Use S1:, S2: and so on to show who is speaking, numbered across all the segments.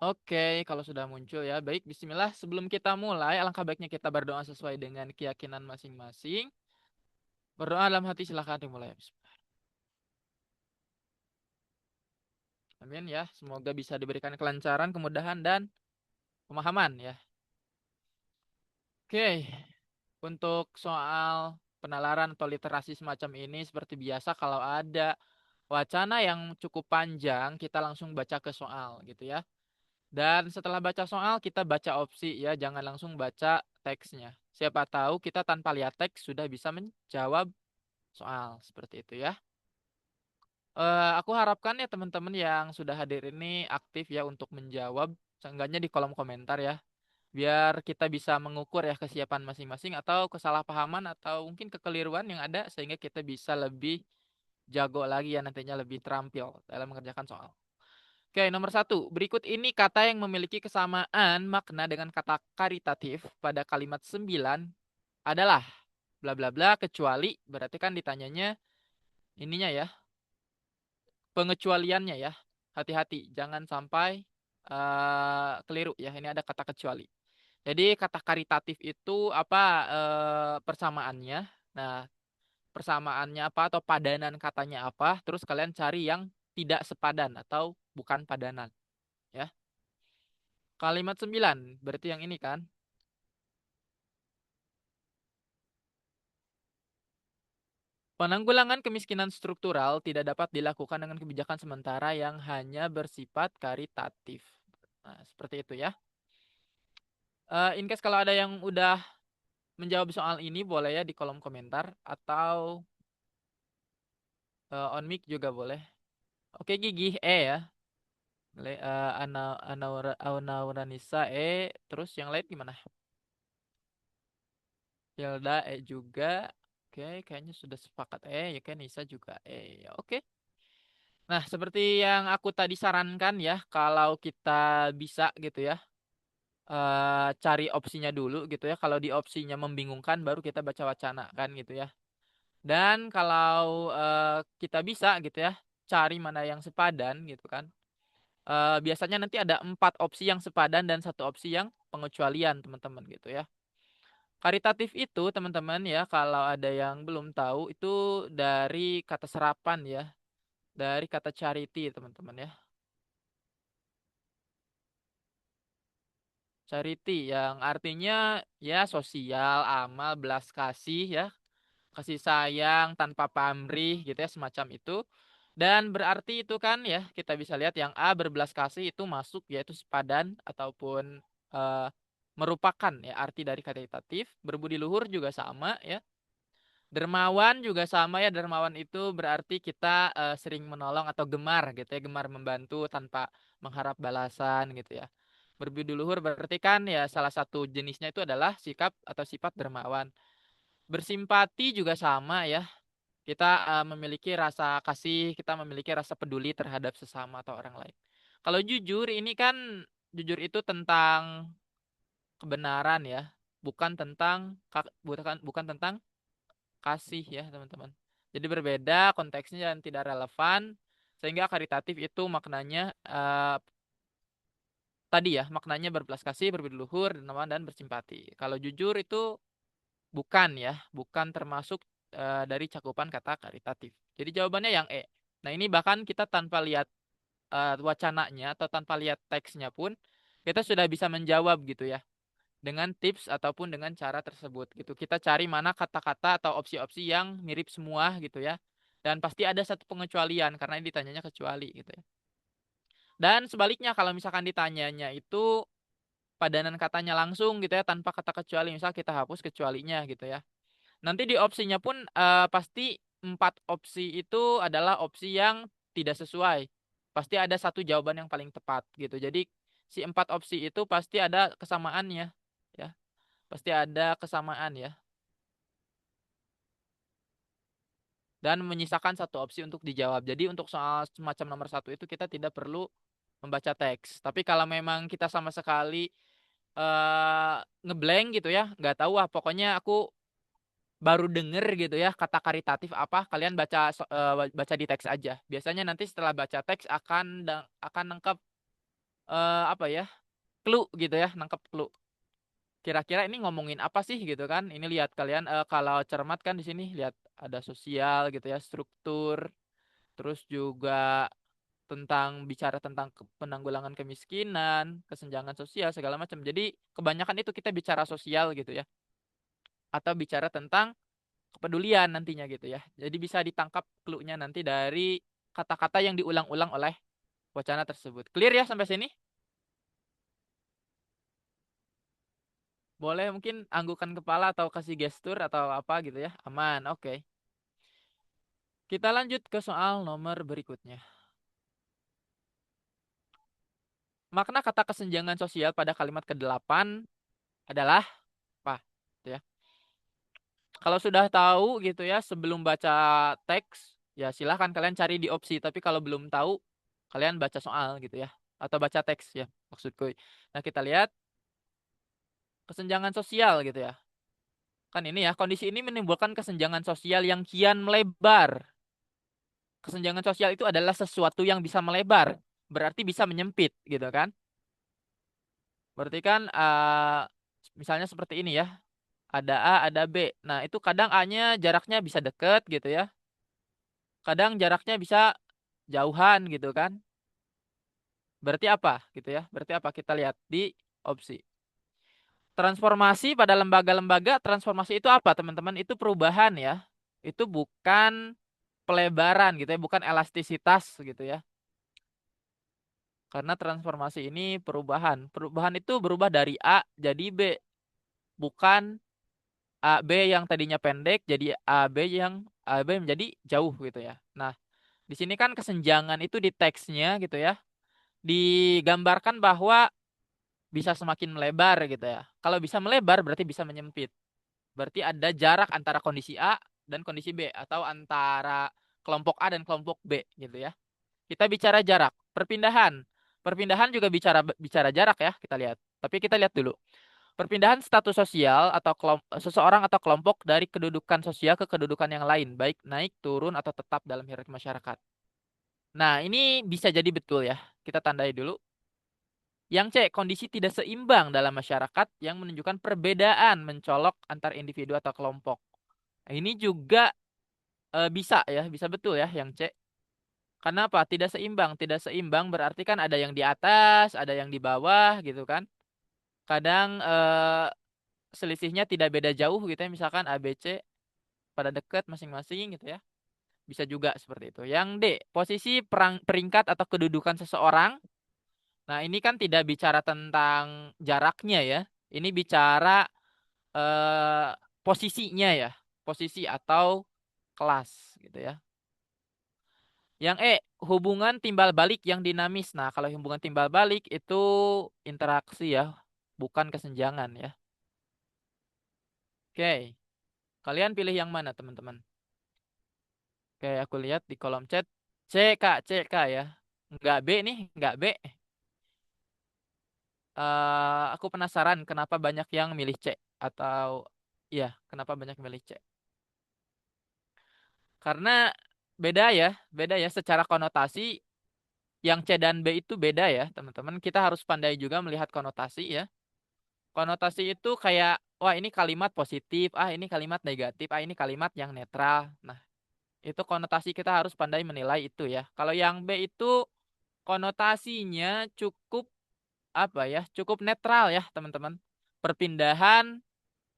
S1: Oke, kalau sudah muncul ya. Baik, bismillah. Sebelum kita mulai, alangkah baiknya kita berdoa sesuai dengan keyakinan masing-masing. Berdoa dalam hati silahkan dimulai. Bismillah. Amin ya. Semoga bisa diberikan kelancaran, kemudahan, dan pemahaman ya. Oke, untuk soal penalaran atau literasi semacam ini, seperti biasa kalau ada wacana yang cukup panjang, kita langsung baca ke soal gitu ya. Dan setelah baca soal, kita baca opsi ya, jangan langsung baca teksnya. Siapa tahu kita tanpa lihat teks sudah bisa menjawab soal seperti itu ya. Aku harapkan ya teman-teman yang sudah hadir ini aktif ya untuk menjawab, seenggaknya di kolom komentar ya. Biar kita bisa mengukur ya kesiapan masing-masing atau kesalahpahaman atau mungkin kekeliruan yang ada sehingga kita bisa lebih jago lagi ya nantinya lebih terampil dalam mengerjakan soal. Oke, nomor satu. Berikut ini kata yang memiliki kesamaan makna dengan kata karitatif pada kalimat 9 adalah bla bla bla kecuali berarti kan ditanyanya ininya ya, pengecualiannya ya. Hati-hati, jangan sampai keliru ya. Ini ada kata kecuali. Jadi kata karitatif itu apa persamaannya? Nah, persamaannya apa atau padanan katanya apa? Terus kalian cari yang tidak sepadan atau bukan padanan ya. Kalimat 9 berarti yang ini kan. Penanggulangan kemiskinan struktural tidak dapat dilakukan dengan kebijakan sementara yang hanya bersifat karitatif. Nah, seperti itu ya. In case kalau ada yang udah menjawab soal ini boleh ya di kolom komentar atau on mic juga boleh. Oke, Gigi ya. Anauranisa terus yang lain gimana? Hilda juga. Oke, kayaknya sudah sepakat ya kan Nisa juga ya. Oke. Nah, seperti yang aku tadi sarankan ya, kalau kita bisa gitu ya, cari opsinya dulu gitu ya. Kalau di opsinya membingungkan, baru kita baca wacana kan gitu ya. Dan kalau kita bisa gitu ya, cari mana yang sepadan gitu kan. Biasanya nanti ada 4 opsi yang sepadan dan 1 opsi yang pengecualian teman-teman gitu ya. Karitatif itu teman-teman ya, kalau ada yang belum tahu itu dari kata serapan ya, dari kata charity teman-teman ya. Charity yang artinya ya sosial, amal, belas kasih ya, kasih sayang tanpa pamrih gitu ya semacam itu. Dan berarti itu kan ya kita bisa lihat yang A berbelas kasih itu masuk yaitu sepadan ataupun eh, merupakan ya arti dari karitatif. Berbudi luhur juga sama ya. Dermawan juga sama ya, dermawan itu berarti kita sering menolong atau gemar gitu ya, gemar membantu tanpa mengharap balasan gitu ya. Berbudi luhur berarti kan ya salah satu jenisnya itu adalah sikap atau sifat dermawan. Bersimpati juga sama ya. Kita memiliki rasa kasih, kita memiliki rasa peduli terhadap sesama atau orang lain. Kalau jujur ini kan jujur itu tentang kebenaran ya, bukan tentang bukan tentang kasih ya teman-teman. Jadi berbeda konteksnya dan tidak relevan sehingga karitatif itu maknanya tadi ya maknanya berbelas kasih, berbudi luhur, dermawan dan bersimpati. Kalau jujur itu bukan ya, bukan termasuk dari cakupan kata karitatif. Jadi jawabannya yang E. Nah ini bahkan kita tanpa lihat wacananya atau tanpa lihat teksnya pun kita sudah bisa menjawab gitu ya dengan tips ataupun dengan cara tersebut gitu. Kita cari mana kata-kata atau opsi-opsi yang mirip semua gitu ya. Dan pasti ada satu pengecualian karena ini ditanyanya kecuali gitu ya. Dan sebaliknya kalau misalkan ditanyanya itu padanan katanya langsung gitu ya tanpa kata kecuali, misal kita hapus kecualinya gitu ya. Nanti di opsinya pun pasti 4 opsi itu adalah opsi yang tidak sesuai. Pasti ada satu jawaban yang paling tepat gitu. Jadi si 4 opsi itu pasti ada kesamaannya ya. Pasti ada kesamaan ya. Dan menyisakan satu opsi untuk dijawab. Jadi untuk soal semacam nomor satu itu kita tidak perlu membaca teks. Tapi kalau memang kita sama sekali ngeblank gitu ya, nggak tahu ah. Pokoknya aku baru denger gitu ya kata karitatif apa, kalian baca di teks aja. Biasanya nanti setelah baca teks akan nangkep apa ya? Clue gitu ya, nangkep clue. Kira-kira ini ngomongin apa sih gitu kan? Ini lihat kalian kalau cermat kan di sini lihat ada sosial gitu ya, struktur, terus juga tentang bicara tentang penanggulangan kemiskinan, kesenjangan sosial segala macam. Jadi kebanyakan itu kita bicara sosial gitu ya, atau bicara tentang kepedulian nantinya gitu ya. Jadi bisa ditangkap clue-nya nanti dari kata-kata yang diulang-ulang oleh wacana tersebut. Clear ya sampai sini? Boleh mungkin anggukan kepala atau kasih gestur atau apa gitu ya. Aman, oke. Kita lanjut ke soal nomor berikutnya. Makna kata kesenjangan sosial pada kalimat ke-8 adalah apa? Gitu ya. Kalau sudah tahu gitu ya sebelum baca teks, ya silahkan kalian cari di opsi. Tapi kalau belum tahu, kalian baca soal gitu ya. Atau baca teks ya maksudku. Nah kita lihat kesenjangan sosial gitu ya. Kan ini ya, kondisi ini menimbulkan kesenjangan sosial yang kian melebar. Kesenjangan sosial itu adalah sesuatu yang bisa melebar, berarti bisa menyempit gitu kan. Berarti kan misalnya seperti ini ya, ada A, ada B. Nah, itu kadang A-nya jaraknya bisa deket gitu ya. Kadang jaraknya bisa jauhan gitu kan. Berarti apa gitu ya? Berarti apa? Kita lihat di opsi. Transformasi pada lembaga-lembaga, transformasi itu apa, teman-teman? Itu perubahan ya. Itu bukan pelebaran gitu ya, bukan elastisitas gitu ya. Karena transformasi ini perubahan. Perubahan itu berubah dari A jadi B, bukan A B yang tadinya pendek jadi A B menjadi jauh gitu ya. Nah, di sini kan kesenjangan itu di teksnya gitu ya, digambarkan bahwa bisa semakin melebar gitu ya. Kalau bisa melebar berarti bisa menyempit. Berarti ada jarak antara kondisi A dan kondisi B atau antara kelompok A dan kelompok B gitu ya. Kita bicara jarak, perpindahan. Perpindahan juga bicara bicara jarak ya, kita lihat. Tapi kita lihat dulu. Perpindahan status sosial atau seseorang atau kelompok dari kedudukan sosial ke kedudukan yang lain, baik naik, turun atau tetap dalam hierarki masyarakat. Nah, ini bisa jadi betul ya. Kita tandai dulu. Yang C, kondisi tidak seimbang dalam masyarakat yang menunjukkan perbedaan mencolok antar individu atau kelompok. Nah, ini juga bisa ya, bisa betul ya yang C. Karena apa? Tidak seimbang. Tidak seimbang berarti kan ada yang di atas, ada yang di bawah gitu kan. Kadang selisihnya tidak beda jauh gitu ya. Misalkan A, B, C pada dekat masing-masing gitu ya. Bisa juga seperti itu. Yang D, posisi peringkat atau kedudukan seseorang. Nah, ini kan tidak bicara tentang jaraknya ya. Ini bicara eh, posisinya ya. Posisi atau kelas gitu ya. Yang E, hubungan timbal balik yang dinamis. Nah, kalau hubungan timbal balik itu interaksi ya, bukan kesenjangan ya. Oke, kalian pilih yang mana, teman-teman? Oke, aku lihat di kolom chat. C, Kak ya. Nggak B nih, nggak B. Aku penasaran kenapa banyak yang milih C. Atau, iya, kenapa banyak yang milih C. Karena beda ya secara konotasi. Yang C dan B itu beda ya, teman-teman. Kita harus pandai juga melihat konotasi ya. Konotasi itu kayak, wah ini kalimat positif, ah ini kalimat negatif, ah ini kalimat yang netral. Nah, itu konotasi kita harus pandai menilai itu ya. Kalau yang B itu konotasinya cukup apa ya, cukup netral ya teman-teman. Perpindahan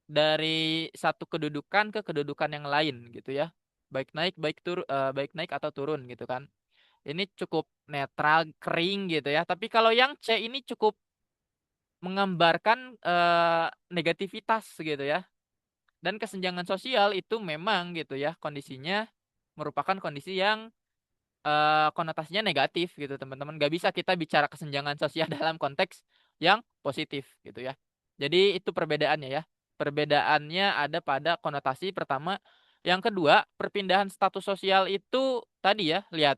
S1: dari satu kedudukan ke kedudukan yang lain gitu ya. Baik naik atau turun gitu kan. Ini cukup netral, kering gitu ya. Tapi kalau yang C ini cukup menggambarkan negativitas gitu ya. Dan kesenjangan sosial itu memang gitu ya kondisinya merupakan kondisi yang konotasinya negatif gitu teman-teman. Gak bisa kita bicara kesenjangan sosial dalam konteks yang positif gitu ya. Jadi itu perbedaannya ya. Perbedaannya ada pada konotasi pertama. Yang kedua, perpindahan status sosial itu tadi ya, lihat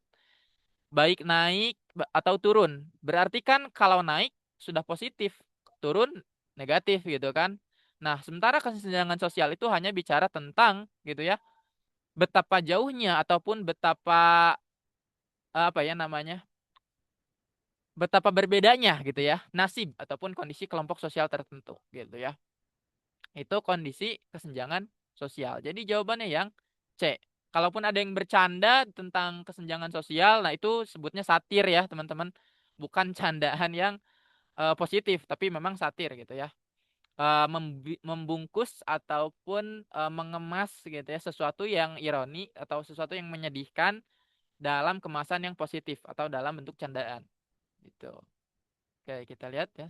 S1: baik naik atau turun. Berarti kan kalau naik sudah positif, turun negatif gitu kan. Nah, sementara kesenjangan sosial itu hanya bicara tentang gitu ya, betapa jauhnya ataupun betapa apa ya namanya? betapa berbedanya gitu ya nasib ataupun kondisi kelompok sosial tertentu gitu ya. Itu kondisi kesenjangan sosial. Jadi jawabannya yang C. Kalaupun ada yang bercanda tentang kesenjangan sosial, nah itu sebutnya satir ya, teman-teman. Bukan candaan yang positif, tapi memang satir gitu ya. Membungkus ataupun mengemas gitu ya sesuatu yang ironi atau sesuatu yang menyedihkan dalam kemasan yang positif atau dalam bentuk candaan gitu. Oke, kita lihat ya.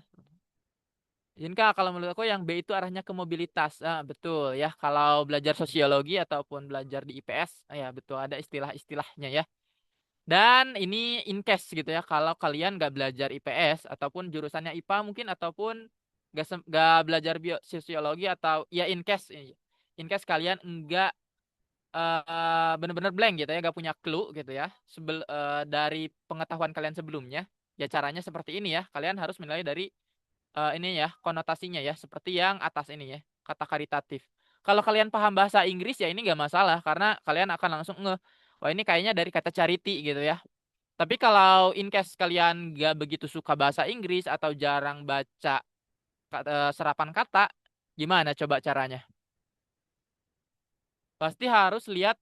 S1: Izin Kak, kalau menurut aku yang B itu arahnya ke mobilitas. Ah, betul ya. Kalau belajar sosiologi ataupun belajar di IPS, ya betul ada istilah-istilahnya ya. Dan ini in case gitu ya. Kalau kalian nggak belajar IPS ataupun jurusannya IPA mungkin ataupun nggak belajar sosiologi atau ya in case kalian nggak benar-benar blank gitu ya, nggak punya clue gitu ya. Dari pengetahuan kalian sebelumnya, ya caranya seperti ini ya. Kalian harus menilai dari ini ya konotasinya ya seperti yang atas ini ya kata karitatif. Kalau kalian paham bahasa Inggris ya ini nggak masalah karena kalian akan langsung wah ini kayaknya dari kata charity gitu ya. Tapi kalau in case kalian nggak begitu suka bahasa Inggris atau jarang baca serapan kata, gimana coba caranya? Pasti harus lihat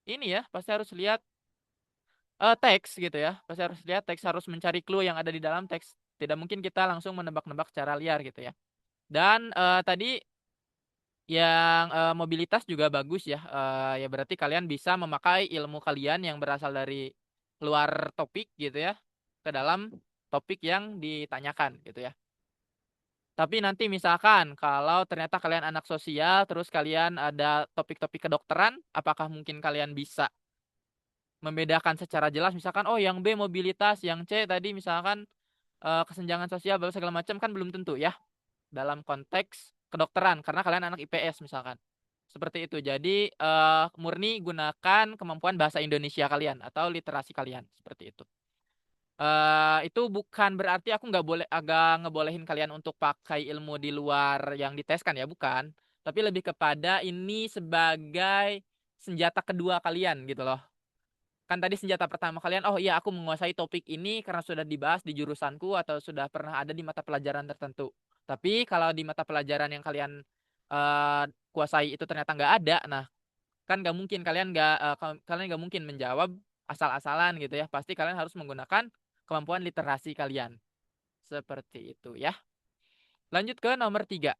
S1: ini ya, pasti harus lihat teks gitu ya. Pasti harus lihat teks, harus mencari clue yang ada di dalam teks. Tidak mungkin kita langsung menebak-nebak secara liar gitu ya. Dan tadi yang mobilitas juga bagus ya. Ya berarti kalian bisa memakai ilmu kalian yang berasal dari luar topik gitu ya ke dalam topik yang ditanyakan gitu ya. Tapi nanti misalkan kalau ternyata kalian anak sosial terus kalian ada topik-topik kedokteran, apakah mungkin kalian bisa membedakan secara jelas misalkan oh yang B mobilitas, yang C tadi misalkan kesenjangan sosial segala macam kan belum tentu ya dalam konteks kedokteran karena kalian anak IPS misalkan. Seperti itu. Jadi murni gunakan kemampuan bahasa Indonesia kalian atau literasi kalian seperti itu. Itu bukan berarti aku nggak boleh agak ngebolehin kalian untuk pakai ilmu di luar yang diteskan ya, bukan. Tapi lebih kepada ini sebagai senjata kedua kalian gitu loh. Kan tadi senjata pertama kalian, oh iya aku menguasai topik ini karena sudah dibahas di jurusanku atau sudah pernah ada di mata pelajaran tertentu. Tapi kalau di mata pelajaran yang kalian eh, kuasai itu ternyata nggak ada, nah kan nggak mungkin kalian nggak mungkin menjawab asal-asalan gitu ya. Pasti kalian harus menggunakan kemampuan literasi kalian. Seperti itu ya. Lanjut ke nomor 3.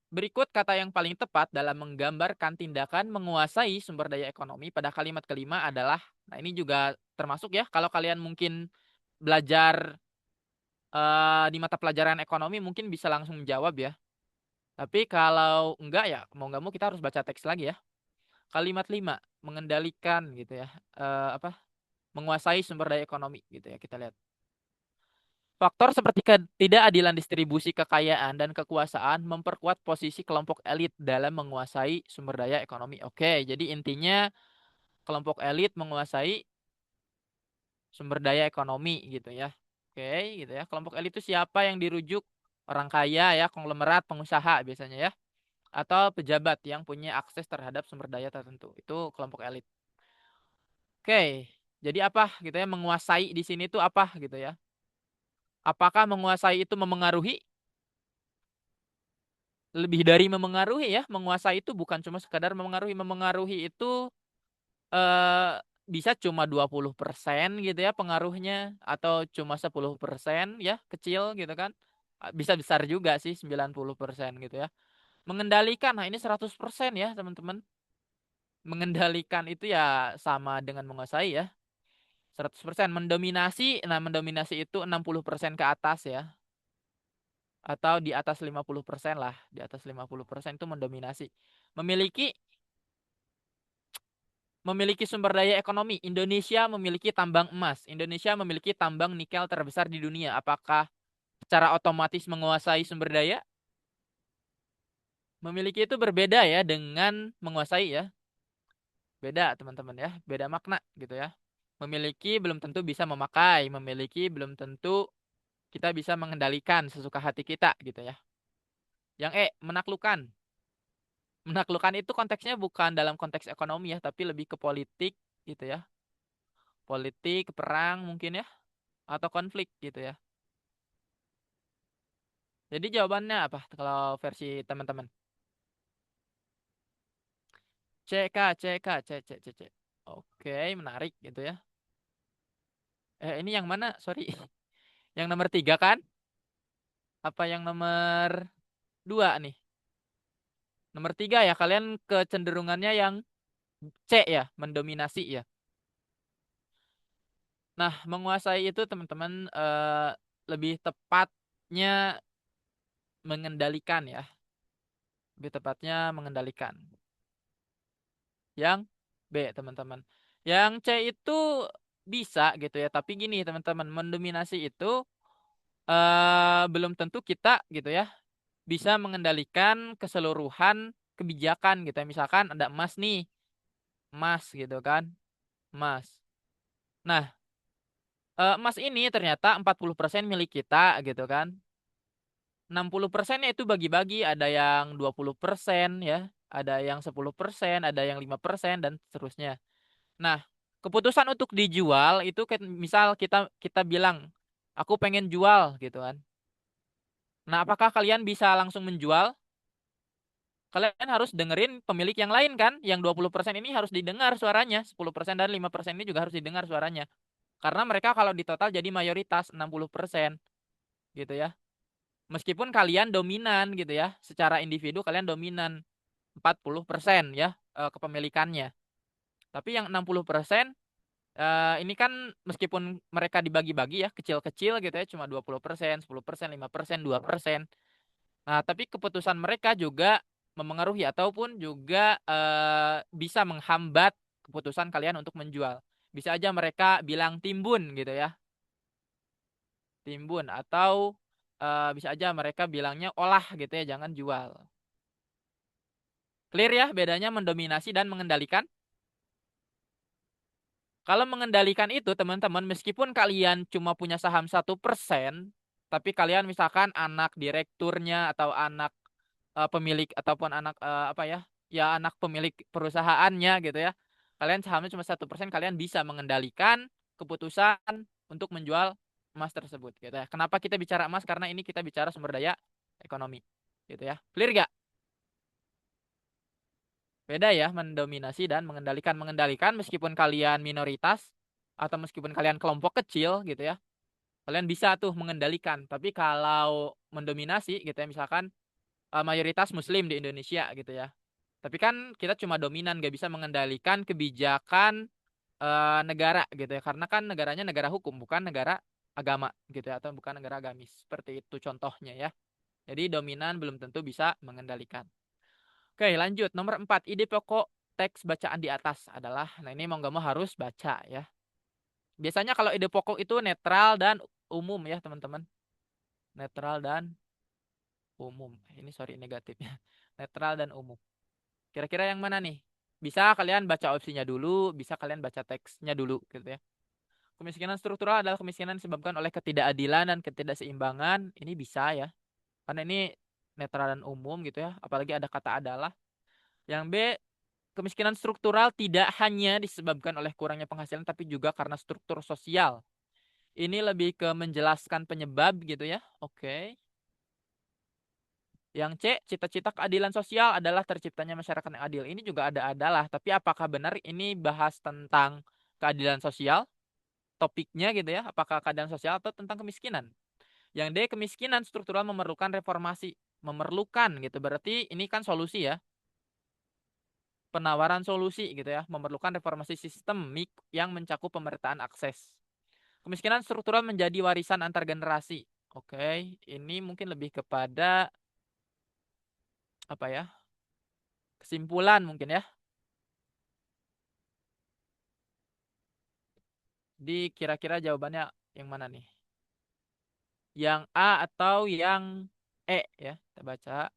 S1: Berikut kata yang paling tepat dalam menggambarkan tindakan menguasai sumber daya ekonomi pada kalimat kelima adalah, nah ini juga termasuk ya, kalau kalian mungkin belajar di mata pelajaran ekonomi mungkin bisa langsung menjawab ya. Tapi kalau enggak ya mau nggak mau kita harus baca teks lagi ya. Kalimat 5 mengendalikan gitu ya, apa? Menguasai sumber daya ekonomi gitu ya, kita lihat. Faktor seperti ketidakadilan distribusi kekayaan dan kekuasaan memperkuat posisi kelompok elit dalam menguasai sumber daya ekonomi. Oke, jadi intinya kelompok elit menguasai sumber daya ekonomi gitu ya. Oke, gitu ya. Kelompok elit itu siapa yang dirujuk? Orang kaya ya, konglomerat, pengusaha biasanya ya. Atau pejabat yang punya akses terhadap sumber daya tertentu. Itu kelompok elit. Oke, jadi apa gitu ya? Menguasai di sini tuh apa gitu ya? Apakah menguasai itu memengaruhi? Lebih dari memengaruhi ya. Menguasai itu bukan cuma sekadar memengaruhi. Memengaruhi itu eh, bisa cuma 20% gitu ya pengaruhnya. Atau cuma 10% ya. Kecil gitu kan. Bisa besar juga sih 90% gitu ya. Mengendalikan, nah ini 100% ya teman-teman. Mengendalikan itu ya sama dengan menguasai ya. 100% mendominasi, nah mendominasi itu 60% ke atas ya. Atau di atas 50% lah. Di atas 50% itu mendominasi. Memiliki memiliki sumber daya ekonomi. Indonesia memiliki tambang emas. Indonesia memiliki tambang nikel terbesar di dunia. Apakah secara otomatis menguasai sumber daya? Memiliki itu berbeda ya dengan menguasai ya. Beda teman-teman ya. Beda makna gitu ya. Memiliki belum tentu bisa memakai. Memiliki belum tentu kita bisa mengendalikan sesuka hati kita gitu ya. Yang menaklukkan. Menaklukkan itu konteksnya bukan dalam konteks ekonomi ya, tapi lebih ke politik gitu ya. Politik, perang mungkin ya. atau konflik gitu ya. Jadi jawabannya apa kalau versi teman-teman? CK, CK, C, C, C, C. Oke, menarik gitu ya. Ini yang mana? Sorry. Yang nomor 3 kan? Apa yang nomor 2 nih? Nomor 3 ya, kalian kecenderungannya yang C ya, mendominasi ya. Nah, menguasai itu teman-teman lebih tepatnya mengendalikan ya. Lebih tepatnya mengendalikan. Yang B, teman-teman. Yang C itu bisa gitu ya, tapi gini teman-teman, mendominasi itu belum tentu kita gitu ya bisa mengendalikan keseluruhan kebijakan gitu ya. Misalkan ada emas nih, emas gitu kan, emas. Nah, emas ini ternyata 40% milik kita gitu kan. 60%-nya itu bagi-bagi, ada yang 20% ya, ada yang 10%, ada yang 5% dan seterusnya. Nah, keputusan untuk dijual itu misal kita kita bilang aku pengen jual gitu kan. Nah, apakah kalian bisa langsung menjual? Kalian harus dengerin pemilik yang lain kan? Yang 20% ini harus didengar suaranya, 10% dan 5% ini juga harus didengar suaranya. Karena mereka kalau di total jadi mayoritas 60% gitu ya. Meskipun kalian dominan gitu ya, secara individu kalian dominan 40% ya kepemilikannya. Tapi yang 60% ini kan meskipun mereka dibagi-bagi ya, kecil-kecil gitu ya, cuma 20%, 10%, 5%, 2%. Nah, tapi keputusan mereka juga memengaruhi ataupun juga bisa menghambat keputusan kalian untuk menjual. Bisa aja mereka bilang timbun gitu ya, timbun atau bisa aja mereka bilangnya olah gitu ya, jangan jual. Clear ya bedanya mendominasi dan mengendalikan? Kalau mengendalikan itu teman-teman, meskipun kalian cuma punya saham 1%, tapi kalian misalkan anak direkturnya atau anak pemilik ataupun anak apa ya, ya anak pemilik perusahaannya gitu ya. Kalian sahamnya cuma 1%, kalian bisa mengendalikan keputusan untuk menjual emas tersebut gitu ya. Kenapa kita bicara emas? Karena ini kita bicara sumber daya ekonomi gitu ya. Clear gak? Beda ya mendominasi dan mengendalikan. Mengendalikan meskipun kalian minoritas atau meskipun kalian kelompok kecil gitu ya. Kalian bisa tuh mengendalikan. Tapi kalau mendominasi gitu ya, misalkan mayoritas muslim di Indonesia gitu ya. Tapi kan kita cuma dominan, gak bisa mengendalikan kebijakan negara gitu ya. Karena kan negaranya negara hukum, bukan negara agama gitu ya. Atau bukan negara agamis. Seperti itu contohnya ya. Jadi dominan belum tentu bisa mengendalikan. Oke, lanjut. Nomor 4. Ide pokok teks bacaan di atas adalah, nah ini mau nggak mau harus baca ya. Biasanya kalau ide pokok itu netral dan umum ya teman-teman. Netral dan umum. Ini sorry negatifnya. Netral dan umum. Kira-kira yang mana nih? Bisa kalian baca opsinya dulu, bisa kalian baca teksnya dulu gitu ya. Kemiskinan struktural adalah kemiskinan disebabkan oleh ketidakadilan dan ketidakseimbangan. Ini bisa ya. Karena ini netral dan umum gitu ya. Apalagi ada kata adalah. Yang B, kemiskinan struktural tidak hanya disebabkan oleh kurangnya penghasilan tapi juga karena struktur sosial. Ini lebih ke menjelaskan penyebab gitu ya. Oke. Yang C, cita-cita keadilan sosial adalah terciptanya masyarakat yang adil. Ini juga ada adalah, tapi apakah benar ini bahas tentang keadilan sosial? Topiknya gitu ya, apakah keadilan sosial atau tentang kemiskinan? Yang D, kemiskinan struktural memerlukan reformasi. Memerlukan gitu, berarti ini kan solusi ya. Penawaran solusi gitu ya, memerlukan reformasi sistemik yang mencakup pemerataan akses. Kemiskinan struktural menjadi warisan antar generasi. Oke, ini mungkin lebih kepada apa ya? Kesimpulan mungkin ya. Di kira-kira jawabannya yang mana nih? Yang A atau yang E ya? Kita baca.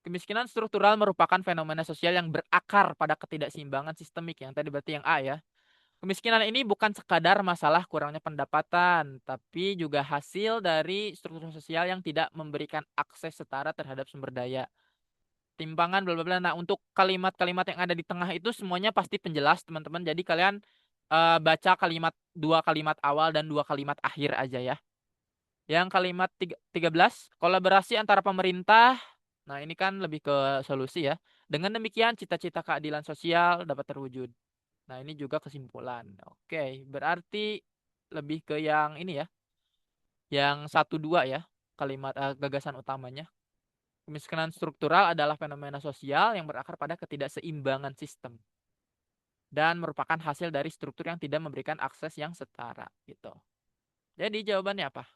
S1: Kemiskinan struktural merupakan fenomena sosial yang berakar pada ketidakseimbangan sistemik. Yang tadi berarti yang A ya. Kemiskinan ini bukan sekadar masalah kurangnya pendapatan, tapi juga hasil dari struktur sosial yang tidak memberikan akses setara terhadap sumber daya. Timpangan bla bla bla. Nah, untuk kalimat-kalimat yang ada di tengah itu semuanya pasti penjelas, teman-teman. Jadi kalian baca dua kalimat awal dan dua kalimat akhir aja ya. Yang kalimat 13, kolaborasi antara pemerintah. Nah, ini kan lebih ke solusi ya. Dengan demikian, cita-cita keadilan sosial dapat terwujud. Nah, ini juga kesimpulan. Oke, berarti lebih ke yang ini ya, yang satu dua ya, kalimat gagasan utamanya. Kemiskinan struktural adalah fenomena sosial yang berakar pada ketidakseimbangan sistem dan merupakan hasil dari struktur yang tidak memberikan akses yang setara gitu. Jadi jawabannya apa?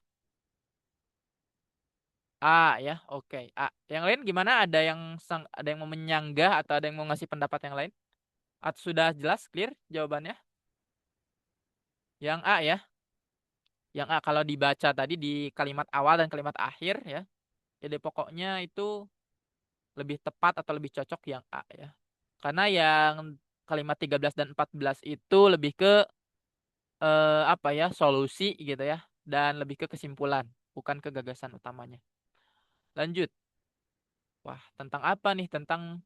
S1: A ya, oke. A. Yang lain gimana? Ada yang mau menyanggah atau ada yang mau ngasih pendapat yang lain? Atau sudah jelas clear jawabannya? Yang A ya. Yang A kalau dibaca tadi di kalimat awal dan kalimat akhir ya. Jadi pokoknya itu lebih tepat atau lebih cocok yang A ya. Karena yang kalimat 13 dan 14 itu lebih ke apa ya, solusi gitu ya dan lebih ke kesimpulan, bukan ke gagasan utamanya. Lanjut. Wah, tentang apa nih? Tentang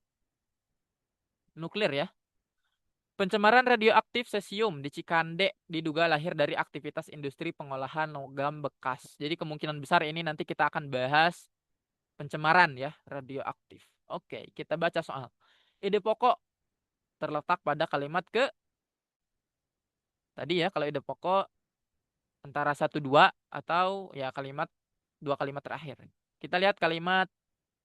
S1: nuklir ya. Pencemaran radioaktif cesium di Cikande diduga lahir dari aktivitas industri pengolahan logam bekas. Jadi kemungkinan besar ini nanti kita akan bahas pencemaran ya, radioaktif. Oke, kita baca soal. Ide pokok terletak pada kalimat ke tadi ya, kalau ide pokok antara satu dua atau ya dua kalimat terakhir. Kita lihat kalimat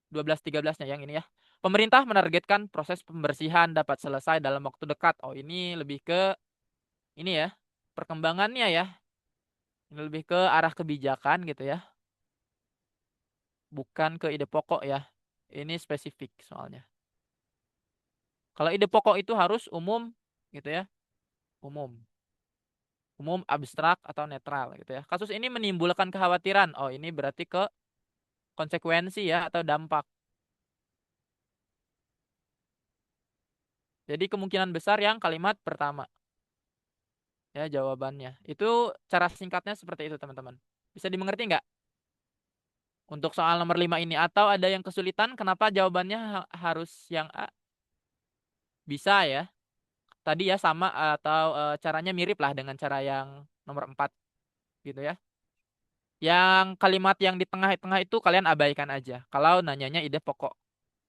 S1: 12-13-nya yang ini ya. Pemerintah menargetkan proses pembersihan dapat selesai dalam waktu dekat. Oh, ini lebih ke ini ya, perkembangannya ya. Ini lebih ke arah kebijakan gitu ya. Bukan ke ide pokok ya. Ini spesifik soalnya. Kalau ide pokok itu harus umum gitu ya. Umum. Umum, abstrak atau netral gitu ya. Kasus ini menimbulkan kekhawatiran. Oh, ini berarti ke konsekuensi ya atau dampak. Jadi kemungkinan besar yang kalimat pertama. Ya jawabannya. Itu cara singkatnya seperti itu teman-teman. Bisa dimengerti nggak? Untuk soal nomor 5 ini. Atau ada yang kesulitan kenapa jawabannya harus yang A? Bisa ya. Tadi ya sama atau caranya mirip lah dengan cara yang nomor 4 gitu ya. Yang kalimat yang di tengah-tengah itu kalian abaikan aja. Kalau nanyanya ide pokok.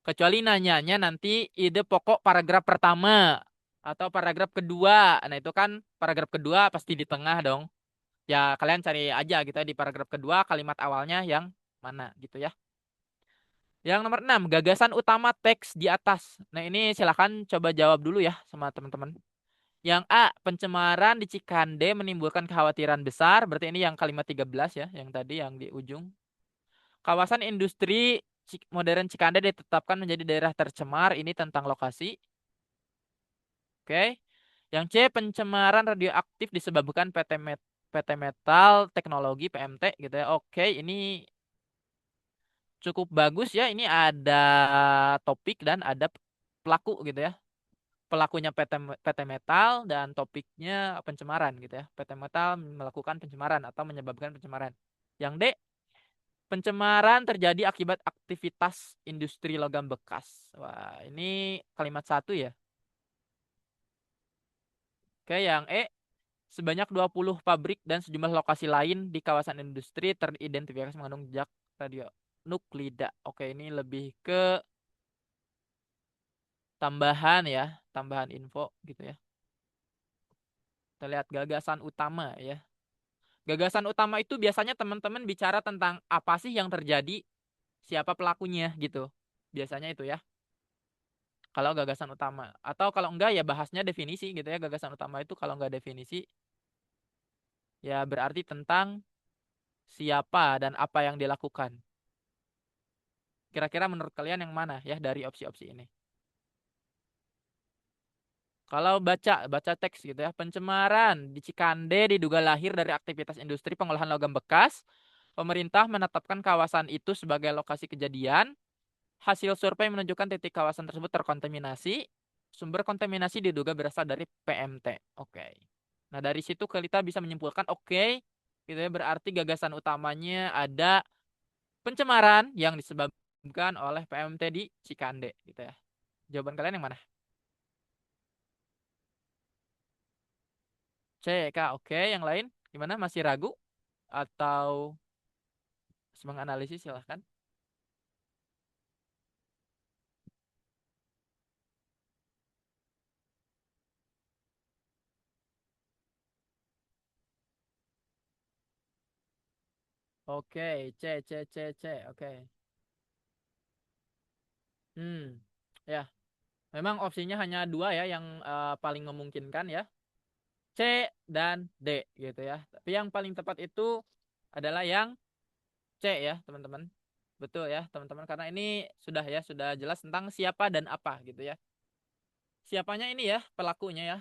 S1: Kecuali nanyanya nanti ide pokok paragraf pertama atau paragraf kedua. Nah itu kan paragraf kedua pasti di tengah dong. Ya kalian cari aja gitu ya di paragraf kedua kalimat awalnya yang mana gitu ya. Yang nomor 6 gagasan utama teks di atas. Nah ini silahkan coba jawab dulu ya sama teman-teman. Yang A, pencemaran di Cikande menimbulkan kekhawatiran besar. Berarti ini yang kalimat 13 ya, yang tadi yang di ujung. Kawasan industri modern Cikande ditetapkan menjadi daerah tercemar. Ini tentang lokasi. Oke. Yang C, pencemaran radioaktif disebabkan PT Metal Teknologi PMT gitu ya. Oke, ini cukup bagus ya. Ini ada topik dan ada pelaku gitu ya. Pelakunya PT Metal dan topiknya pencemaran gitu ya. PT Metal melakukan pencemaran atau menyebabkan pencemaran. Yang D, pencemaran terjadi akibat aktivitas industri logam bekas. Wah, ini kalimat satu ya. Oke, yang E, sebanyak 20 pabrik dan sejumlah lokasi lain di kawasan industri teridentifikasi mengandung zat radionuklida. Oke, ini lebih ke tambahan ya, tambahan info gitu ya. Kita lihat gagasan utama ya. Gagasan utama itu biasanya teman-teman bicara tentang apa sih yang terjadi, siapa pelakunya gitu. Biasanya itu ya. Kalau gagasan utama. Atau kalau enggak ya bahasnya definisi gitu ya. Gagasan utama itu kalau enggak definisi ya berarti tentang siapa dan apa yang dilakukan. Kira-kira menurut kalian yang mana ya dari opsi-opsi ini? Kalau baca teks gitu ya, pencemaran di Cikande diduga lahir dari aktivitas industri pengolahan logam bekas. Pemerintah menetapkan kawasan itu sebagai lokasi kejadian. Hasil survei menunjukkan titik kawasan tersebut terkontaminasi. Sumber kontaminasi diduga berasal dari PMT. Oke. Nah, dari situ kita bisa menyimpulkan oke, gitu ya berarti gagasan utamanya ada pencemaran yang disebabkan oleh PMT di Cikande gitu ya. Jawaban kalian yang mana? C, Kak. Oke, yang lain gimana? Masih ragu atau menganalisis silahkan. Oke, C, C, C, C. Oke. Hmm, ya. Memang opsinya hanya dua ya yang paling memungkinkan ya. C dan D gitu ya. Tapi yang paling tepat itu adalah yang C ya, teman-teman. Betul ya, teman-teman. Karena ini sudah ya, sudah jelas tentang siapa dan apa gitu ya. Siapanya ini ya, pelakunya ya,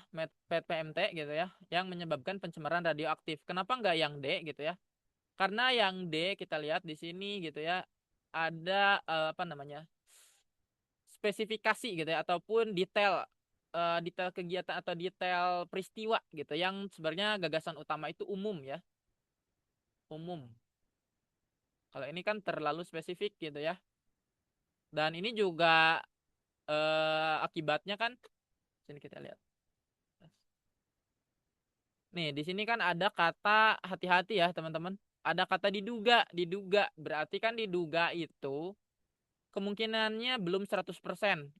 S1: PMT gitu ya, yang menyebabkan pencemaran radioaktif. Kenapa nggak yang D gitu ya? Karena yang D kita lihat di sini gitu ya, ada apa namanya? Spesifikasi gitu ya ataupun detail kegiatan atau detail peristiwa gitu yang sebenarnya gagasan utama itu umum ya, umum. Kalau ini kan terlalu spesifik gitu ya. Dan ini juga akibatnya kan sini kita lihat. Nih, di sini kan ada kata hati-hati ya, teman-teman. Ada kata diduga, diduga. Berarti kan diduga itu kemungkinannya belum 100%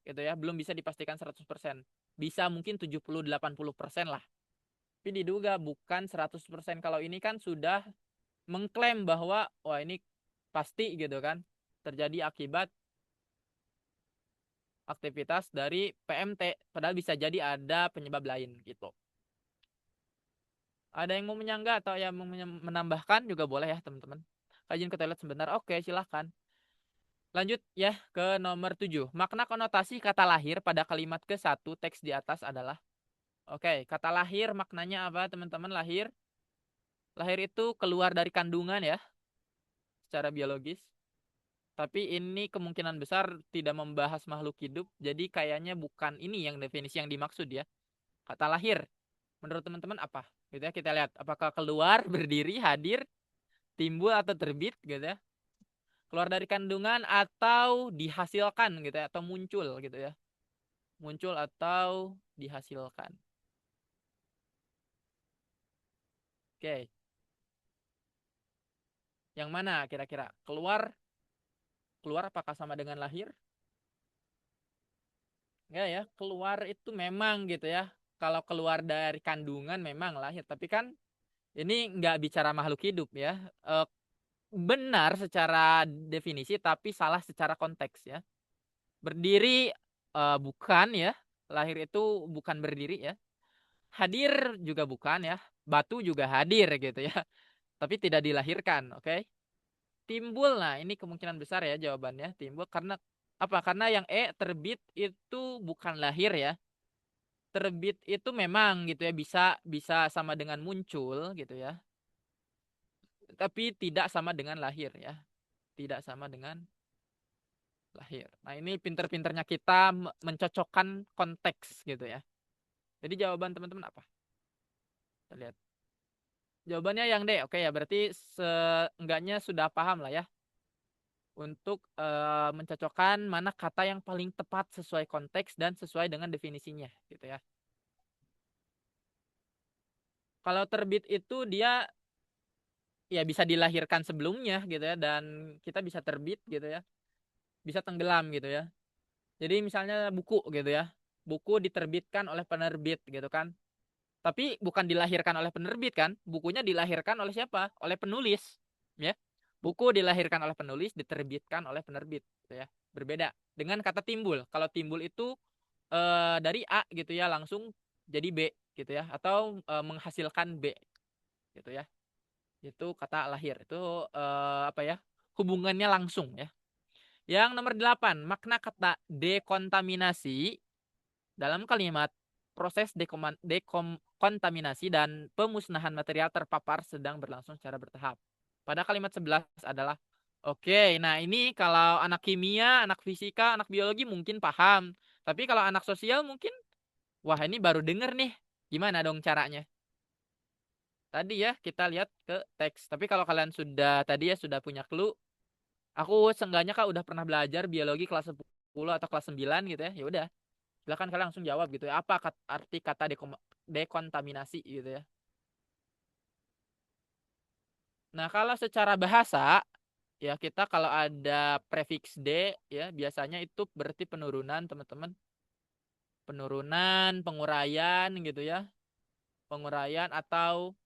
S1: gitu ya, belum bisa dipastikan 100%. Bisa mungkin 70-80% lah. Tapi diduga bukan 100%. Kalau ini kan sudah mengklaim bahwa wah ini pasti gitu kan terjadi akibat aktivitas dari PMT, padahal bisa jadi ada penyebab lain gitu. Ada yang mau menyanggah atau yang mau menambahkan juga boleh ya teman-teman. Izin ke toilet sebentar. Oke, silahkan. Lanjut ya ke nomor 7. Makna konotasi kata lahir pada kalimat ke-1 teks di atas adalah. Oke, kata lahir maknanya apa teman-teman? Lahir. Lahir itu keluar dari kandungan ya, secara biologis. Tapi ini kemungkinan besar tidak membahas makhluk hidup. Jadi kayaknya bukan ini yang definisi yang dimaksud ya. Kata lahir. Menurut teman-teman apa? Gitu ya, kita lihat apakah keluar, berdiri, hadir, timbul atau terbit gitu ya. Keluar dari kandungan atau dihasilkan gitu ya, atau muncul gitu ya. Muncul atau dihasilkan. Oke. Yang mana kira-kira? Keluar, keluar apakah sama dengan lahir? Enggak ya, keluar itu memang gitu ya. Kalau keluar dari kandungan memang lahir, tapi kan ini nggak bicara makhluk hidup ya. E, benar secara definisi, tapi salah secara konteks ya. Berdiri bukan ya. Lahir itu bukan berdiri ya. Hadir juga bukan ya. Batu juga hadir gitu ya. Tapi tidak dilahirkan, oke? Okay? Timbul, nah ini kemungkinan besar ya jawabannya. Timbul karena apa? Karena yang terbit itu bukan lahir ya. Terbit itu memang gitu ya bisa bisa sama dengan muncul gitu ya. Tapi tidak sama dengan lahir ya. Tidak sama dengan lahir. Nah, ini pinter-pinternya kita mencocokkan konteks gitu ya. Jadi jawaban teman-teman apa? Kita lihat. Jawabannya yang D. Oke ya, berarti seenggaknya sudah paham lah ya untuk mencocokkan mana kata yang paling tepat sesuai konteks dan sesuai dengan definisinya gitu ya. Kalau terbit itu dia ya bisa dilahirkan sebelumnya gitu ya dan kita bisa terbit gitu ya. Bisa tenggelam gitu ya. Jadi misalnya buku gitu ya. Buku diterbitkan oleh penerbit gitu kan. Tapi bukan dilahirkan oleh penerbit kan? Bukunya dilahirkan oleh siapa? Oleh penulis, ya. Buku dilahirkan oleh penulis, diterbitkan oleh penerbit, gitu ya. Berbeda dengan kata timbul. Kalau timbul itu dari A gitu ya, langsung jadi B gitu ya, atau menghasilkan B gitu ya. Itu kata lahir. Itu apa ya? Hubungannya langsung ya. Yang nomor 8, makna kata dekontaminasi dalam kalimat proses dekontaminasi dan pemusnahan material terpapar sedang berlangsung secara bertahap. Pada kalimat 11 adalah oke, nah ini kalau anak kimia, anak fisika, anak biologi mungkin paham. Tapi kalau anak sosial mungkin wah ini baru denger nih. Gimana dong caranya? Tadi ya kita lihat ke teks. Tapi kalau kalian sudah tadi ya sudah punya clue, aku seenggaknya kak udah pernah belajar biologi kelas 10 atau kelas 9 gitu ya. Ya udah, silakan kalian langsung jawab gitu ya. Apa arti kata dekontaminasi gitu ya. Nah, kalau secara bahasa ya kita kalau ada prefiks D ya biasanya itu berarti penurunan, teman-teman. Penurunan, penguraian gitu ya. Penguraian atau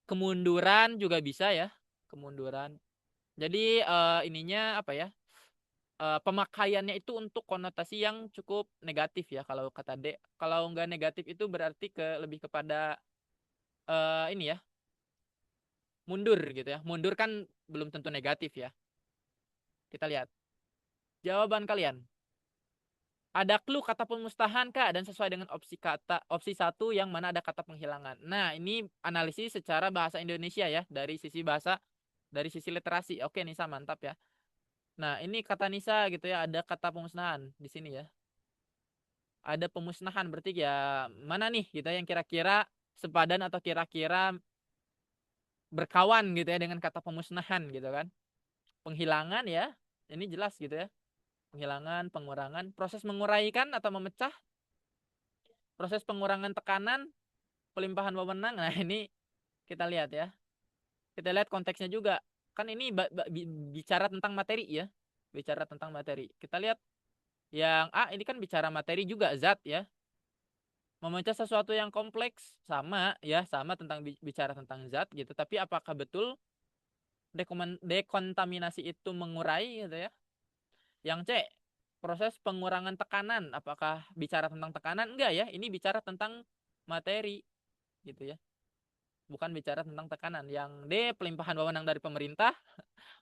S1: kemunduran juga bisa ya. Kemunduran. Jadi ininya apa ya? Pemakaiannya itu untuk konotasi yang cukup negatif ya kalau kata D. Kalau nggak negatif itu berarti lebih kepada ini ya, mundur gitu ya. Mundur kan belum tentu negatif ya. Kita lihat jawaban kalian. Ada clue kata pemusnahan kah dan sesuai dengan opsi satu yang mana ada kata penghilangan. Nah, ini analisis secara bahasa Indonesia ya dari sisi bahasa, dari sisi literasi. Oke, Nisa mantap ya. Nah, ini kata Nisa gitu ya, ada kata pemusnahan di sini ya. Ada pemusnahan berarti ya mana nih gitu ya, yang kira-kira sepadan atau kira-kira berkawan gitu ya dengan kata pemusnahan gitu kan. Penghilangan ya. Ini jelas gitu ya. Penghilangan, pengurangan, proses menguraikan atau memecah, proses pengurangan tekanan, pelimpahan wewenang. Nah, ini kita lihat ya. Kita lihat konteksnya juga. Kan ini bicara tentang materi ya. Bicara tentang materi. Kita lihat yang A ini kan bicara materi juga zat ya. Memecah sesuatu yang kompleks sama ya, sama tentang bicara tentang zat gitu. Tapi apakah betul dekontaminasi itu mengurai gitu ya? Yang C, proses pengurangan tekanan. Apakah bicara tentang tekanan? Enggak ya. Ini bicara tentang materi gitu ya. Bukan bicara tentang tekanan. Yang D, pelimpahan wewenang dari pemerintah.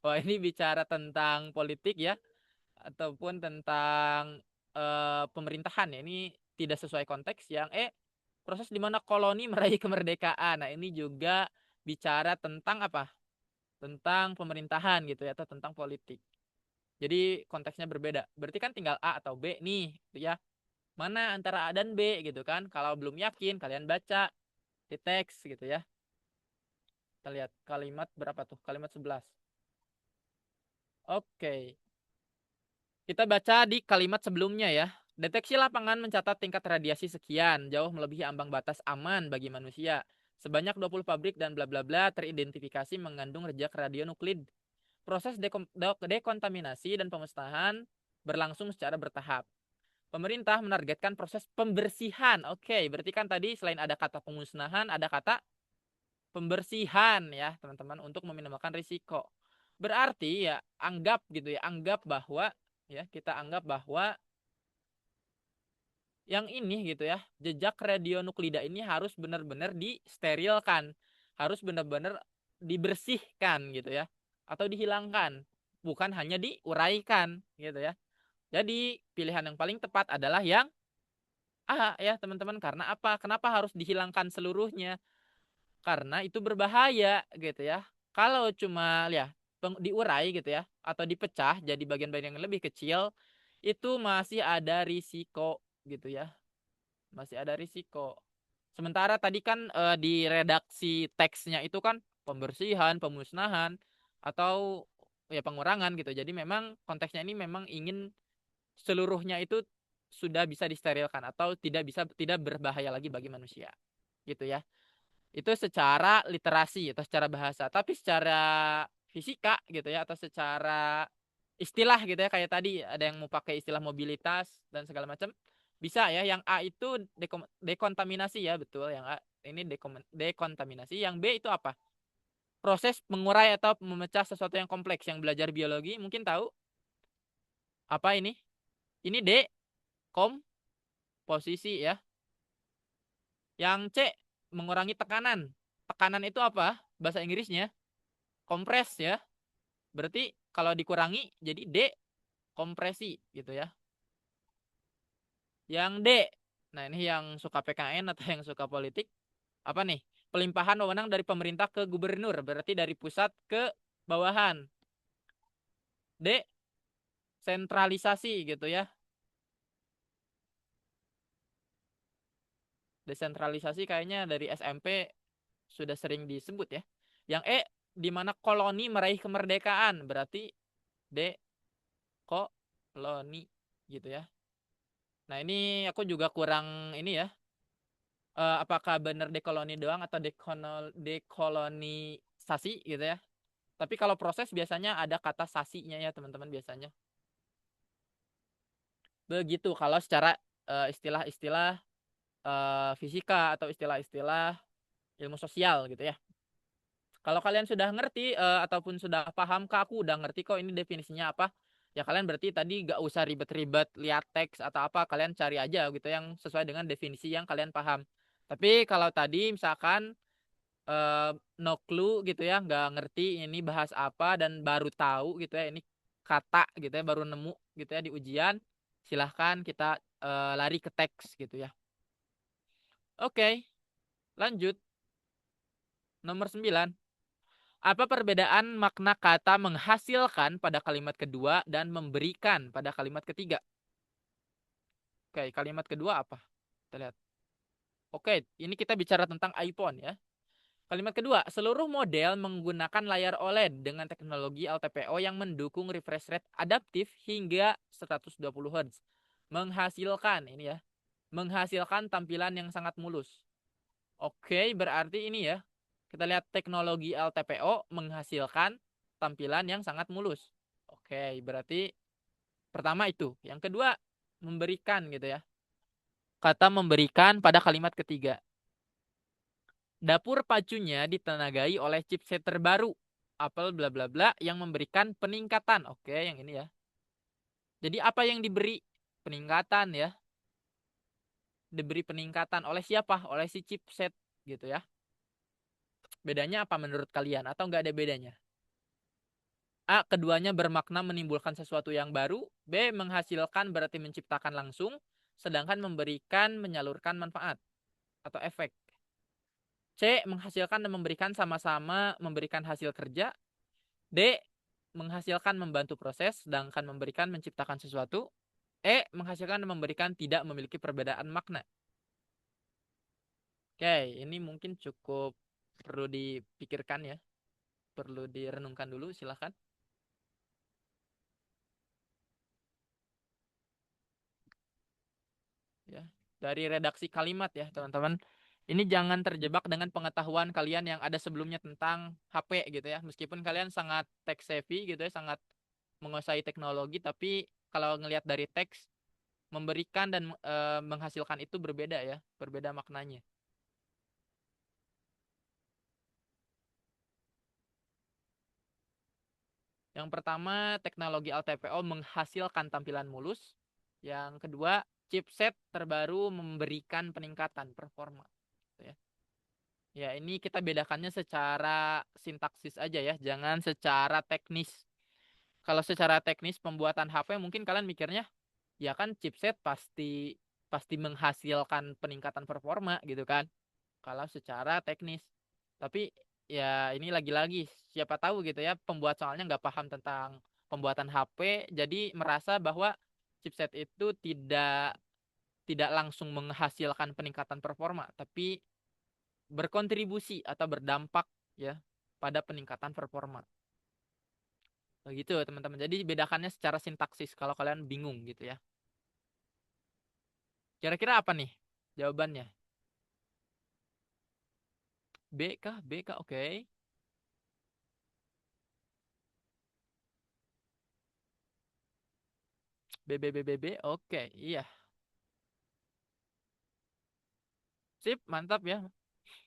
S1: Wah, ini bicara tentang politik ya, ataupun tentang pemerintahan ya. Ini tidak sesuai konteks. Yang E, proses di mana koloni meraih kemerdekaan. Nah, ini juga bicara tentang apa? Tentang pemerintahan gitu ya, atau tentang politik. Jadi konteksnya berbeda. Berarti kan tinggal A atau B nih, gitu ya. Mana antara A dan B gitu kan? Kalau belum yakin, kalian baca di teks gitu ya. Kita lihat kalimat berapa tuh? Kalimat 11. Oke. Kita baca di kalimat sebelumnya ya. Deteksi lapangan mencatat tingkat radiasi sekian, jauh melebihi ambang batas aman bagi manusia. Sebanyak 20 pabrik dan bla bla bla teridentifikasi mengandung rejak radionukleid. Proses dekontaminasi dan pemusnahan berlangsung secara bertahap. Pemerintah menargetkan proses pembersihan. Oke, berarti kan tadi selain ada kata pemusnahan, ada kata pembersihan ya, teman-teman, untuk meminimalkan risiko. Berarti ya anggap gitu ya, anggap bahwa ya kita anggap bahwa yang ini gitu ya, jejak radionuklida ini harus benar-benar disterilkan, harus benar-benar dibersihkan gitu ya, atau dihilangkan, bukan hanya diuraikan gitu ya. Jadi pilihan yang paling tepat adalah yang A ya teman-teman. Karena apa? Kenapa harus dihilangkan seluruhnya? Karena itu berbahaya gitu ya. Kalau cuma ya diurai gitu ya, atau dipecah jadi bagian-bagian yang lebih kecil, itu masih ada risiko gitu ya. Masih ada risiko. Sementara tadi kan di redaksi teksnya itu kan pembersihan, pemusnahan, atau ya pengurangan gitu. Jadi memang konteksnya ini memang ingin seluruhnya itu sudah bisa disterilkan atau tidak berbahaya lagi bagi manusia. Gitu ya. Itu secara literasi atau secara bahasa. Tapi secara fisika gitu ya, atau secara istilah gitu ya, kayak tadi ada yang mau pakai istilah mobilitas dan segala macam, bisa ya. Yang A itu dekontaminasi ya, betul. Yang A ini dekontaminasi. Yang B itu apa? Proses mengurai atau memecah sesuatu yang kompleks. Yang belajar biologi mungkin tahu apa ini. Ini D, komposisi ya. Yang C, mengurangi tekanan. Tekanan itu apa? Bahasa Inggrisnya kompres ya. Berarti kalau dikurangi jadi D, kompresi gitu ya. Yang D, nah ini yang suka PKN atau yang suka politik, apa nih? Pelimpahan wewenang dari pemerintah ke gubernur, berarti dari pusat ke bawahan. D, sentralisasi gitu ya. Desentralisasi kayaknya dari SMP sudah sering disebut ya. Yang E, di mana koloni meraih kemerdekaan, berarti D, koloni gitu ya. Nah ini aku juga kurang ini ya. Apakah benar dekoloni doang atau dekoloni sasi gitu ya. Tapi kalau proses biasanya ada kata sasinya ya teman-teman biasanya. Begitu kalau secara istilah-istilah fisika atau istilah-istilah ilmu sosial gitu ya. Kalau kalian sudah ngerti ataupun sudah paham, Kak, aku udah ngerti kok ini definisinya apa. Ya kalian berarti tadi gak usah ribet-ribet lihat teks atau apa, kalian cari aja gitu yang sesuai dengan definisi yang kalian paham. Tapi kalau tadi misalkan eh, no clue gitu ya, nggak ngerti ini bahas apa dan baru tahu gitu ya, ini kata gitu ya, baru nemu gitu ya di ujian, silahkan kita lari ke teks gitu ya. Oke, lanjut. Nomor 9. Apa perbedaan makna kata menghasilkan pada kalimat kedua dan memberikan pada kalimat ketiga? Oke, kalimat kedua apa? Kita lihat. Oke, ini kita bicara tentang iPhone ya. Kalimat kedua, seluruh model menggunakan layar OLED dengan teknologi LTPO yang mendukung refresh rate adaptif hingga 120 Hz. Menghasilkan, ini ya, menghasilkan tampilan yang sangat mulus. Oke, berarti ini ya, kita lihat teknologi LTPO menghasilkan tampilan yang sangat mulus. Oke, berarti pertama itu. Yang kedua, memberikan gitu ya. Kata memberikan pada kalimat ketiga. Dapur pacunya ditenagai oleh chipset terbaru Apple bla bla bla yang memberikan peningkatan. Oke, yang ini ya. Jadi apa yang diberi? Peningkatan ya. Diberi peningkatan oleh siapa? Oleh si chipset gitu ya. Bedanya apa menurut kalian? Atau nggak ada bedanya? A. Keduanya bermakna menimbulkan sesuatu yang baru. B. Menghasilkan berarti menciptakan langsung. Sedangkan memberikan menyalurkan manfaat atau efek. C. Menghasilkan dan memberikan sama-sama memberikan hasil kerja. D. Menghasilkan membantu proses, sedangkan memberikan menciptakan sesuatu. E. Menghasilkan dan memberikan tidak memiliki perbedaan makna. Oke, ini mungkin cukup perlu dipikirkan ya. Perlu direnungkan dulu, silahkan. Ya. Dari redaksi kalimat ya, teman-teman. Ini jangan terjebak dengan pengetahuan kalian yang ada sebelumnya tentang HP gitu ya. Meskipun kalian sangat tech savvy gitu ya, sangat menguasai teknologi, tapi kalau ngelihat dari teks, memberikan dan menghasilkan itu berbeda ya, berbeda maknanya. Yang pertama, teknologi LTPO menghasilkan tampilan mulus. Yang kedua, chipset terbaru memberikan peningkatan performa. Gitu ya. Ya, ini kita bedakannya secara sintaksis aja ya, jangan secara teknis. Kalau secara teknis pembuatan HP mungkin kalian mikirnya, ya kan chipset pasti pasti menghasilkan peningkatan performa gitu kan. Kalau secara teknis. Tapi ya ini lagi-lagi siapa tahu gitu ya pembuat soalnya nggak paham tentang pembuatan HP jadi merasa bahwa chipset itu tidak tidak langsung menghasilkan peningkatan performa tapi berkontribusi atau berdampak ya pada peningkatan performa. Begitu teman-teman. Jadi bedakannya secara sintaksis kalau kalian bingung gitu ya. Kira-kira apa nih jawabannya? B kah? B kah? Oke. B B B B B. Oke, iya. Sip, mantap ya.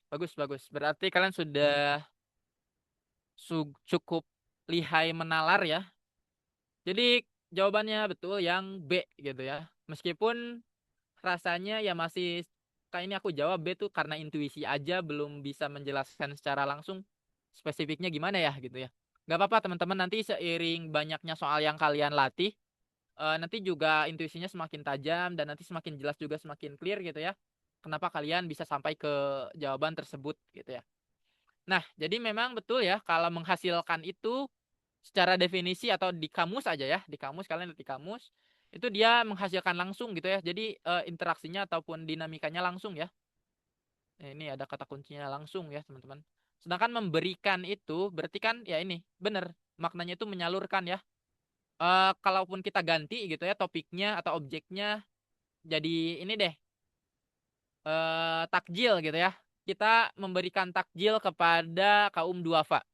S1: Bagus, bagus. Berarti kalian sudah cukup lihai menalar ya. Jadi jawabannya betul yang B gitu ya. Meskipun rasanya ya masih kayak ini aku jawab B tuh karena intuisi aja belum bisa menjelaskan secara langsung spesifiknya gimana ya gitu ya. Gak apa-apa teman-teman nanti seiring banyaknya soal yang kalian latih nanti juga intuisinya semakin tajam dan nanti semakin jelas juga semakin clear gitu ya. Kenapa kalian bisa sampai ke jawaban tersebut gitu ya. Nah, jadi memang betul ya kalau menghasilkan itu secara definisi atau di kamus aja ya, di kamus kalian lihat di kamus itu dia menghasilkan langsung gitu ya. Jadi interaksinya ataupun dinamikanya langsung ya. Nah, ini ada kata kuncinya langsung ya, teman-teman. Sedangkan memberikan itu berarti kan ya ini benar maknanya itu menyalurkan ya. Kalaupun kita ganti gitu ya topiknya atau objeknya jadi ini deh takjil gitu ya. kita memberikan takjil kepada kaum duafa.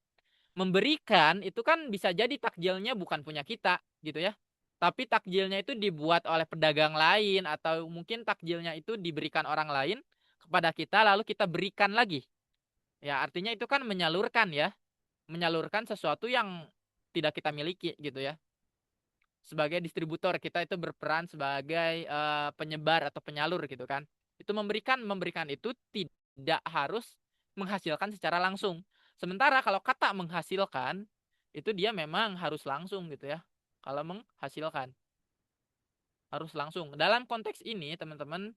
S1: Memberikan itu kan bisa jadi takjilnya bukan punya kita gitu ya. Tapi takjilnya itu dibuat oleh pedagang lain atau mungkin takjilnya itu diberikan orang lain kepada kita lalu kita berikan lagi. Ya, artinya itu kan menyalurkan ya, menyalurkan sesuatu yang tidak kita miliki gitu ya. Sebagai distributor kita itu berperan sebagai penyebar atau penyalur gitu kan. Itu memberikan itu tidak harus menghasilkan secara langsung. Sementara kalau kata menghasilkan itu dia memang harus langsung gitu ya. Kalau menghasilkan harus langsung. Dalam konteks ini teman-teman,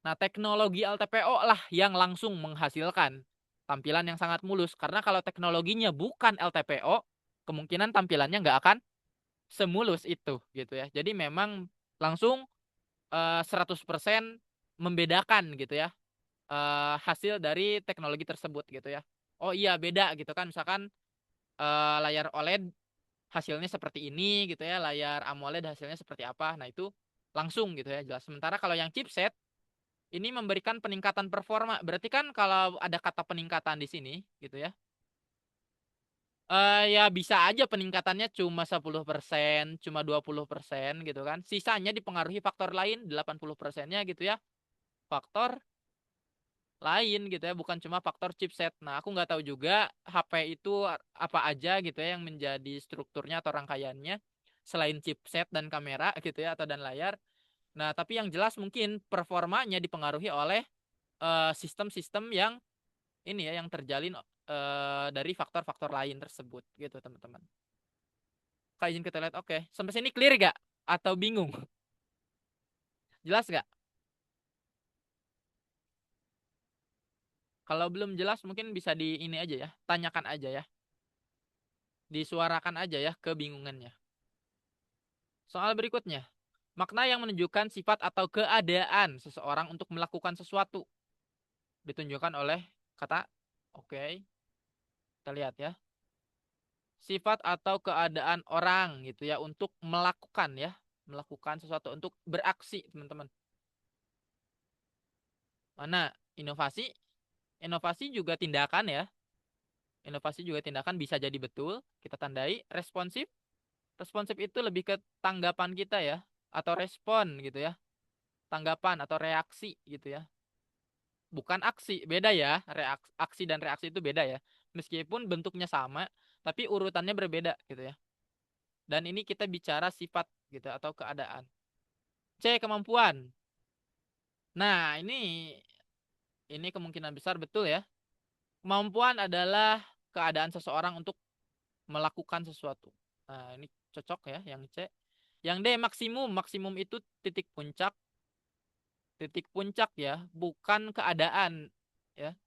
S1: nah teknologi LTPO lah yang langsung menghasilkan tampilan yang sangat mulus. Karena kalau teknologinya bukan LTPO, kemungkinan tampilannya nggak akan semulus itu gitu ya. Jadi memang langsung 100% membedakan gitu ya hasil dari teknologi tersebut gitu ya. Oh iya beda gitu kan misalkan layar OLED hasilnya seperti ini gitu ya, layar AMOLED hasilnya seperti apa. Nah, itu langsung gitu ya jelas. Sementara kalau yang chipset ini memberikan peningkatan performa. Berarti kan kalau ada kata peningkatan di sini gitu ya. Ya bisa aja peningkatannya cuma 10%, cuma 20% gitu kan. Sisanya dipengaruhi faktor lain, 80%-nya gitu ya. Faktor lain gitu ya, bukan cuma faktor chipset. Nah, aku nggak tahu juga HP itu apa aja gitu ya yang menjadi strukturnya atau rangkaiannya selain chipset dan kamera gitu ya atau dan layar. Nah, tapi yang jelas mungkin performanya dipengaruhi oleh sistem-sistem yang ini ya yang terjalin dari faktor-faktor lain tersebut gitu, teman-teman. Kak izin kita lihat. Oke. Sampai sini clear gak? Atau bingung? Jelas gak? Kalau belum jelas mungkin bisa di ini aja ya. Tanyakan aja ya. Disuarakan aja ya kebingungannya. Soal berikutnya. Makna yang menunjukkan sifat atau keadaan seseorang untuk melakukan sesuatu. Ditunjukkan oleh kata. Oke. Kita lihat ya. Sifat atau keadaan orang gitu ya. Untuk melakukan ya. Melakukan sesuatu. Untuk beraksi teman-teman. Mana? Inovasi. Inovasi juga tindakan ya. Inovasi juga tindakan bisa jadi betul. Kita tandai. Responsif. Responsif itu lebih ke tanggapan kita ya. Atau respon gitu ya. Tanggapan atau reaksi gitu ya. Bukan aksi. Beda ya. Aksi dan reaksi itu beda ya. Meskipun bentuknya sama. Tapi urutannya berbeda gitu ya. Dan ini kita bicara sifat gitu. Atau keadaan. C. Kemampuan. Nah ini kemungkinan besar betul ya. Kemampuan adalah keadaan seseorang untuk melakukan sesuatu. Nah, ini cocok ya yang C. Yang D maksimum. Maksimum itu titik puncak. Titik puncak ya, bukan keadaan ya,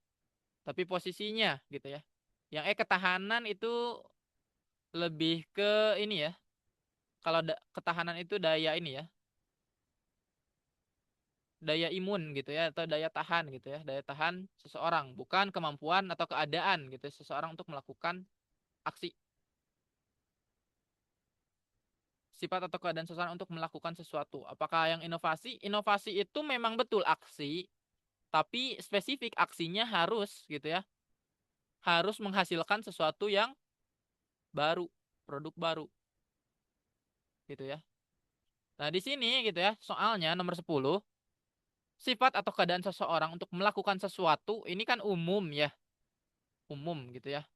S1: tapi posisinya gitu ya. Yang ketahanan itu lebih ke ini ya. Kalau ketahanan itu daya ini ya. Daya imun gitu ya atau daya tahan gitu ya. Daya tahan seseorang, bukan kemampuan atau keadaan gitu seseorang untuk melakukan aksi. Sifat atau keadaan seseorang untuk melakukan sesuatu. Apakah yang inovasi? Inovasi itu memang betul aksi, tapi spesifik aksinya harus gitu ya. Harus menghasilkan sesuatu yang baru, produk baru gitu ya. Nah, di sini gitu ya, soalnya nomor 10 sifat atau keadaan seseorang untuk melakukan sesuatu ini kan umum ya, umum gitu ya.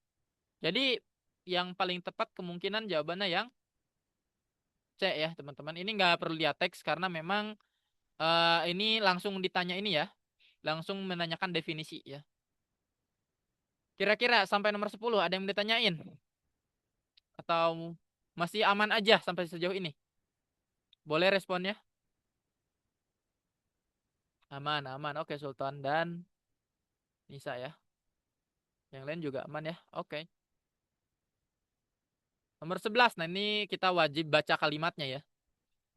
S1: Jadi yang paling tepat kemungkinan jawabannya yang C ya, teman-teman. Ini nggak perlu lihat teks karena memang ini langsung ditanya ini ya, langsung menanyakan definisi ya. Kira-kira sampai nomor 10 ada yang ditanyain? Atau masih aman aja sampai sejauh ini? Boleh responnya? Aman, aman. Oke, Sultan dan Nisa ya. Yang lain juga aman ya. Oke. Nomor 11. Nah, ini kita wajib baca kalimatnya ya.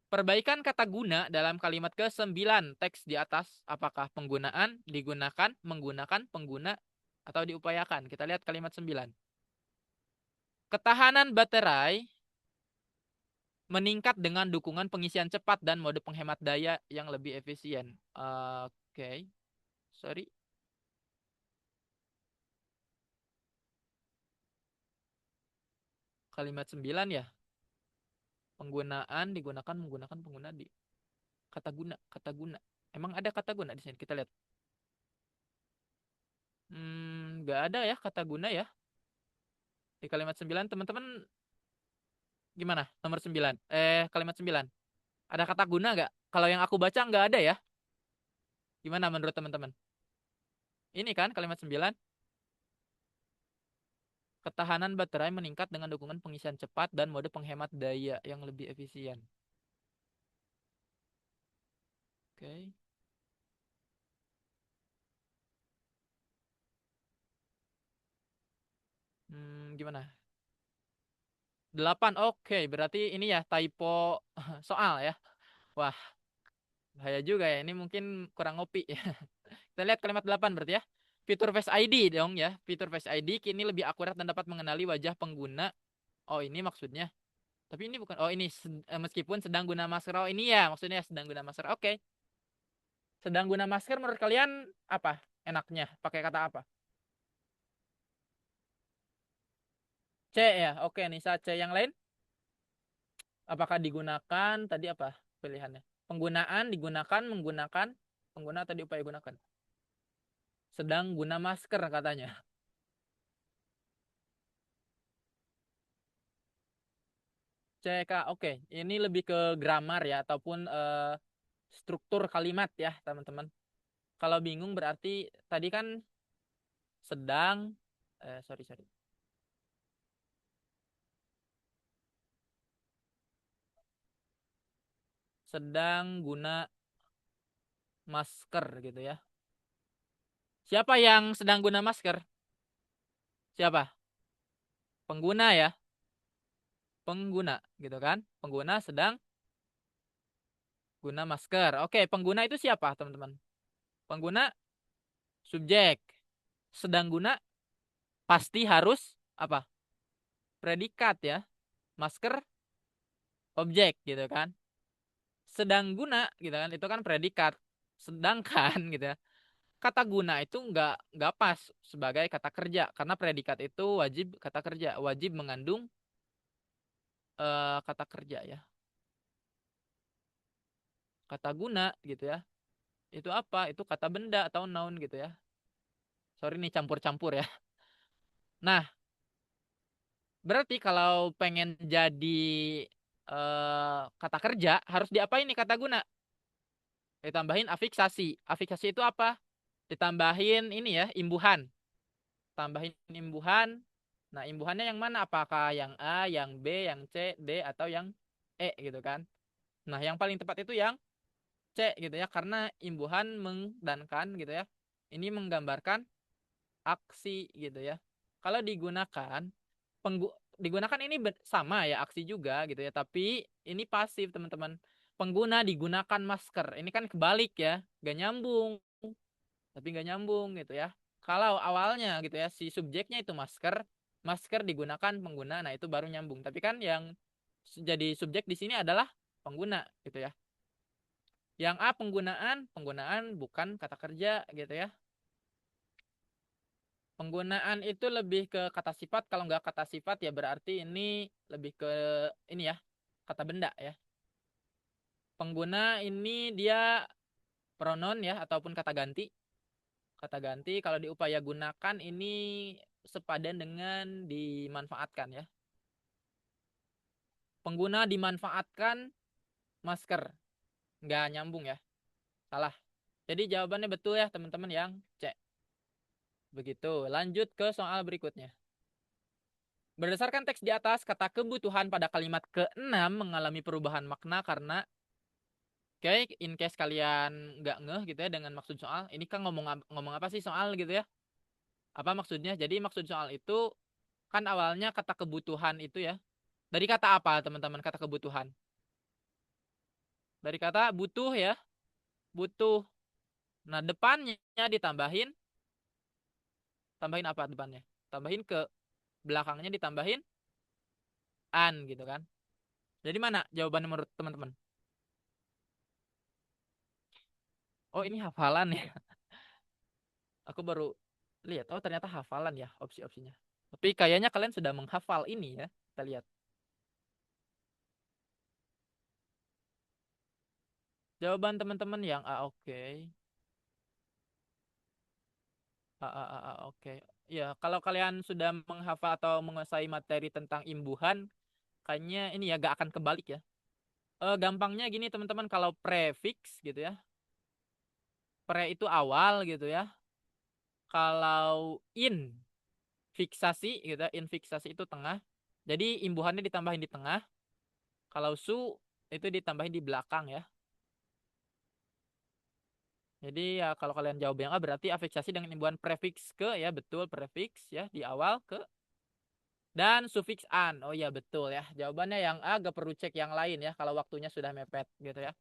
S1: Perbaikan kata guna dalam kalimat ke-9 teks di atas. Apakah penggunaan, digunakan, menggunakan, pengguna, atau diupayakan? Kita lihat kalimat 9. Ketahanan baterai meningkat dengan dukungan pengisian cepat dan mode penghemat daya yang lebih efisien. Oke. Sorry. Kalimat 9 ya. Penggunaan digunakan menggunakan pengguna di kata guna, kata guna. Emang ada kata guna di sini? Kita lihat. Nggak ada ya kata guna ya. Di kalimat 9 teman-teman gimana? Nomor 9. Kalimat 9. Ada kata guna nggak? Kalau yang aku baca nggak ada ya. Gimana menurut teman-teman? Ini kan kalimat 9. Ketahanan baterai meningkat dengan dukungan pengisian cepat dan mode penghemat daya yang lebih efisien. Oke. Gimana? 8. Oke, berarti ini ya typo soal ya. Wah, bahaya juga ya. Ini mungkin kurang ngopi ya. Kita lihat kalimat 8 berarti ya. Fitur Face ID dong ya. Fitur Face ID kini lebih akurat dan dapat mengenali wajah pengguna. Oh, ini maksudnya. Tapi ini bukan. Oh, ini meskipun sedang guna masker. Oh, ini ya maksudnya sedang guna masker. Oke. Sedang guna masker menurut kalian apa enaknya? Pakai kata apa? C ya. Oke, Nisa C. Yang lain? Apakah digunakan? Tadi apa pilihannya? Penggunaan digunakan menggunakan pengguna tadi upaya gunakan. Sedang guna masker katanya. CK, oke. Ini lebih ke grammar ya ataupun struktur kalimat ya, teman-teman. Kalau bingung berarti tadi kan sedang sorry sorry. Sedang guna masker gitu ya. Siapa yang sedang guna masker? Siapa? Pengguna ya. Pengguna gitu kan. Pengguna sedang guna masker. Oke, pengguna itu siapa, teman-teman? Pengguna subjek. Sedang guna pasti harus apa? Predikat ya. Masker objek gitu kan. Sedang guna gitu kan itu kan predikat. Sedangkan gitu ya. Kata guna itu nggak pas sebagai kata kerja karena predikat itu wajib kata kerja, wajib mengandung kata kerja ya. Kata guna gitu ya. Itu apa? Itu kata benda atau noun gitu ya. Sorry nih campur-campur ya. Nah, berarti kalau pengen jadi kata kerja harus diapain nih kata guna? Ditambahin afiksasi. Afiksasi itu apa? Ditambahin ini ya, imbuhan. Tambahin imbuhan. Nah, imbuhannya yang mana? Apakah yang A, yang B, yang C, D, atau yang E gitu kan? Nah, yang paling tepat itu yang C gitu ya, karena imbuhan meng dan kan gitu ya. Ini menggambarkan aksi gitu ya. Kalau digunakan, digunakan ini sama ya, aksi juga gitu ya, tapi ini pasif teman-teman. Pengguna digunakan masker. Ini kan kebalik ya, gak nyambung. Tapi gak nyambung gitu ya. Kalau awalnya gitu ya si subjeknya itu masker, masker digunakan pengguna, nah itu baru nyambung. Tapi kan yang jadi subjek di sini adalah pengguna gitu ya. Yang A penggunaan bukan kata kerja gitu ya. Penggunaan itu lebih ke kata sifat, kalau nggak kata sifat ya berarti ini lebih ke ini ya, kata benda ya. Pengguna ini dia pronoun ya ataupun kata ganti. Kata ganti kalau diupaya gunakan ini sepadan dengan dimanfaatkan ya. Pengguna dimanfaatkan masker. Nggak nyambung ya. Salah. Jadi jawabannya betul ya teman-teman yang C. Begitu. Lanjut ke soal berikutnya. Berdasarkan teks di atas, kata kebutuhan pada kalimat ke-6 mengalami perubahan makna karena oke, in case kalian nggak ngeh gitu ya dengan maksud soal, ini kan ngomong apa sih soal gitu ya? Apa maksudnya? Jadi maksud soal itu kan awalnya kata kebutuhan itu ya. Dari kata apa teman-teman kata kebutuhan? Dari kata butuh ya, butuh. Nah, depannya ditambahin, tambahin apa depannya? Tambahin ke belakangnya ditambahin an gitu kan. Jadi mana jawabannya menurut teman-teman? Oh, ini hafalan ya. Aku baru lihat. Oh, ternyata hafalan ya opsi-opsinya. Tapi kayaknya kalian sudah menghafal ini ya. kita lihat. Jawaban teman-teman yang A, oke. Oke. Ya, kalau kalian sudah menghafal atau menguasai materi tentang imbuhan, kayaknya ini ya gak akan kebalik ya. Gampangnya gini teman-teman, kalau prefix gitu ya. Pre itu awal gitu ya. Kalau in fiksasi gitu ya, infiksasi itu tengah. Jadi imbuhannya ditambahin di tengah. Kalau su itu ditambahin di belakang ya. Jadi ya kalau kalian jawab yang A berarti afiksasi dengan imbuhan prefix ke ya, betul, prefix ya di awal ke, dan sufiks an. Oh ya betul ya. Jawabannya yang A, gak perlu cek yang lain ya kalau waktunya sudah mepet gitu ya.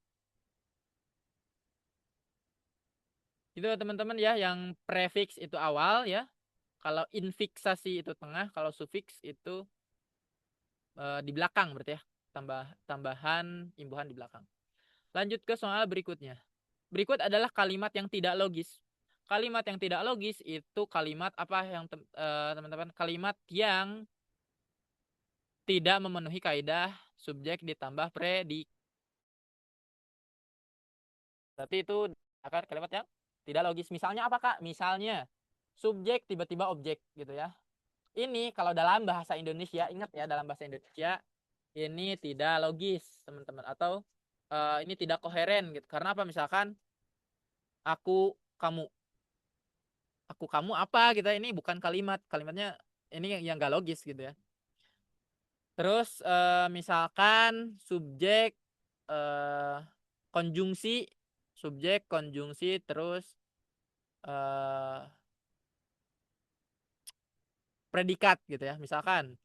S1: Itu teman-teman ya, yang prefix itu awal ya. Kalau infiksasi itu tengah, kalau sufiks itu di belakang berarti ya. Tambahan imbuhan di belakang. Lanjut ke soal berikutnya. Berikut adalah kalimat yang tidak logis. Kalimat yang tidak logis itu kalimat apa yang teman-teman? Kalimat yang tidak memenuhi kaidah subjek ditambah predikat. Berarti itu akan kalimat yang tidak logis. Misalnya apa Kak? Misalnya subjek tiba-tiba objek gitu ya. Ini kalau dalam bahasa Indonesia, ingat ya, dalam bahasa Indonesia ini tidak logis teman-teman, atau ini tidak koheren gitu. Karena apa? Misalkan aku kamu, aku kamu apa gitu, ini bukan kalimatnya ini yang gak logis gitu ya. Terus misalkan subjek konjungsi, subjek konjungsi terus predikat gitu ya. Misalkan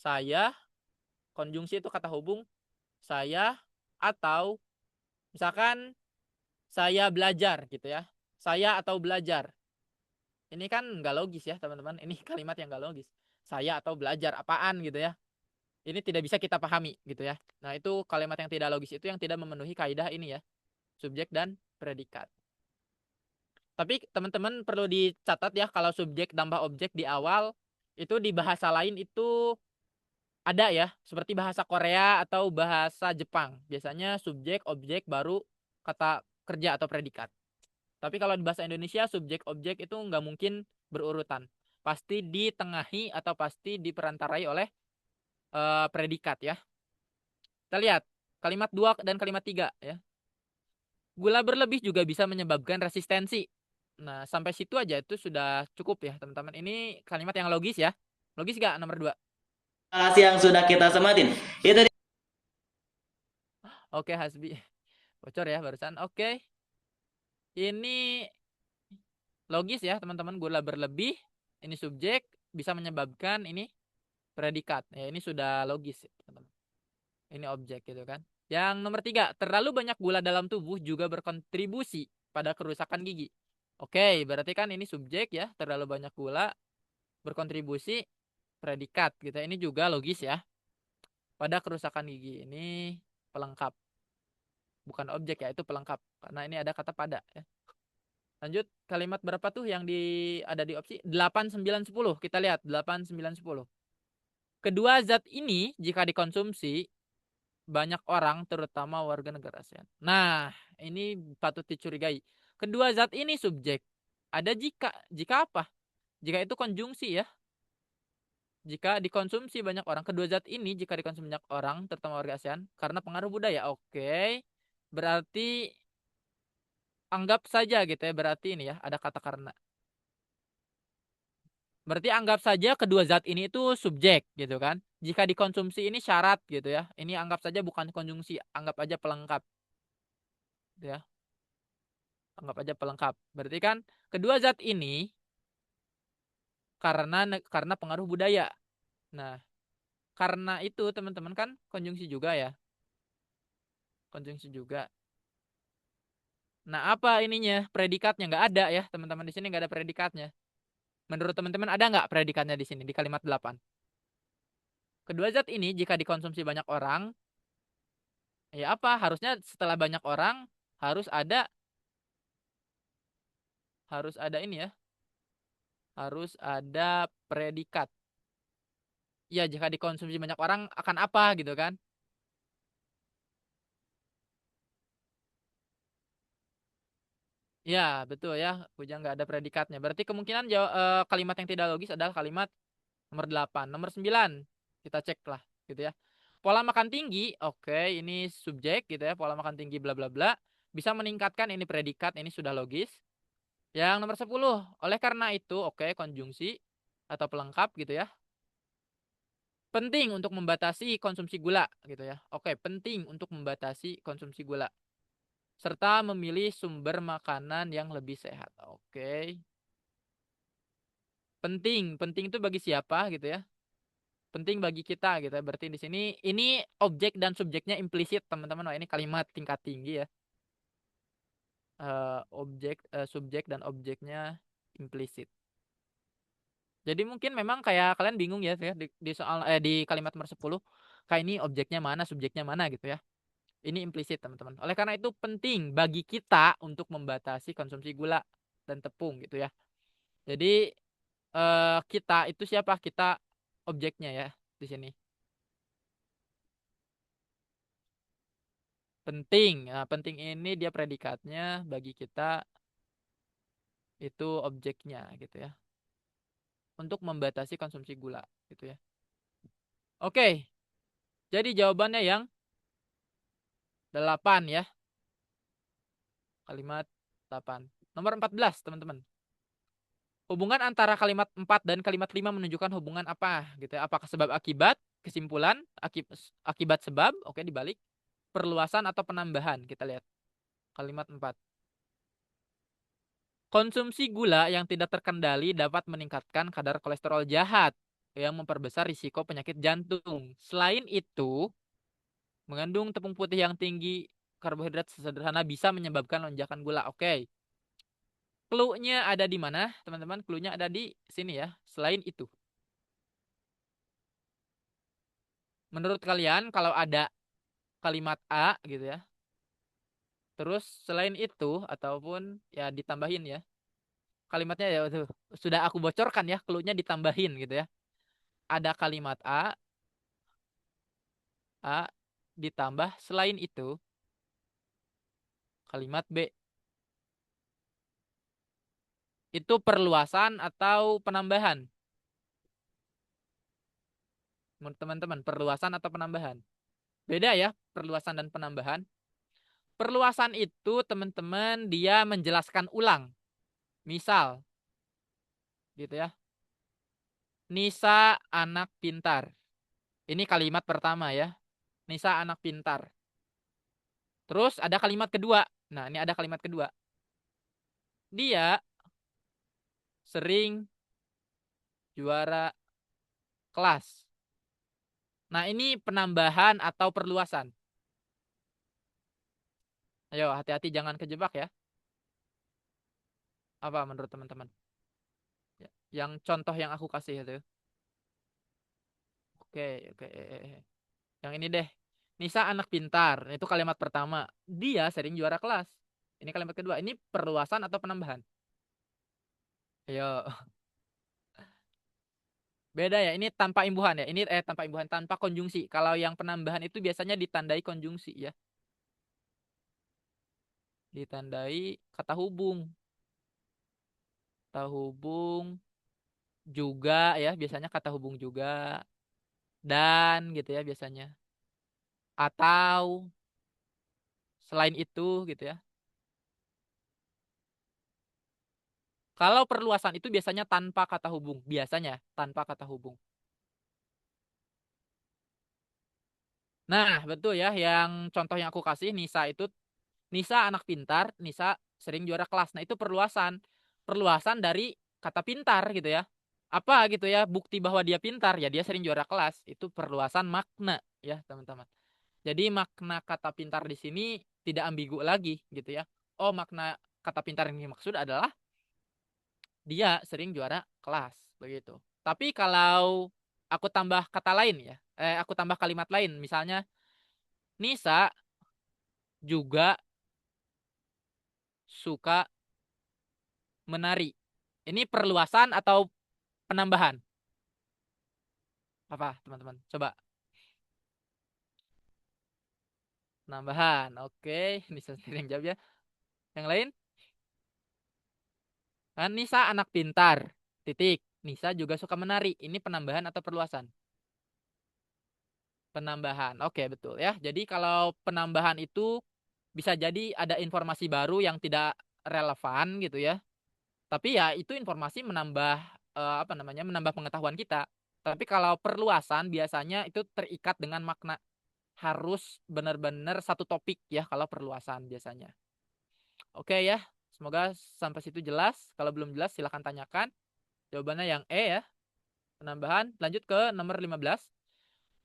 S1: saya, konjungsi itu kata hubung, saya, atau misalkan saya belajar gitu ya. Saya atau belajar. Ini kan nggak logis ya teman-teman. Ini kalimat yang nggak logis. Saya atau belajar apaan gitu ya. Ini tidak bisa kita pahami gitu ya. Nah itu kalimat yang tidak logis itu yang tidak memenuhi kaidah ini ya. Subjek dan predikat. Tapi teman-teman perlu dicatat ya, kalau subjek tambah objek di awal itu di bahasa lain itu ada ya, seperti bahasa Korea atau bahasa Jepang. Biasanya subjek, objek, baru kata kerja atau predikat. Tapi kalau di bahasa Indonesia subjek, objek itu nggak mungkin berurutan. Pasti ditengahi atau pasti diperantarai oleh predikat ya. Kita lihat kalimat 2 dan kalimat 3 ya. Gula berlebih juga bisa menyebabkan resistensi. Nah, sampai situ aja itu sudah cukup ya, teman-teman. Ini kalimat yang logis ya. Logis gak nomor 2?
S2: Yang sudah kita sematin. Itu
S1: Oke, Hasbi. Bocor ya barusan. Oke. Ini logis ya, teman-teman. Gula berlebih. Ini subjek. Bisa menyebabkan ini predikat. Ya, ini sudah logis. Teman-teman. Ini objek gitu kan. Yang nomor 3. Terlalu banyak gula dalam tubuh juga berkontribusi pada kerusakan gigi. Oke, berarti kan ini subjek ya. Terlalu banyak gula berkontribusi predikat gitu. Ini juga logis ya. Pada kerusakan gigi ini pelengkap. Bukan objek ya, itu pelengkap. Karena ini ada kata pada ya. Lanjut, kalimat berapa tuh yang ada di opsi? 8, 9, 10. Kita lihat 8, 9, 10. Kedua zat ini jika dikonsumsi banyak orang terutama warga negara ASEAN. Nah, ini patut dicurigai. Kedua zat ini subjek. Ada jika apa? Jika itu konjungsi ya. Jika dikonsumsi banyak orang, kedua zat ini jika dikonsumsi banyak orang, terutama warga ASEAN, karena pengaruh budaya. Oke. Berarti anggap saja gitu ya, berarti ini ya, ada kata karena. Berarti anggap saja kedua zat ini itu subjek gitu kan. Jika dikonsumsi ini syarat gitu ya. Ini anggap saja bukan konjungsi, anggap aja pelengkap. Gitu ya. Anggap aja pelengkap. Berarti kan kedua zat ini karena pengaruh budaya. Nah, karena itu teman-teman kan konjungsi juga ya. Konjungsi juga. Nah, apa ininya? Predikatnya nggak ada ya, teman-teman, di sini nggak ada predikatnya. Menurut teman-teman ada nggak predikatnya di sini di kalimat 8? Kedua zat ini jika dikonsumsi banyak orang, ya apa? Harusnya setelah banyak orang harus ada ini ya. Harus ada predikat. ya jika dikonsumsi banyak orang akan apa gitu kan. Ya, betul ya. Kujang nggak ada predikatnya. Berarti kemungkinan kalimat yang tidak logis adalah kalimat nomor 8. Nomor 9, kita cek lah gitu ya. Pola makan tinggi, oke, ini subjek gitu ya. Pola makan tinggi bla bla bla. Bisa meningkatkan, ini predikat, ini sudah logis. Yang nomor 10, oleh karena itu, oke, konjungsi atau pelengkap gitu ya. Penting untuk membatasi konsumsi gula gitu ya. Oke, penting untuk membatasi konsumsi gula serta memilih sumber makanan yang lebih sehat. Oke. Penting, penting itu bagi siapa gitu ya? Penting bagi kita gitu ya. Berarti di sini ini objek dan subjeknya implisit, teman-teman. Wah, ini kalimat tingkat tinggi ya. Subjek dan objeknya implisit. Jadi mungkin memang kayak kalian bingung ya di soal di kalimat nomor 10 kayak ini objeknya mana, subjeknya mana gitu ya. Ini implisit, teman-teman. Oleh karena itu penting bagi kita untuk membatasi konsumsi gula dan tepung gitu ya. Jadi kita itu siapa? Kita objeknya ya di sini. Penting. Nah, penting ini dia predikatnya bagi kita itu objeknya gitu ya. Untuk membatasi konsumsi gula gitu ya. Oke. Jadi jawabannya yang 8 ya. Kalimat 8. Nomor 14, teman-teman. Hubungan antara kalimat 4 dan kalimat 5 menunjukkan hubungan apa gitu ya. Apakah sebab akibat, kesimpulan, akibat sebab, oke dibalik, perluasan atau penambahan. Kita lihat kalimat 4. Konsumsi gula yang tidak terkendali dapat meningkatkan kadar kolesterol jahat yang memperbesar risiko penyakit jantung. Selain itu, mengandung tepung putih yang tinggi karbohidrat sederhana bisa menyebabkan lonjakan gula. Oke. Clue-nya ada di mana, teman-teman? Clue-nya ada di sini ya. Selain itu, menurut kalian kalau ada kalimat A gitu ya, terus selain itu ataupun ya ditambahin ya. Kalimatnya ya tuh sudah aku bocorkan ya, clue-nya ditambahin gitu ya. Ada kalimat A ditambah selain itu kalimat B. Itu perluasan atau penambahan? Menurut teman-teman, perluasan atau penambahan? Beda ya, perluasan dan penambahan. Perluasan itu teman-teman dia menjelaskan ulang. Misal, gitu ya. Nisa anak pintar. Ini kalimat pertama ya. Nisa anak pintar. Terus ada kalimat kedua. Nah, ini ada kalimat kedua. Dia sering juara kelas. Nah, ini penambahan atau perluasan. Ayo, hati-hati jangan kejebak ya. Apa menurut teman-teman? Ya, yang contoh yang aku kasih itu. Oke, oke. Yang ini deh. Nisa anak pintar. Itu kalimat pertama. Dia sering juara kelas. Ini kalimat kedua. Ini perluasan atau penambahan? Ayo. Beda ya. Ini tanpa imbuhan ya. Ini tanpa imbuhan, tanpa konjungsi. Kalau yang penambahan itu biasanya ditandai konjungsi ya. Ditandai kata hubung. Kata hubung juga ya. Biasanya kata hubung juga. Dan gitu ya biasanya. Atau selain itu gitu ya. Kalau perluasan itu biasanya tanpa kata hubung. Biasanya tanpa kata hubung. Nah, betul ya. Yang contoh yang aku kasih, Nisa itu, Nisa anak pintar, Nisa sering juara kelas. Nah, itu perluasan. Perluasan dari kata pintar gitu ya. Apa gitu ya, bukti bahwa dia pintar, ya dia sering juara kelas. Itu perluasan makna ya, teman-teman. Jadi makna kata pintar di sini tidak ambigu lagi gitu ya. Oh, makna kata pintar yang dimaksud adalah dia sering juara kelas, begitu. Tapi kalau aku tambah kata lain ya, aku tambah kalimat lain, misalnya Nisa juga suka menari. Ini perluasan atau penambahan? Apa, teman-teman? Coba. Penambahan. Oke, Nisa sendiri yang jawab ya. Yang lain? Kan Nisa anak pintar. Titik. Nisa juga suka menari. Ini penambahan atau perluasan? Penambahan. Oke, betul ya. Jadi kalau penambahan itu bisa jadi ada informasi baru yang tidak relevan gitu ya. Tapi ya itu informasi menambah apa namanya? Menambah pengetahuan kita. Tapi kalau perluasan biasanya itu terikat dengan makna, harus benar-benar satu topik ya kalau perluasan biasanya. Oke ya. Semoga sampai situ jelas. Kalau belum jelas silahkan tanyakan. Jawabannya yang E ya. Penambahan. Lanjut ke nomor 15.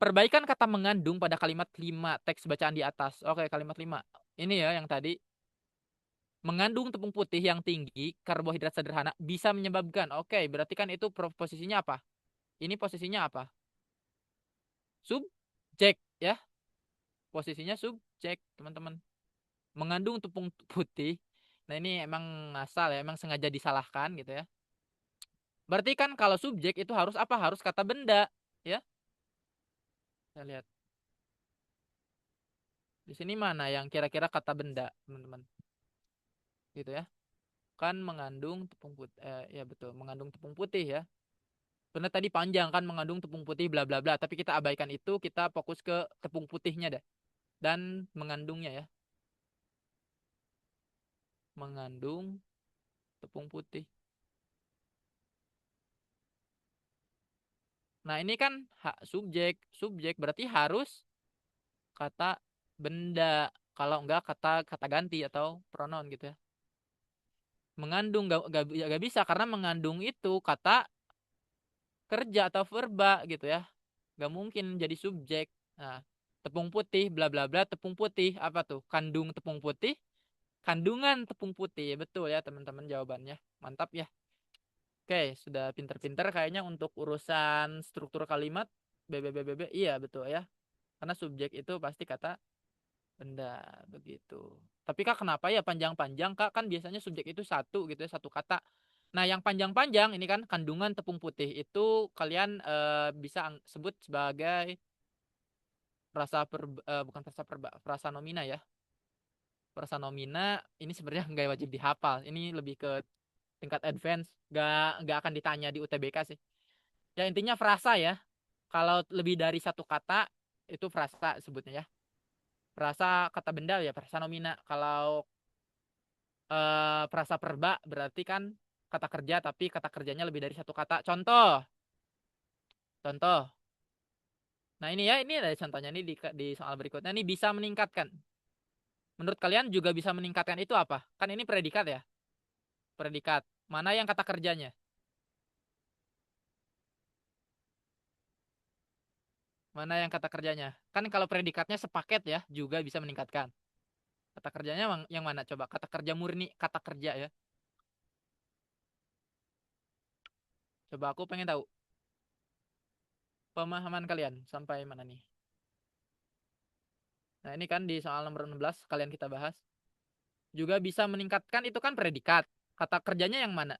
S1: Perbaikan kata mengandung pada kalimat 5 teks bacaan di atas. Oke, kalimat 5. Ini ya yang tadi. Mengandung tepung putih yang tinggi, karbohidrat sederhana, bisa menyebabkan. Oke, berarti kan itu posisinya apa? Ini posisinya apa? Subjek ya. Posisinya subjek, teman-teman. Mengandung tepung putih. Nah, ini emang ngasal ya, emang sengaja disalahkan gitu ya. Berarti kan kalau subjek itu harus apa? Harus kata benda, ya. Kita lihat. Di sini mana yang kira-kira kata benda, teman-teman? Gitu ya. Kan mengandung tepung putih, ya betul, mengandung tepung putih ya. Karena tadi panjang kan mengandung tepung putih bla bla bla, tapi kita abaikan itu, kita fokus ke tepung putihnya deh. Dan mengandungnya ya. Mengandung tepung putih. Nah, ini kan hak subjek, subjek berarti harus kata benda. Kalau enggak kata kata ganti atau pronoun gitu ya. Mengandung gak bisa karena mengandung itu kata kerja atau verba gitu ya. Gak mungkin jadi subjek. Nah, tepung putih bla bla bla, tepung putih apa tuh? Kandung tepung putih, kandungan tepung putih. Betul ya teman-teman jawabannya. Mantap ya. Oke, sudah pinter-pinter kayaknya untuk urusan struktur kalimat. BBBBB, iya betul ya. Karena subjek itu pasti kata benda begitu. Tapi Kak kenapa ya panjang-panjang Kak? Kan biasanya subjek itu satu gitu ya, satu kata. Nah, yang panjang-panjang ini kan kandungan tepung putih itu kalian bisa sebut sebagai bukan frasa perba, frasa nomina ya. Frasa nomina ini sebenarnya nggak wajib dihafal. Ini lebih ke tingkat advance, nggak akan ditanya di UTBK sih. Ya intinya frasa ya. Kalau lebih dari satu kata itu frasa sebutnya ya. Frasa kata benda ya frasa nomina. Kalau frasa perba berarti kan kata kerja tapi kata kerjanya lebih dari satu kata. Contoh, contoh. Nah ini ya, ini ada contohnya nih di soal berikutnya. Ini bisa meningkatkan. Menurut kalian juga bisa meningkatkan itu apa? Kan ini predikat ya. Predikat. Mana yang kata kerjanya? Mana yang kata kerjanya? Kan kalau predikatnya sepaket ya, juga bisa meningkatkan. Kata kerjanya yang mana coba? Kata kerja murni, kata kerja ya. Coba aku pengen tahu pemahaman kalian sampai mana nih. Nah, ini kan di soal nomor 16 kalian kita bahas. Juga bisa meningkatkan itu kan predikat. Kata kerjanya yang mana?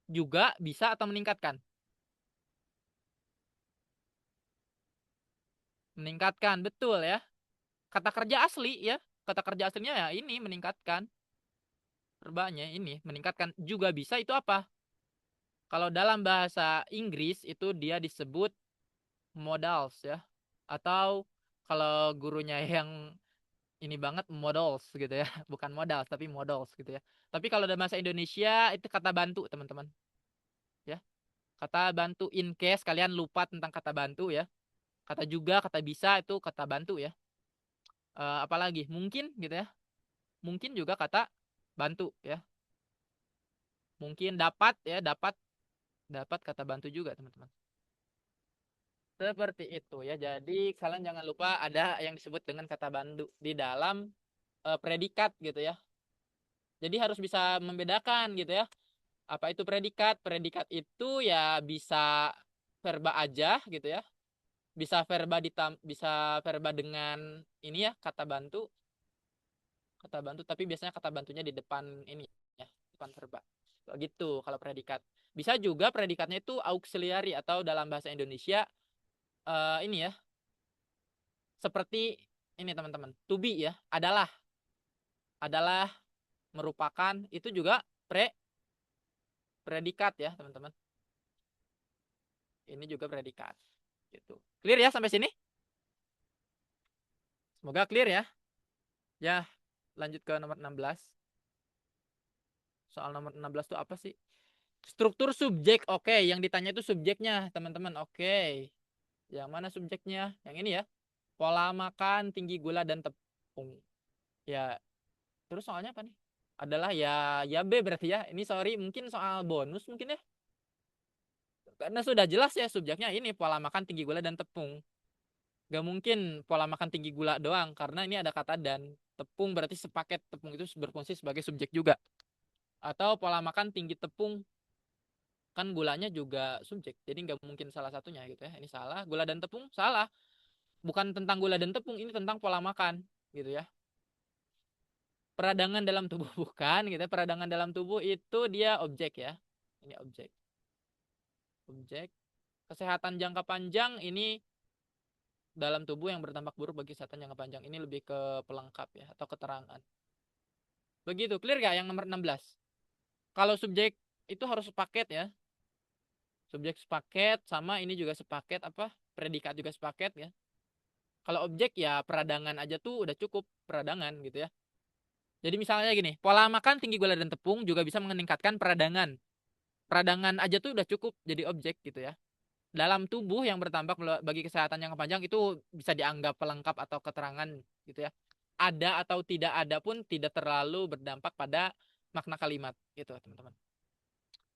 S1: Juga bisa atau meningkatkan? Meningkatkan, betul ya. Kata kerja asli ya. Kata kerja aslinya ya ini meningkatkan. Verbanya ini meningkatkan. Juga bisa itu apa? Kalau dalam bahasa Inggris itu dia disebut modals ya. Atau kalau gurunya yang ini banget modals gitu ya. Bukan modals tapi modals gitu ya. Tapi kalau dalam bahasa Indonesia itu kata bantu teman-teman. Ya. Kata bantu in case kalian lupa tentang kata bantu ya. Kata juga, kata bisa itu kata bantu ya. Apalagi mungkin gitu ya. Mungkin juga kata bantu ya. Mungkin dapat ya, dapat dapat kata bantu juga teman-teman. Seperti itu ya. Jadi kalian jangan lupa ada yang disebut dengan kata bantu di dalam predikat gitu ya. Jadi harus bisa membedakan gitu ya. Apa itu predikat? Predikat itu ya bisa verba aja gitu ya. Bisa verba dengan ini ya kata bantu tapi biasanya kata bantunya di depan ini ya, depan verba. Gitu kalau predikat. Bisa juga predikatnya itu auxiliary atau dalam bahasa Indonesia ini ya, seperti ini teman-teman. To be ya, adalah merupakan itu juga predikat ya, teman-teman. Ini juga predikat. Gitu. Clear ya sampai sini? Semoga clear ya. Ya, lanjut ke nomor 16. Soal nomor 16 itu apa sih? Struktur subjek. Oke, yang ditanya itu subjeknya, teman-teman. Oke. Yang mana subjeknya? Yang ini ya. Pola makan, tinggi gula dan tepung. Ya, terus soalnya apa nih? Adalah ya B berarti ya. Ini sorry, mungkin soal bonus mungkin ya. Karena sudah jelas ya subjeknya ini pola makan, tinggi gula dan tepung. Gak mungkin pola makan tinggi gula doang karena ini ada kata dan tepung berarti sepaket tepung itu berfungsi sebagai subjek juga. Atau pola makan tinggi tepung kan gulanya juga subjek jadi nggak mungkin salah satunya gitu ya, ini salah. Gula dan tepung salah, bukan tentang gula dan tepung, ini tentang pola makan gitu ya. Peradangan dalam tubuh bukan gitu ya. Peradangan dalam tubuh itu dia objek ya, ini objek. Kesehatan jangka panjang ini dalam tubuh yang berdampak buruk bagi kesehatan jangka panjang, ini lebih ke pelengkap ya atau keterangan. Begitu clear gak yang nomor 16? Kalau subjek itu harus sepaket ya, subjek sepaket sama ini juga sepaket apa, predikat juga sepaket ya. Kalau objek ya peradangan aja tuh udah cukup, peradangan gitu ya. Jadi misalnya gini, pola makan tinggi gula dan tepung juga bisa meningkatkan peradangan. Peradangan aja tuh udah cukup jadi objek gitu ya. Dalam tubuh yang berdampak bagi kesehatan yang panjang itu bisa dianggap pelengkap atau keterangan gitu ya. Ada atau tidak ada pun tidak terlalu berdampak pada makna kalimat gitu teman-teman.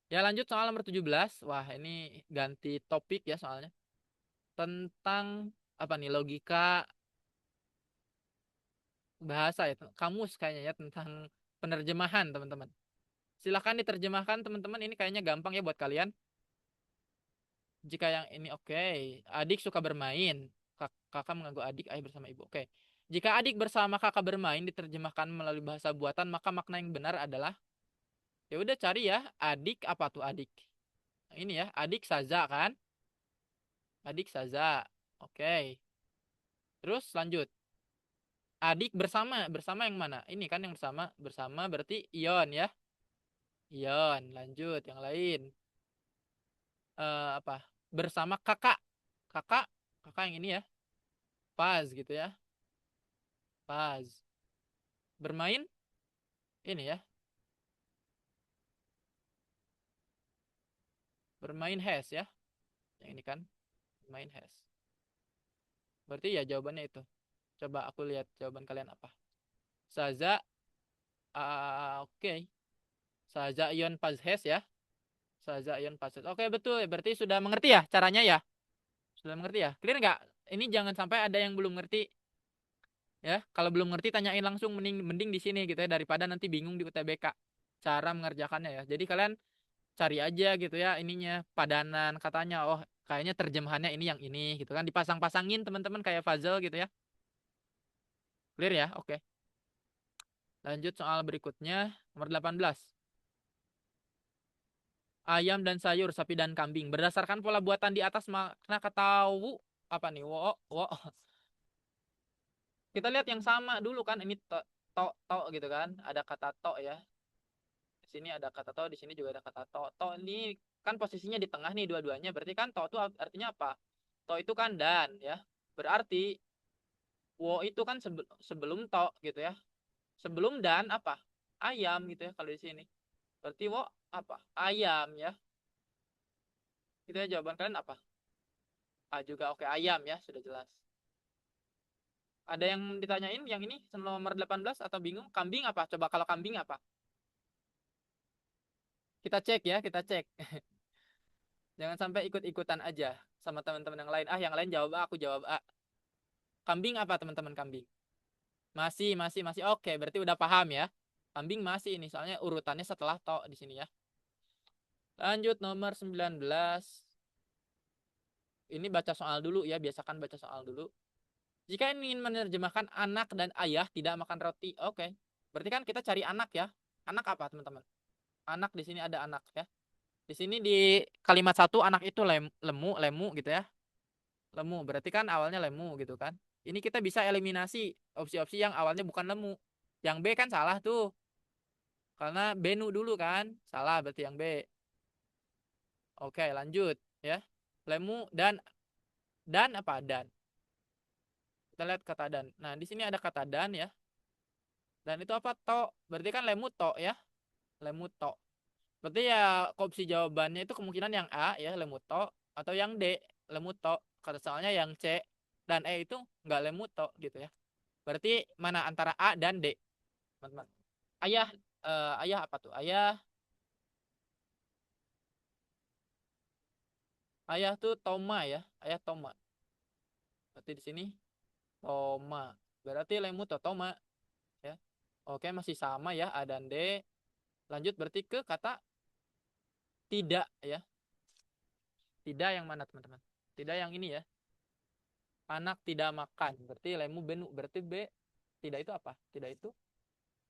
S1: Ya lanjut soal nomor 17. Wah ini ganti topik ya soalnya. Tentang apa nih, logika bahasa ya, kamus kayaknya ya, tentang penerjemahan teman-teman. Silahkan diterjemahkan teman-teman, ini kayaknya gampang ya buat kalian. Jika yang ini oke. Adik suka bermain, kakak mengganggu adik, ayah bersama ibu. Oke. Jika adik bersama kakak bermain diterjemahkan melalui bahasa buatan, maka makna yang benar adalah, ya udah cari ya, adik apa tuh adik. Nah, ini ya, adik Saza kan? Adik Saza. Oke. Terus lanjut. Adik bersama, bersama yang mana? Ini kan yang bersama, bersama berarti Ion ya. Ion, lanjut yang lain. Apa? Bersama kakak. Kakak, kakak yang ini ya. Paz gitu ya. Paz. Bermain ini ya. Bermain has ya. Yang ini kan bermain has. Berarti ya jawabannya itu. Coba aku lihat jawaban kalian apa. Saza, oke. Okay. Saza Ion Paz has ya. Saza Ion Paz has. Oke, betul. Berarti sudah mengerti ya caranya ya. Sudah mengerti ya. Clear nggak? Ini jangan sampai ada yang belum ngerti. Ya, kalau belum ngerti tanyain langsung, mending di sini gitu ya daripada nanti bingung di UTBK cara mengerjakannya ya. Jadi kalian cari aja gitu ya ininya padanan katanya. Oh, kayaknya terjemahannya ini yang ini gitu kan, dipasang-pasangin teman-teman kayak puzzle gitu ya. Clear ya? Oke. Lanjut soal berikutnya nomor 18. Ayam dan sayur, sapi dan kambing. Berdasarkan pola buatan di atas makna kata wu apa nih? Wo. Kita lihat yang sama dulu kan, ini to gitu kan. Ada kata to ya. Di sini ada kata to, di sini juga ada kata to. To ini kan posisinya di tengah nih dua-duanya. Berarti kan to itu artinya apa? To itu kan dan ya. Berarti wo itu kan sebelum to gitu ya. Sebelum dan apa? Ayam gitu ya kalau di sini. Berarti wo apa? Ayam ya. Itu ya jawaban kalian apa? A juga oke, ayam ya, sudah jelas. Ada yang ditanyain yang ini nomor 18 atau bingung? Kambing apa? Coba kalau kambing apa? Kita cek ya, kita cek. Jangan sampai ikut-ikutan aja sama teman-teman yang lain. Ah, yang lain jawab A, aku jawab A. Kambing apa teman-teman kambing? Masih. Oke, berarti udah paham ya. Kambing masih ini, soalnya urutannya setelah to di sini ya. Lanjut nomor 19. Ini baca soal dulu ya, biasakan baca soal dulu. Jika ingin menerjemahkan anak dan ayah tidak makan roti, oke. Berarti kan kita cari anak ya. Anak apa teman-teman? Anak di sini ada anak ya. Di sini di kalimat satu anak itu lemu, lemu gitu ya. Lemu berarti kan awalnya lemu gitu kan. Ini kita bisa eliminasi opsi-opsi yang awalnya bukan lemu. Yang B kan salah tuh. Karena benu dulu kan. Salah berarti yang B. Oke, lanjut ya. Lemu dan apa? Dan. Kita lihat kata dan. Nah, di sini ada kata dan ya. Dan itu apa? To. Berarti kan lemu to ya. Lemu to. Berarti ya opsi jawabannya itu kemungkinan yang A ya, lemu to, atau yang D, lemu to. Kalau soalnya yang C dan E itu nggak lemu to gitu ya. Berarti mana antara A dan D, teman-teman? Ayah, ayah apa tuh? Ayah tuh Toma ya. Ayah Toma. Berarti di sini Toma. Berarti lemu to Toma ya. Oke, masih sama ya A dan D. Lanjut berarti ke kata tidak ya. Tidak yang mana teman-teman? Tidak yang ini ya. Anak tidak makan. Berarti lemu benu. Berarti B. Tidak itu apa? Tidak itu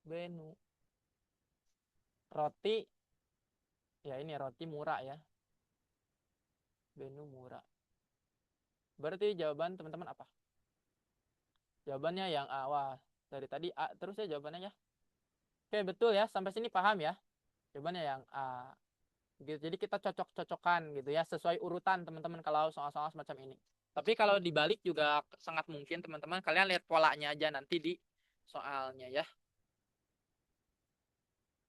S1: benu. Roti. Ya ini roti murah ya. Benu murah. Berarti jawaban teman-teman apa? Jawabannya yang A. Wah, dari tadi A terus ya jawabannya ya. Oke, betul ya. Sampai sini paham ya. Jawabannya yang A. Gitu. Jadi kita cocok-cocokan gitu ya. Sesuai urutan teman-teman kalau soal-soal semacam ini. Tapi kalau dibalik juga sangat mungkin teman-teman. Kalian lihat polanya aja nanti di soalnya ya.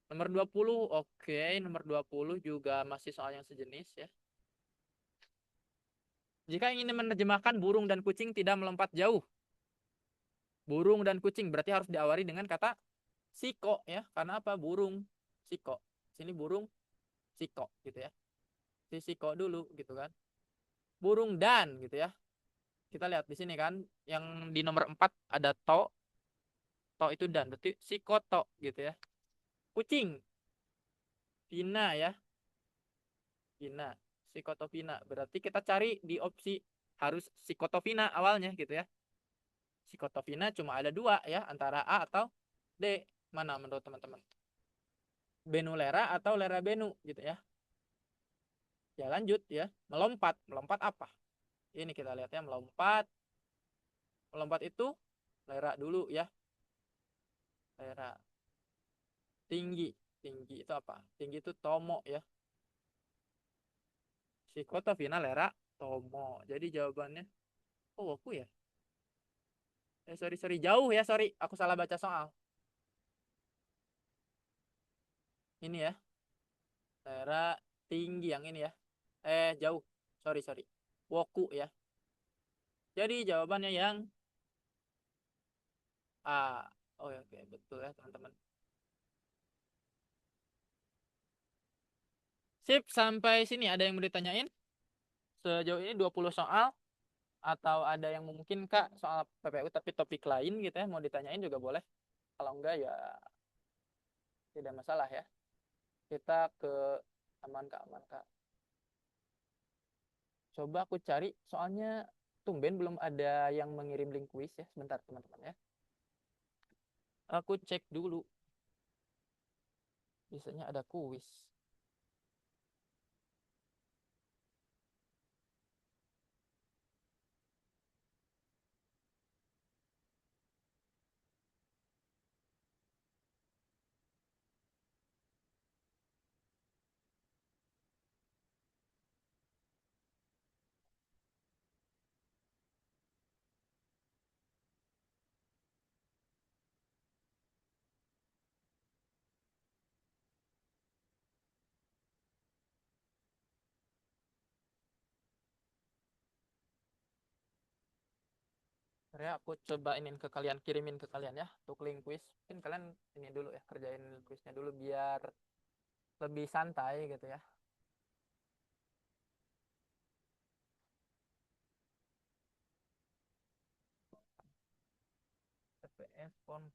S1: Nomor 20, oke. Nomor 20 juga masih soal yang sejenis ya. Jika ingin menerjemahkan burung dan kucing tidak melompat jauh. Burung dan kucing berarti harus diawali dengan kata siko ya. Karena apa? Burung, siko. Sini burung, siko gitu ya. Si siko dulu gitu kan. Burung dan gitu ya. Kita lihat di sini kan. Yang di nomor 4 ada to. To itu dan. Berarti siko to gitu ya. Kucing, pina ya. Pina. Psikotopina. Berarti kita cari di opsi harus psikotopina awalnya gitu ya. Psikotopina cuma ada dua ya. Antara A atau D. Mana menurut teman-teman? Benulera atau lera benu gitu ya. Ya lanjut ya. Melompat. Melompat apa? Ini kita lihat ya. Melompat. Melompat itu lera dulu ya. Lera. Tinggi. Tinggi itu apa? Tinggi itu tomo ya. Psikotopina lera tomo. Jadi jawabannya. Oh aku ya. Sorry. Jauh ya. Sorry. Aku salah baca soal. Ini ya. Lera tinggi yang ini ya. Jauh. Sorry. Woku ya. Jadi jawabannya yang A. Oh ya, oke, betul ya teman-teman. Sip, sampai sini ada yang mau ditanyain? Sejauh ini 20 soal atau ada yang mungkin Kak soal PPU tapi topik lain gitu ya mau ditanyain juga boleh. Kalau enggak ya tidak masalah ya. Kita ke aman Kak. Coba aku cari soalnya tumben belum ada yang mengirim link kuis ya. Sebentar teman-teman ya. Aku cek dulu. Biasanya ada kuis. Ya, aku coba inin ke kalian, kirimin ke kalian ya, untuk link quiz. Mungkin kalian ini dulu ya, kerjain quiznya dulu biar lebih santai gitu ya. TPS phone.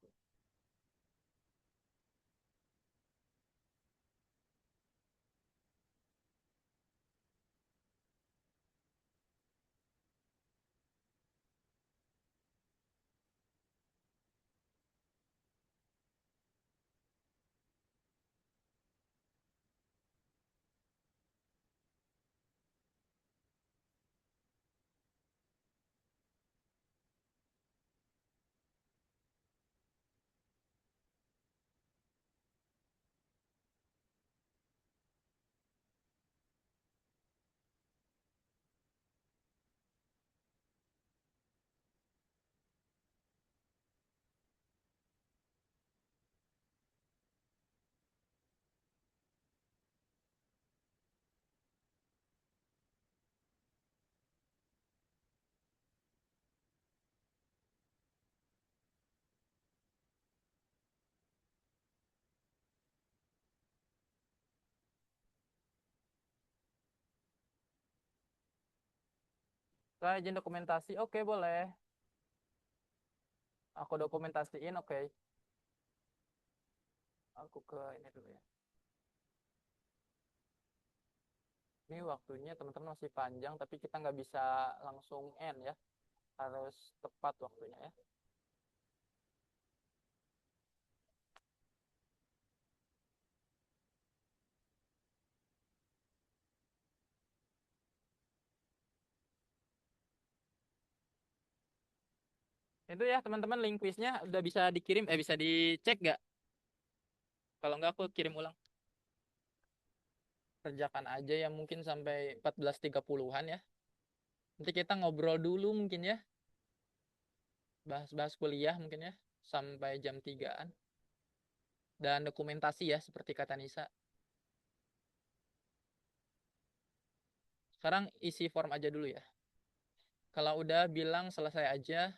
S1: Saya izin dokumentasi, oke boleh. Aku dokumentasiin, oke. Aku ke ini dulu ya. Ini waktunya teman-teman masih panjang, tapi kita nggak bisa langsung end ya. Harus tepat waktunya ya. Itu ya teman-teman link quiznya udah bisa dikirim, bisa dicek nggak? Kalau nggak aku kirim ulang. Kerjakan aja ya mungkin sampai 14.30-an ya. Nanti kita ngobrol dulu mungkin ya. Bahas-bahas kuliah mungkin ya. Sampai jam 3-an. Dan dokumentasi ya seperti kata Nisa. Sekarang isi form aja dulu ya. Kalau udah bilang selesai aja.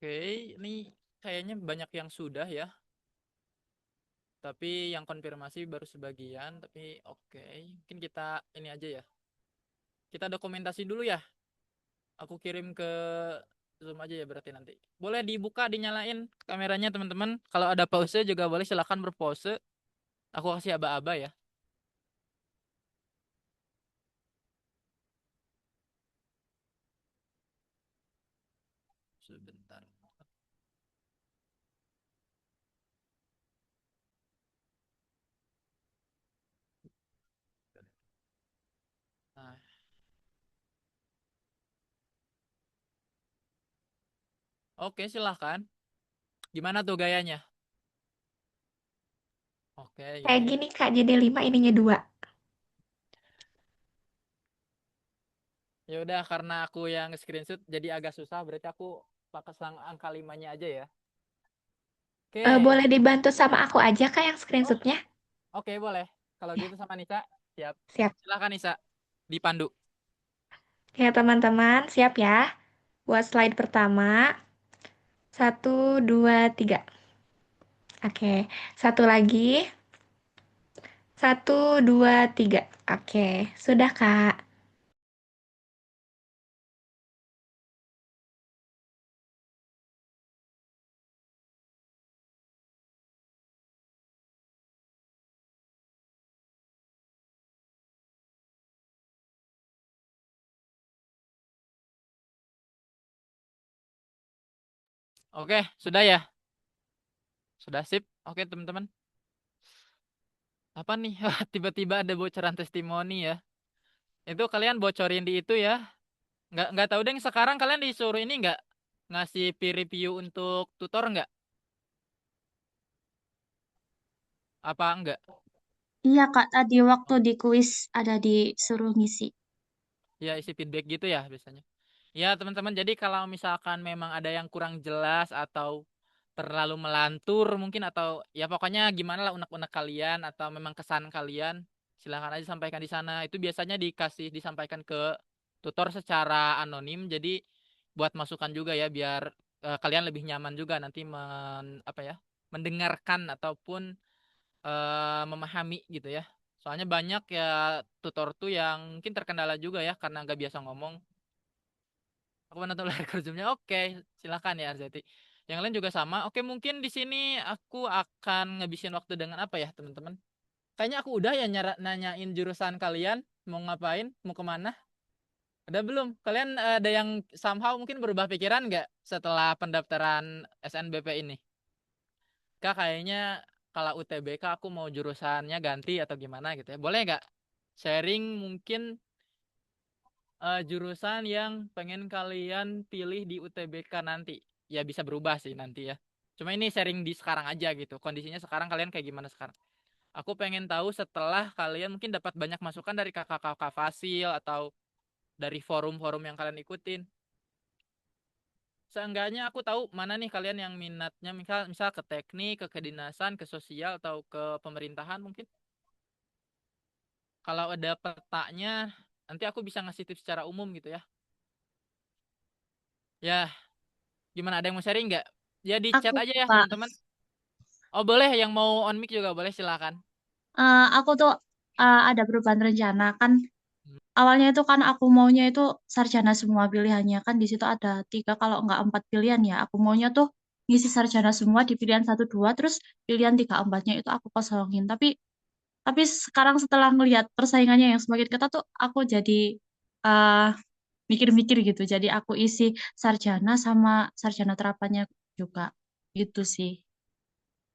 S1: Oke, ini kayaknya banyak yang sudah ya. Tapi yang konfirmasi baru sebagian. Tapi oke, mungkin kita ini aja ya. Kita dokumentasi dulu ya. Aku kirim ke Zoom aja ya berarti nanti. Boleh dibuka, dinyalain kameranya teman-teman. Kalau ada pause juga boleh silahkan berpause. Aku kasih aba-aba ya. Sebentar. Nah, oke silahkan. Gimana tuh gayanya? Oke,
S3: Kayak
S1: gini.
S3: gini Kak, jadi 5 ininya 2.
S1: Ya udah karena aku yang screenshot jadi agak susah berarti aku pakai angka 5-nya aja ya. Oke.
S3: Boleh dibantu sama aku aja Kak yang
S1: Oh,
S3: screenshotnya?
S1: oke boleh. Kalau
S3: Ya,
S1: gitu sama Nisa, siap.
S3: siap.
S1: Silakan Nisa, dipandu.
S3: Ya teman-teman, siap ya. Buat slide pertama. Satu, dua, tiga. Oke, satu lagi. Satu, dua, tiga. Oke, sudah Kak.
S1: Oke, sudah ya? Sudah sip. Oke, teman-teman. Apa nih? Tiba-tiba ada bocoran testimoni ya. Itu kalian bocorin di itu ya. Nggak tahu deh sekarang kalian disuruh ini nggak ngasih peer review untuk tutor nggak? Apa enggak?
S4: Iya Kak, tadi waktu di kuis ada disuruh ngisi.
S1: Ya isi feedback gitu ya biasanya. Ya teman-teman, jadi kalau misalkan memang ada yang kurang jelas atau terlalu melantur mungkin atau ya pokoknya gimana lah unek-unek kalian atau memang kesan kalian silahkan aja sampaikan di sana. Itu biasanya disampaikan ke tutor secara anonim. Jadi buat masukan juga ya biar kalian lebih nyaman juga nanti apa ya mendengarkan ataupun memahami gitu ya. Soalnya banyak ya tutor tuh yang mungkin terkendala juga ya karena nggak biasa ngomong. Aku menonton layar zoomnya. Oke, silakan ya Arzati. Yang lain juga sama. Oke, mungkin di sini aku akan ngabisin waktu dengan apa ya teman-teman? Kayaknya aku udah ya nanyain jurusan kalian mau ngapain, mau kemana? Ada belum? Kalian ada yang somehow mungkin berubah pikiran nggak setelah pendaftaran SNBP ini? Kak, kayaknya kalau UTBK aku mau jurusannya ganti atau gimana gitu ya. Boleh nggak sharing mungkin jurusan yang pengen kalian pilih di UTBK nanti? Ya bisa berubah sih nanti ya. Cuma ini sharing di sekarang aja gitu. Kondisinya sekarang kalian kayak gimana sekarang? Aku pengen tahu setelah kalian mungkin dapat banyak masukan dari kakak-kakak Fasil atau dari forum-forum yang kalian ikutin. Seenggaknya aku tahu mana nih kalian yang minatnya misal ke teknik, ke kedinasan, ke sosial atau ke pemerintahan mungkin. Kalau ada petanya, nanti aku bisa ngasih tips secara umum gitu ya. Ya, gimana ada yang mau sharing nggak? Ya di chat
S4: Aku
S1: aja ya
S4: Kak,
S1: teman-teman. Oh boleh, yang mau on mic juga boleh silakan.
S4: aku tuh ada perubahan rencana kan. Awalnya itu kan aku maunya itu sarjana semua pilihannya kan di situ ada 3 kalau nggak 4 pilihan ya. Aku maunya tuh ngisi sarjana semua di pilihan 1 2 terus pilihan 3 4-nya itu aku kosongin. Tapi sekarang setelah melihat persaingannya yang semakin ketat tuh aku jadi eh, mikir-mikir gitu. Jadi aku isi sarjana sama sarjana terapannya juga gitu sih.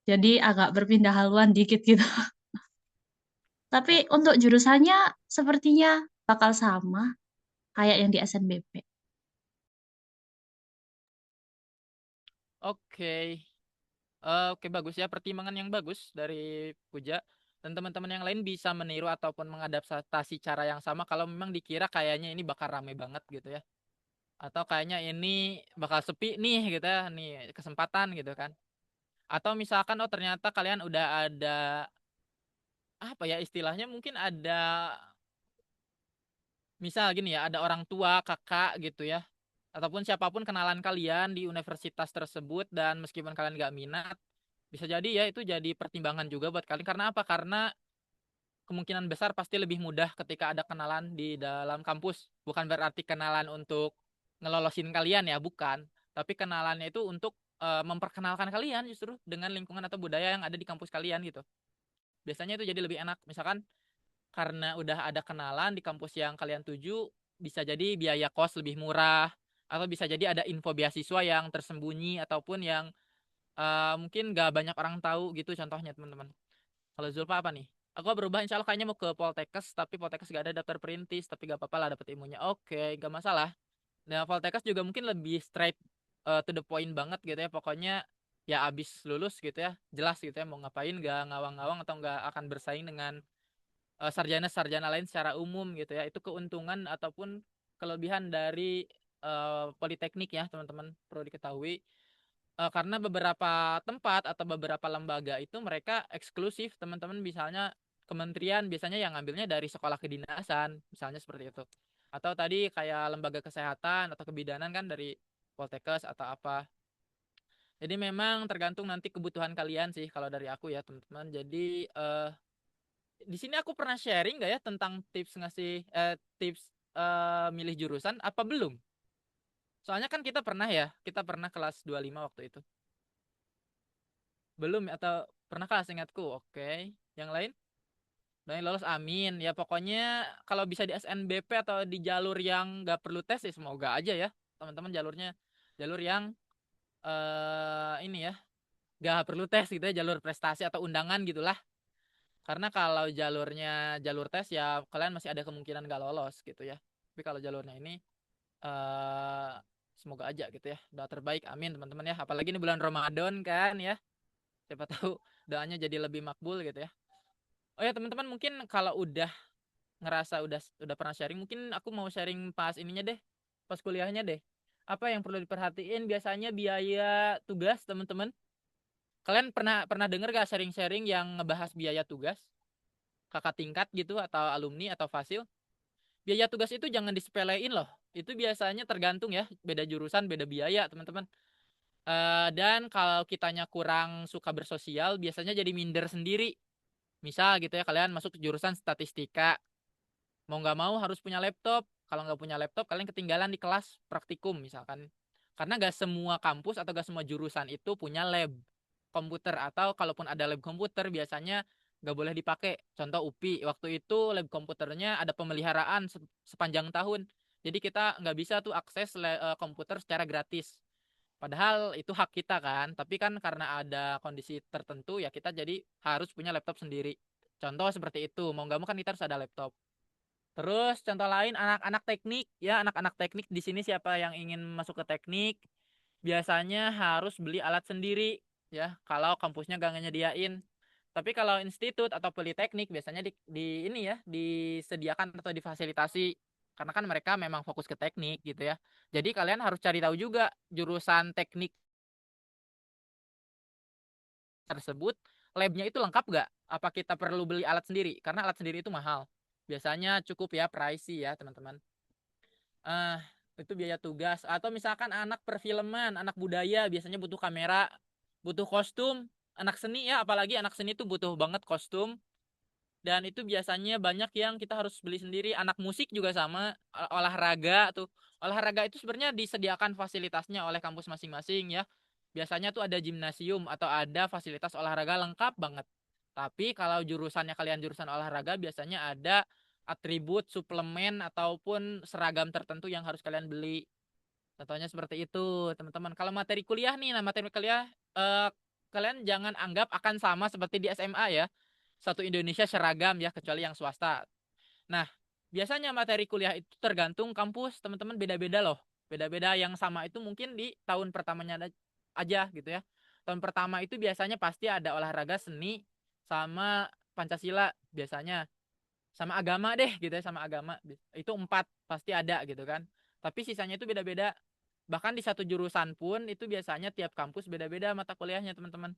S4: Jadi agak berpindah haluan dikit gitu. Tapi
S1: Oh,
S4: untuk jurusannya sepertinya bakal sama kayak yang di SNBP.
S1: oke. Oke bagus ya pertimbangan yang bagus dari Puja dan teman-teman yang lain bisa meniru ataupun mengadaptasi cara yang sama kalau memang dikira kayaknya ini bakal rame banget gitu ya atau kayaknya ini bakal sepi nih gitu ya nih kesempatan gitu kan atau misalkan oh ternyata kalian udah ada apa ya istilahnya mungkin ada misal gini ya ada orang tua kakak gitu ya ataupun siapapun kenalan kalian di universitas tersebut, dan meskipun kalian nggak minat, bisa jadi ya itu jadi pertimbangan juga buat kalian. Karena apa? Karena kemungkinan besar pasti lebih mudah ketika ada kenalan di dalam kampus. Bukan berarti kenalan untuk ngelolosin kalian ya, bukan. Tapi kenalannya itu untuk memperkenalkan kalian justru dengan lingkungan atau budaya yang ada di kampus kalian gitu. Biasanya itu jadi lebih enak. Misalkan karena udah ada kenalan di kampus yang kalian tuju, bisa jadi biaya kos lebih murah, atau bisa jadi ada info beasiswa yang tersembunyi ataupun yang mungkin gak banyak orang tahu gitu, contohnya teman-teman. Kalau Zulfa apa nih? Aku berubah, insya Allah kayaknya mau ke Poltekkes, tapi Poltekkes gak ada daftar perintis, tapi gak apa-apa lah dapet ilmunya. Oke, gak masalah. Nah, Poltekkes juga mungkin lebih straight to the point banget gitu ya. Pokoknya ya abis lulus gitu ya, jelas gitu ya mau ngapain, gak ngawang-ngawang atau gak akan bersaing dengan sarjana-sarjana lain secara umum gitu ya. Itu keuntungan ataupun kelebihan dari Politeknik ya teman-teman, perlu diketahui. Karena beberapa tempat atau beberapa lembaga itu mereka eksklusif teman-teman, misalnya kementerian biasanya yang ngambilnya dari sekolah kedinasan misalnya seperti itu, atau tadi kayak lembaga kesehatan atau kebidanan kan dari Poltekkes atau apa. Jadi memang tergantung nanti kebutuhan kalian sih kalau dari aku ya teman-teman. Jadi di sini aku pernah sharing nggak ya tentang tips ngasih tips milih jurusan apa belum? Soalnya kan kita pernah kelas 25 waktu itu. Belum atau pernah kelas ingatku. Oke. Yang lain? Dan lolos, amin. Ya pokoknya kalau bisa di SNBP atau di jalur yang nggak perlu tes ya semoga aja ya teman-teman, jalurnya jalur yang ini ya nggak perlu tes gitu ya, jalur prestasi atau undangan gitulah. Karena kalau jalurnya jalur tes ya kalian masih ada kemungkinan nggak lolos gitu ya. Tapi kalau jalurnya ini eh semoga aja gitu ya. Doa terbaik, amin teman-teman ya. Apalagi ini bulan Ramadan kan ya. Siapa tahu doanya jadi lebih makbul gitu ya. Oh ya teman-teman, mungkin kalau udah ngerasa udah pernah sharing, mungkin aku mau sharing pas ininya deh, pas kuliahnya deh. Apa yang perlu diperhatiin biasanya biaya tugas teman-teman? Kalian pernah pernah dengar gak sharing-sharing yang ngebahas biaya tugas? Kakak tingkat gitu atau alumni atau fasil? Biaya tugas itu jangan disepelein loh. Itu biasanya tergantung ya, beda jurusan beda biaya teman-teman. Dan kalau kitanya kurang suka bersosial, biasanya jadi minder sendiri. Misal gitu ya, kalian masuk ke jurusan statistika, mau nggak mau harus punya laptop. Kalau nggak punya laptop, kalian ketinggalan di kelas praktikum misalkan. Karena nggak semua kampus atau nggak semua jurusan itu punya lab komputer, atau kalaupun ada lab komputer biasanya nggak boleh dipakai. Contoh UPI, waktu itu lab komputernya ada pemeliharaan sepanjang tahun. Jadi kita nggak bisa tuh akses komputer secara gratis. Padahal itu hak kita kan, tapi kan karena ada kondisi tertentu ya kita jadi harus punya laptop sendiri. Contoh seperti itu, mau nggak mau kan kita harus ada laptop. Terus contoh lain anak-anak teknik ya, anak-anak teknik di sini siapa yang ingin masuk ke teknik biasanya harus beli alat sendiri ya kalau kampusnya gak nyediain. Tapi kalau institut atau politeknik biasanya di ini ya disediakan atau difasilitasi, karena kan mereka memang fokus ke teknik gitu ya. Jadi kalian harus cari tahu juga jurusan teknik tersebut labnya itu lengkap gak? Apa kita perlu beli alat sendiri? Karena alat sendiri itu mahal. Biasanya cukup ya pricey ya teman-teman. ah itu biaya tugas. Atau misalkan anak perfilman, anak budaya biasanya butuh kamera, butuh kostum. Anak seni ya, apalagi anak seni itu butuh banget kostum. Dan itu biasanya banyak yang kita harus beli sendiri. Anak musik juga sama, olahraga tuh. Olahraga itu sebenarnya disediakan fasilitasnya oleh kampus masing-masing ya. Biasanya tuh ada gimnasium atau ada fasilitas olahraga lengkap banget. Tapi kalau jurusannya kalian jurusan olahraga biasanya ada atribut, suplemen ataupun seragam tertentu yang harus kalian beli. Contohnya seperti itu, teman-teman. Kalau materi kuliah nih, nah materi kuliah kalian jangan anggap akan sama seperti di SMA ya. Satu Indonesia seragam ya, kecuali yang swasta. Nah, biasanya materi kuliah itu tergantung kampus, teman-teman, beda-beda loh. Beda-beda, yang sama itu mungkin di tahun pertamanya aja gitu ya. Tahun pertama itu biasanya pasti ada olahraga, seni, sama Pancasila biasanya. Sama agama deh gitu ya, sama agama. Itu 4 pasti ada gitu kan. Tapi sisanya itu beda-beda. Bahkan di satu jurusan pun itu biasanya tiap kampus beda-beda mata kuliahnya, teman-teman.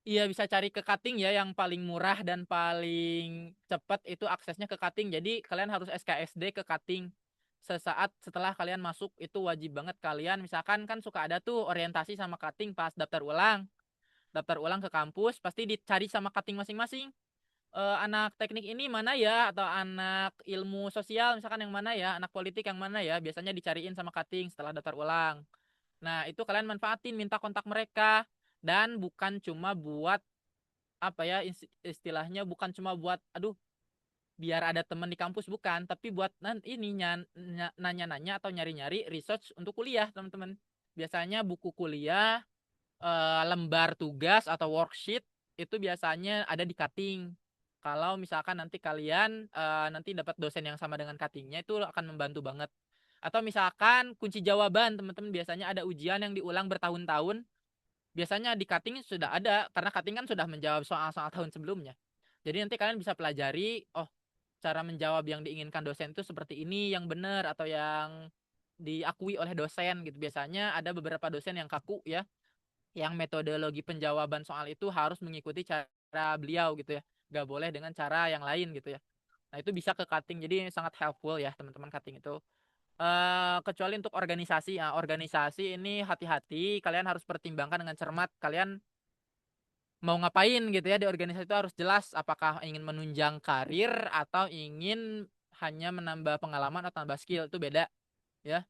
S1: Iya, bisa cari ke cutting ya, yang paling murah dan paling cepat itu aksesnya ke cutting. Jadi kalian harus SKSD ke cutting. sesaat setelah kalian masuk itu wajib banget kalian, misalkan kan suka ada tuh orientasi sama cutting pas daftar ulang. Daftar ulang ke kampus pasti dicari sama cutting masing-masing. Anak teknik ini mana ya, atau anak ilmu sosial misalkan yang mana ya, anak politik yang mana ya, biasanya dicariin sama cutting setelah daftar ulang. Nah, itu kalian manfaatin, minta kontak mereka. Dan bukan cuma buat apa ya, istilahnya bukan cuma buat aduh biar ada teman di kampus, bukan, tapi buat ini nanya-nanya atau nyari-nyari research untuk kuliah, teman-teman. Biasanya buku kuliah, lembar tugas atau worksheet itu biasanya ada di cutting. Kalau misalkan nanti kalian nanti dapat dosen yang sama dengan cuttingnya, itu akan membantu banget. Atau misalkan kunci jawaban, teman-teman, biasanya ada ujian yang diulang bertahun-tahun. Biasanya di cutting sudah ada, karena cutting kan sudah menjawab soal-soal tahun sebelumnya. Jadi nanti kalian bisa pelajari, oh cara menjawab yang diinginkan dosen itu seperti ini yang benar atau yang diakui oleh dosen gitu. Biasanya ada beberapa dosen yang kaku ya, yang metodologi penjawaban soal itu harus mengikuti cara beliau gitu ya. Gak boleh dengan cara yang lain gitu ya. Nah itu bisa ke cutting, jadi sangat helpful ya teman-teman cutting itu. Kecuali untuk organisasi ya, organisasi ini hati-hati, kalian harus pertimbangkan dengan cermat, kalian mau ngapain gitu ya di organisasi itu harus jelas, apakah ingin menunjang karir atau ingin hanya menambah pengalaman atau tambah skill, itu beda ya.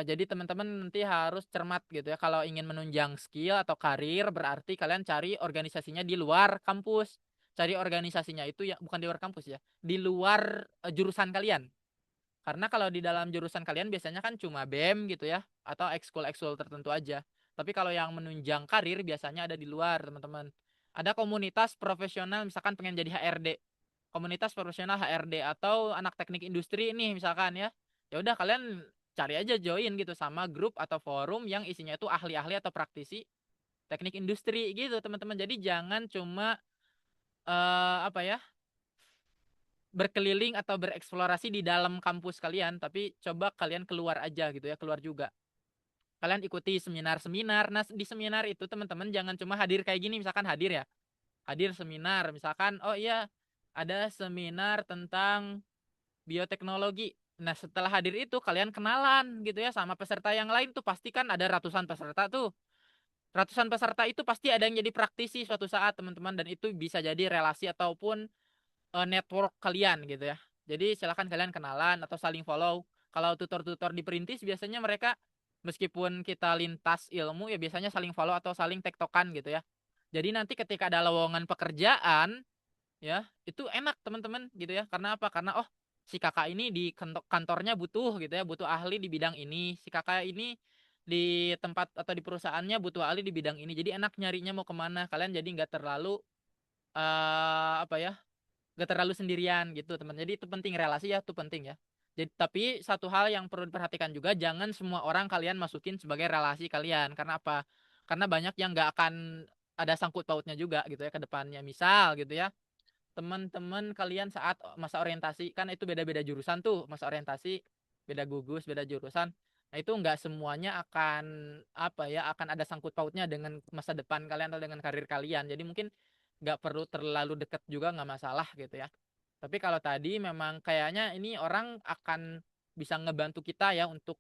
S1: Jadi teman-teman nanti harus cermat gitu ya, kalau ingin menunjang skill atau karir berarti kalian cari organisasinya di luar kampus, cari organisasinya itu ya bukan di luar kampus ya, di luar jurusan kalian. Karena kalau di dalam jurusan kalian biasanya kan cuma BEM gitu ya, atau ekskul-ekskul tertentu aja. Tapi kalau yang menunjang karir biasanya ada di luar, teman-teman. Ada komunitas profesional, misalkan pengen jadi HRD. Komunitas profesional HRD atau anak teknik industri ini misalkan ya. Ya udah kalian cari aja join gitu sama grup atau forum yang isinya itu ahli-ahli atau praktisi teknik industri gitu, teman-teman. Jadi jangan cuma apa ya, berkeliling atau bereksplorasi di dalam kampus kalian, tapi coba kalian keluar aja gitu ya, keluar juga. Kalian ikuti seminar-seminar. Nah, di seminar itu teman-teman jangan cuma hadir kayak gini, misalkan hadir ya. Hadir seminar, misalkan oh iya ada seminar tentang bioteknologi. Nah, setelah hadir itu kalian kenalan gitu ya sama peserta yang lain tuh, pasti kan ada ratusan peserta tuh. Ratusan peserta itu pasti ada yang jadi praktisi suatu saat, teman-teman, dan itu bisa jadi relasi ataupun network kalian gitu ya. Jadi silakan kalian kenalan atau saling follow. Kalau tutor-tutor di Perintis biasanya mereka meskipun kita lintas ilmu ya biasanya saling follow atau saling tektokan gitu ya. Jadi nanti ketika ada lowongan pekerjaan ya itu enak teman-teman gitu ya. Karena apa? Karena oh si kakak ini di kantornya butuh gitu ya, butuh ahli di bidang ini. Si kakak ini di tempat atau di perusahaannya butuh ahli di bidang ini. Jadi enak nyarinya mau kemana. Kalian jadi nggak terlalu apa ya, gak terlalu sendirian gitu teman. Jadi itu penting, relasi ya itu penting ya. Jadi tapi satu hal yang perlu diperhatikan juga, jangan semua orang kalian masukin sebagai relasi kalian. Karena apa? Karena banyak yang gak akan ada sangkut pautnya juga gitu ya ke depannya. Misal gitu ya, teman-teman kalian saat masa orientasi kan itu beda-beda jurusan tuh, masa orientasi beda gugus, beda jurusan. Nah itu nggak semuanya akan apa ya, akan ada sangkut pautnya dengan masa depan kalian atau dengan karir kalian. Jadi mungkin nggak perlu terlalu dekat juga, nggak masalah gitu ya. Tapi kalau tadi memang kayaknya ini orang akan bisa ngebantu kita ya untuk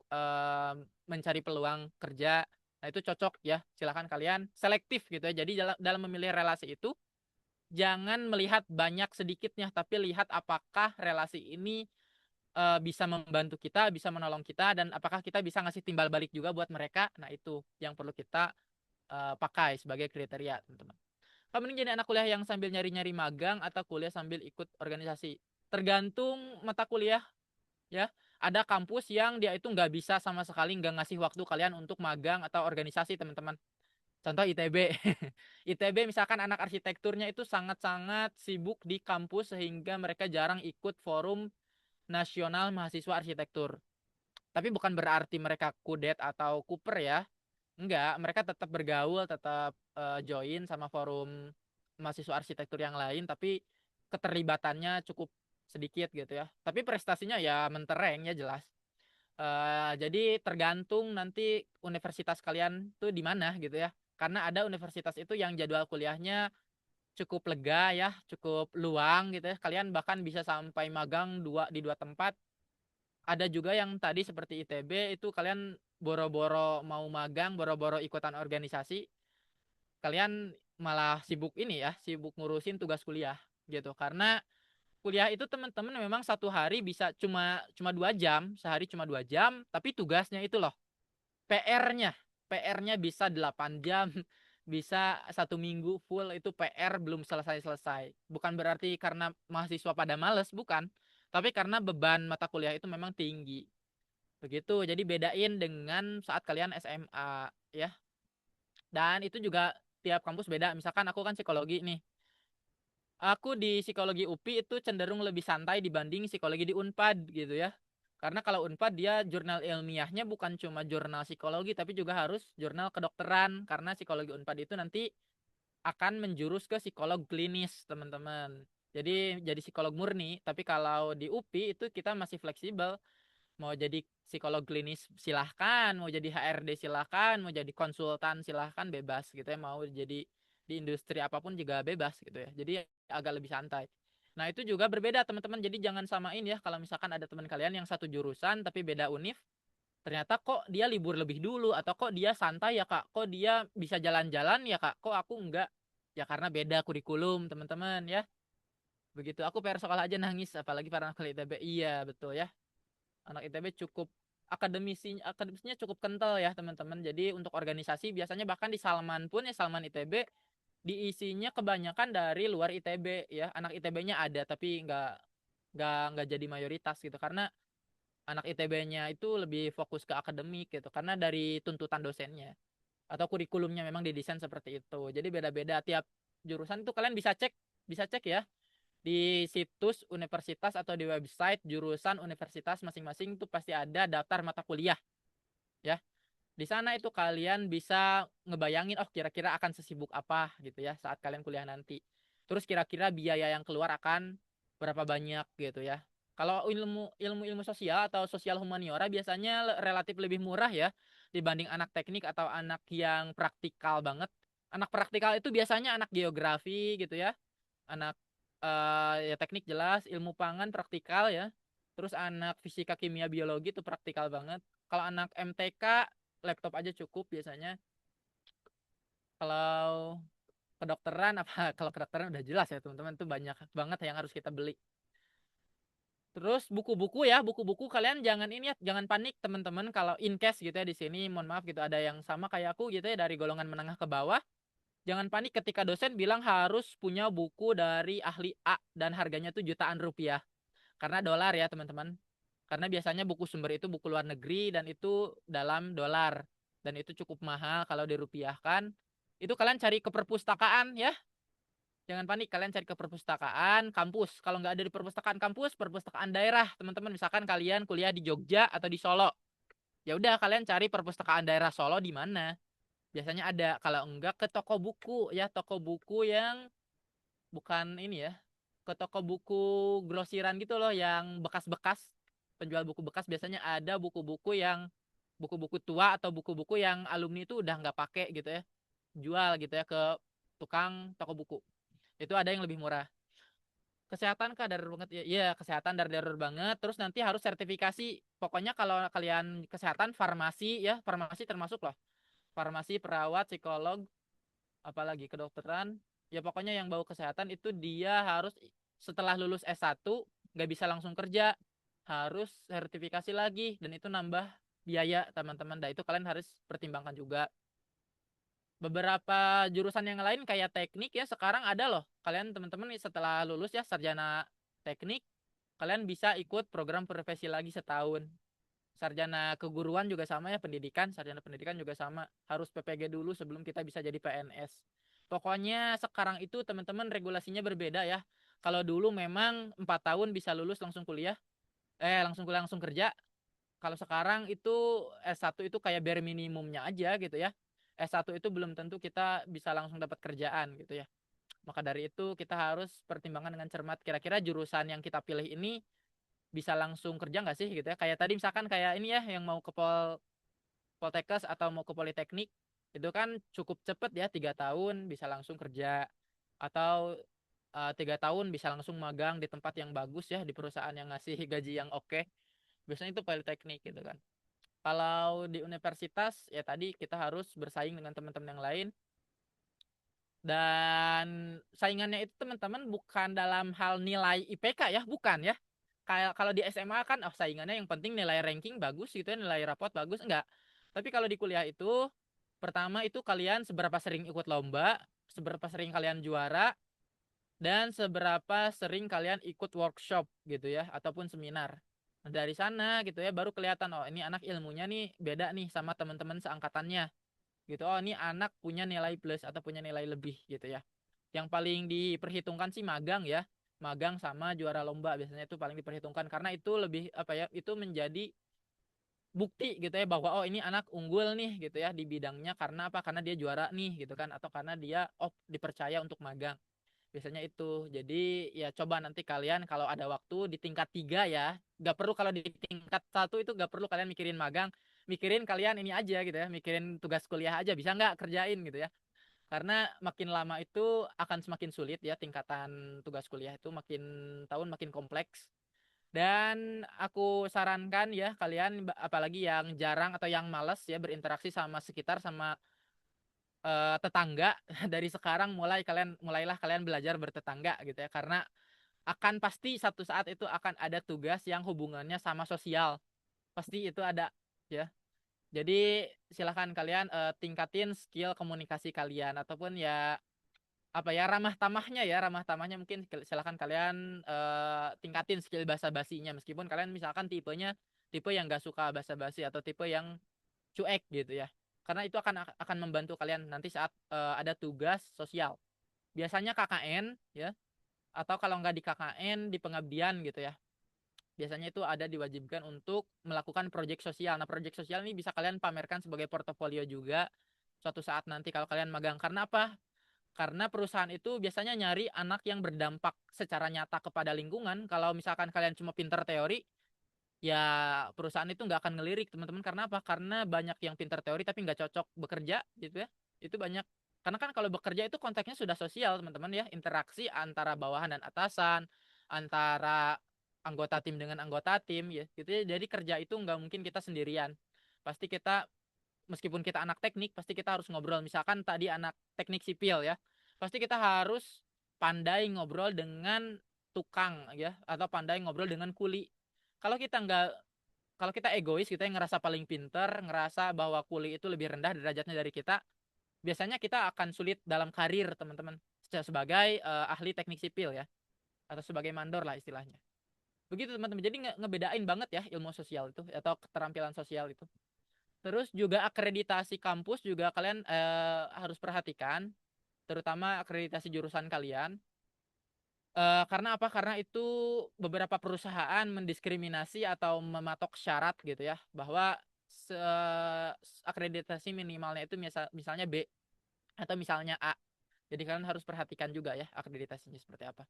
S1: mencari peluang kerja. Nah itu cocok ya, silakan kalian selektif gitu ya. Jadi dalam memilih relasi itu jangan melihat banyak sedikitnya, tapi lihat apakah relasi ini bisa membantu kita, bisa menolong kita, dan apakah kita bisa ngasih timbal balik juga buat mereka. Nah itu yang perlu kita pakai sebagai kriteria, teman-teman. Kamu ini jadi anak kuliah yang sambil nyari-nyari magang atau kuliah sambil ikut organisasi. Tergantung mata kuliah ya. Ada kampus yang dia itu nggak bisa sama sekali nggak ngasih waktu kalian untuk magang atau organisasi, teman-teman. Contoh ITB. ITB misalkan anak arsitekturnya itu sangat-sangat sibuk di kampus sehingga mereka jarang ikut forum nasional mahasiswa arsitektur. Tapi bukan berarti mereka kudet atau kuper ya. Enggak, mereka tetap bergaul, tetap join sama forum mahasiswa arsitektur yang lain, tapi keterlibatannya cukup sedikit gitu ya. Tapi prestasinya ya mentereng ya jelas. Jadi tergantung nanti universitas kalian tuh di mana gitu ya. Karena ada universitas itu yang jadwal kuliahnya cukup lega ya, cukup luang gitu ya. Kalian bahkan bisa sampai magang di dua tempat. ada juga yang tadi seperti ITB itu kalian boro-boro mau magang, boro-boro ikutan organisasi, kalian malah sibuk ini ya, sibuk ngurusin tugas kuliah gitu. Karena kuliah itu teman-teman memang satu hari bisa cuma cuma 2 jam, sehari cuma 2 jam, tapi tugasnya itu loh, PR-nya, PR-nya bisa 8 jam, bisa 1 minggu full itu PR belum selesai-selesai. Bukan berarti karena mahasiswa pada males, bukan. Tapi karena beban mata kuliah itu memang tinggi. Begitu, jadi bedain dengan saat kalian SMA ya. Dan itu juga tiap kampus beda. Misalkan aku kan psikologi nih. Aku di psikologi UPI itu cenderung lebih santai dibanding psikologi di Unpad gitu ya. Karena kalau Unpad dia jurnal ilmiahnya bukan cuma jurnal psikologi tapi juga harus jurnal kedokteran karena psikologi Unpad itu nanti akan menjurus ke psikolog klinis, teman-teman. Jadi psikolog murni, tapi kalau di UPI itu kita masih fleksibel. Mau jadi psikolog klinis silahkan, mau jadi HRD silahkan, mau jadi konsultan silahkan, bebas gitu ya, mau jadi di industri apapun juga bebas gitu ya, jadi agak lebih santai. Nah itu juga berbeda teman-teman, jadi jangan samain ya kalau misalkan ada teman kalian yang satu jurusan tapi beda univ, ternyata kok dia libur lebih dulu, atau kok dia santai ya kak, kok dia bisa jalan-jalan ya kak, kok aku enggak, ya karena beda kurikulum teman-teman ya. Begitu, aku PR sekolah aja nangis apalagi para anak ITB. Iya betul ya, anak ITB cukup akademisnya cukup kental ya teman-teman. Jadi untuk organisasi biasanya bahkan di Salman pun ya, Salman ITB diisinya kebanyakan dari luar ITB ya. Anak ITB-nya ada tapi nggak jadi mayoritas gitu karena anak ITB-nya itu lebih fokus ke akademik gitu karena dari tuntutan dosennya atau kurikulumnya memang didesain seperti itu. Jadi beda-beda tiap jurusan itu kalian bisa cek ya di situs universitas atau di website jurusan universitas masing-masing itu pasti ada daftar mata kuliah ya. Di sana itu kalian bisa ngebayangin oh kira-kira akan sesibuk apa gitu ya saat kalian kuliah nanti. Terus kira-kira biaya yang keluar akan berapa banyak gitu ya. Kalau ilmu sosial atau sosial humaniora biasanya relatif lebih murah ya dibanding anak teknik atau anak yang praktikal banget. Anak praktikal itu biasanya anak geografi gitu ya, anak ya teknik jelas, ilmu pangan praktikal ya. Terus anak fisika, kimia, biologi itu praktikal banget. Kalau anak MTK, laptop aja cukup biasanya. Kalau kedokteran apa kalau kedokteran udah jelas ya teman-teman, itu banyak banget yang harus kita beli. Terus buku-buku ya, buku-buku kalian jangan ini ya, jangan panik teman-teman kalau in case gitu ya di sini, mohon maaf gitu ada yang sama kayak aku gitu ya dari golongan menengah ke bawah. Jangan panik ketika dosen bilang harus punya buku dari ahli A dan harganya tuh jutaan rupiah. Karena dolar ya teman-teman. Karena biasanya buku sumber itu buku luar negeri dan itu dalam dolar. Dan itu cukup mahal kalau dirupiahkan. Itu kalian cari ke perpustakaan ya. Jangan panik, kalian cari ke perpustakaan kampus. Kalau nggak ada di perpustakaan kampus, perpustakaan daerah, teman-teman. Misalkan kalian kuliah di Jogja atau di Solo. Ya udah kalian cari perpustakaan daerah Solo di mana. Biasanya ada, kalau enggak ke toko buku ya, toko buku yang bukan ini ya, ke toko buku grosiran gitu loh yang bekas-bekas, penjual buku bekas biasanya ada buku-buku yang buku-buku tua atau buku-buku yang alumni itu udah nggak pakai gitu ya, jual gitu ya ke tukang toko buku. Itu ada yang lebih murah. Kesehatan kah darurat banget ya, iya kesehatan darurat banget. Terus nanti harus sertifikasi. Pokoknya kalau kalian kesehatan, farmasi ya, farmasi termasuk loh. Farmasi, perawat, psikolog, apalagi kedokteran, ya pokoknya yang bau kesehatan itu dia harus setelah lulus S1 nggak bisa langsung kerja, harus sertifikasi lagi dan itu nambah biaya teman-teman. Dan itu kalian harus pertimbangkan juga. Beberapa jurusan yang lain kayak teknik ya sekarang ada loh. Kalian teman-teman setelah lulus ya sarjana teknik, kalian bisa ikut program profesi lagi setahun. Sarjana keguruan juga sama ya, sarjana pendidikan juga sama. Harus PPG dulu sebelum kita bisa jadi PNS. Pokoknya sekarang itu teman-teman regulasinya berbeda ya. Kalau dulu memang 4 tahun bisa lulus langsung kuliah, langsung kuliah langsung kerja. Kalau sekarang itu S1 itu kayak bare minimumnya aja gitu ya. S1 itu belum tentu kita bisa langsung dapat kerjaan gitu ya. Maka dari itu kita harus pertimbangkan dengan cermat kira-kira jurusan yang kita pilih ini bisa langsung kerja nggak sih gitu ya. Kayak tadi misalkan kayak ini ya yang mau ke Poltekkes atau mau ke Politeknik itu kan cukup cepet ya, 3 tahun bisa langsung kerja atau 3 tahun bisa langsung magang di tempat yang bagus ya, di perusahaan yang ngasih gaji yang oke. Biasanya itu politeknik gitu kan. Kalau di universitas ya tadi kita harus bersaing dengan teman-teman yang lain, dan saingannya itu teman-teman bukan dalam hal nilai IPK ya, bukan ya. Kayak kalau di SMA kan saingannya yang penting nilai ranking bagus gitu ya, nilai rapot bagus, enggak. Tapi kalau di kuliah itu pertama itu kalian seberapa sering ikut lomba, seberapa sering kalian juara, dan seberapa sering kalian ikut workshop gitu ya ataupun seminar. Nah, dari sana gitu ya baru kelihatan, oh ini anak ilmunya nih beda nih sama teman-teman seangkatannya gitu. Oh ini anak punya nilai plus atau punya nilai lebih gitu ya. Yang paling diperhitungkan sih magang ya. Magang sama juara lomba biasanya itu paling diperhitungkan karena itu lebih apa ya? Itu menjadi bukti gitu ya bahwa oh ini anak unggul nih gitu ya di bidangnya karena apa? Karena dia juara nih gitu kan, atau karena dia oh dipercaya untuk magang. Biasanya itu. Jadi ya coba nanti kalian kalau ada waktu di tingkat 3 ya. Gak perlu kalau di tingkat 1 itu gak perlu kalian mikirin magang. Mikirin kalian ini aja gitu ya. Mikirin tugas kuliah aja. Bisa nggak kerjain gitu ya. Karena makin lama itu akan semakin sulit ya, tingkatan tugas kuliah itu makin tahun makin kompleks. Dan aku sarankan ya kalian apalagi yang jarang atau yang males ya berinteraksi sama sekitar, sama tetangga, dari sekarang mulailah kalian belajar bertetangga gitu ya, karena akan pasti satu saat itu akan ada tugas yang hubungannya sama sosial, pasti itu ada ya. Jadi silahkan kalian tingkatin skill komunikasi kalian ataupun ya apa ya ramah tamahnya mungkin silahkan kalian tingkatin skill basa basinya, meskipun kalian misalkan tipe yang gak suka basa basi atau tipe yang cuek gitu ya, karena itu akan membantu kalian nanti saat ada tugas sosial, biasanya KKN ya, atau kalau nggak di KKN di pengabdian gitu ya, biasanya itu ada diwajibkan untuk melakukan proyek sosial. Nah proyek sosial ini bisa kalian pamerkan sebagai portofolio juga suatu saat nanti kalau kalian magang. Karena apa? Karena perusahaan itu biasanya nyari anak yang berdampak secara nyata kepada lingkungan. Kalau misalkan kalian cuma pinter teori, ya perusahaan itu nggak akan ngelirik teman-teman. Karena apa? Karena banyak yang pinter teori tapi nggak cocok bekerja gitu ya. Itu banyak. Karena kan kalau bekerja itu konteksnya sudah sosial teman-teman ya. Interaksi antara bawahan dan atasan, antara anggota tim dengan anggota tim ya. Gitu ya. Jadi kerja itu nggak mungkin kita sendirian. Pasti kita, meskipun kita anak teknik, pasti kita harus ngobrol. Misalkan tadi anak teknik sipil ya, pasti kita harus pandai ngobrol dengan tukang ya, atau pandai ngobrol dengan kuli. Kalau kita nggak, kalau kita egois, kita yang ngerasa paling pinter, ngerasa bahwa kuli itu lebih rendah derajatnya dari kita, biasanya kita akan sulit dalam karir teman-teman, sebagai ahli teknik sipil ya, atau sebagai mandor lah istilahnya. Begitu teman-teman. Jadi ngebedain banget ya ilmu sosial itu atau keterampilan sosial itu. Terus juga akreditasi kampus juga kalian harus perhatikan, terutama akreditasi jurusan kalian. Karena apa? Karena itu beberapa perusahaan mendiskriminasi atau mematok syarat gitu ya, bahwa akreditasi minimalnya itu misalnya B atau misalnya A. Jadi kalian harus perhatikan juga ya akreditasinya seperti apa.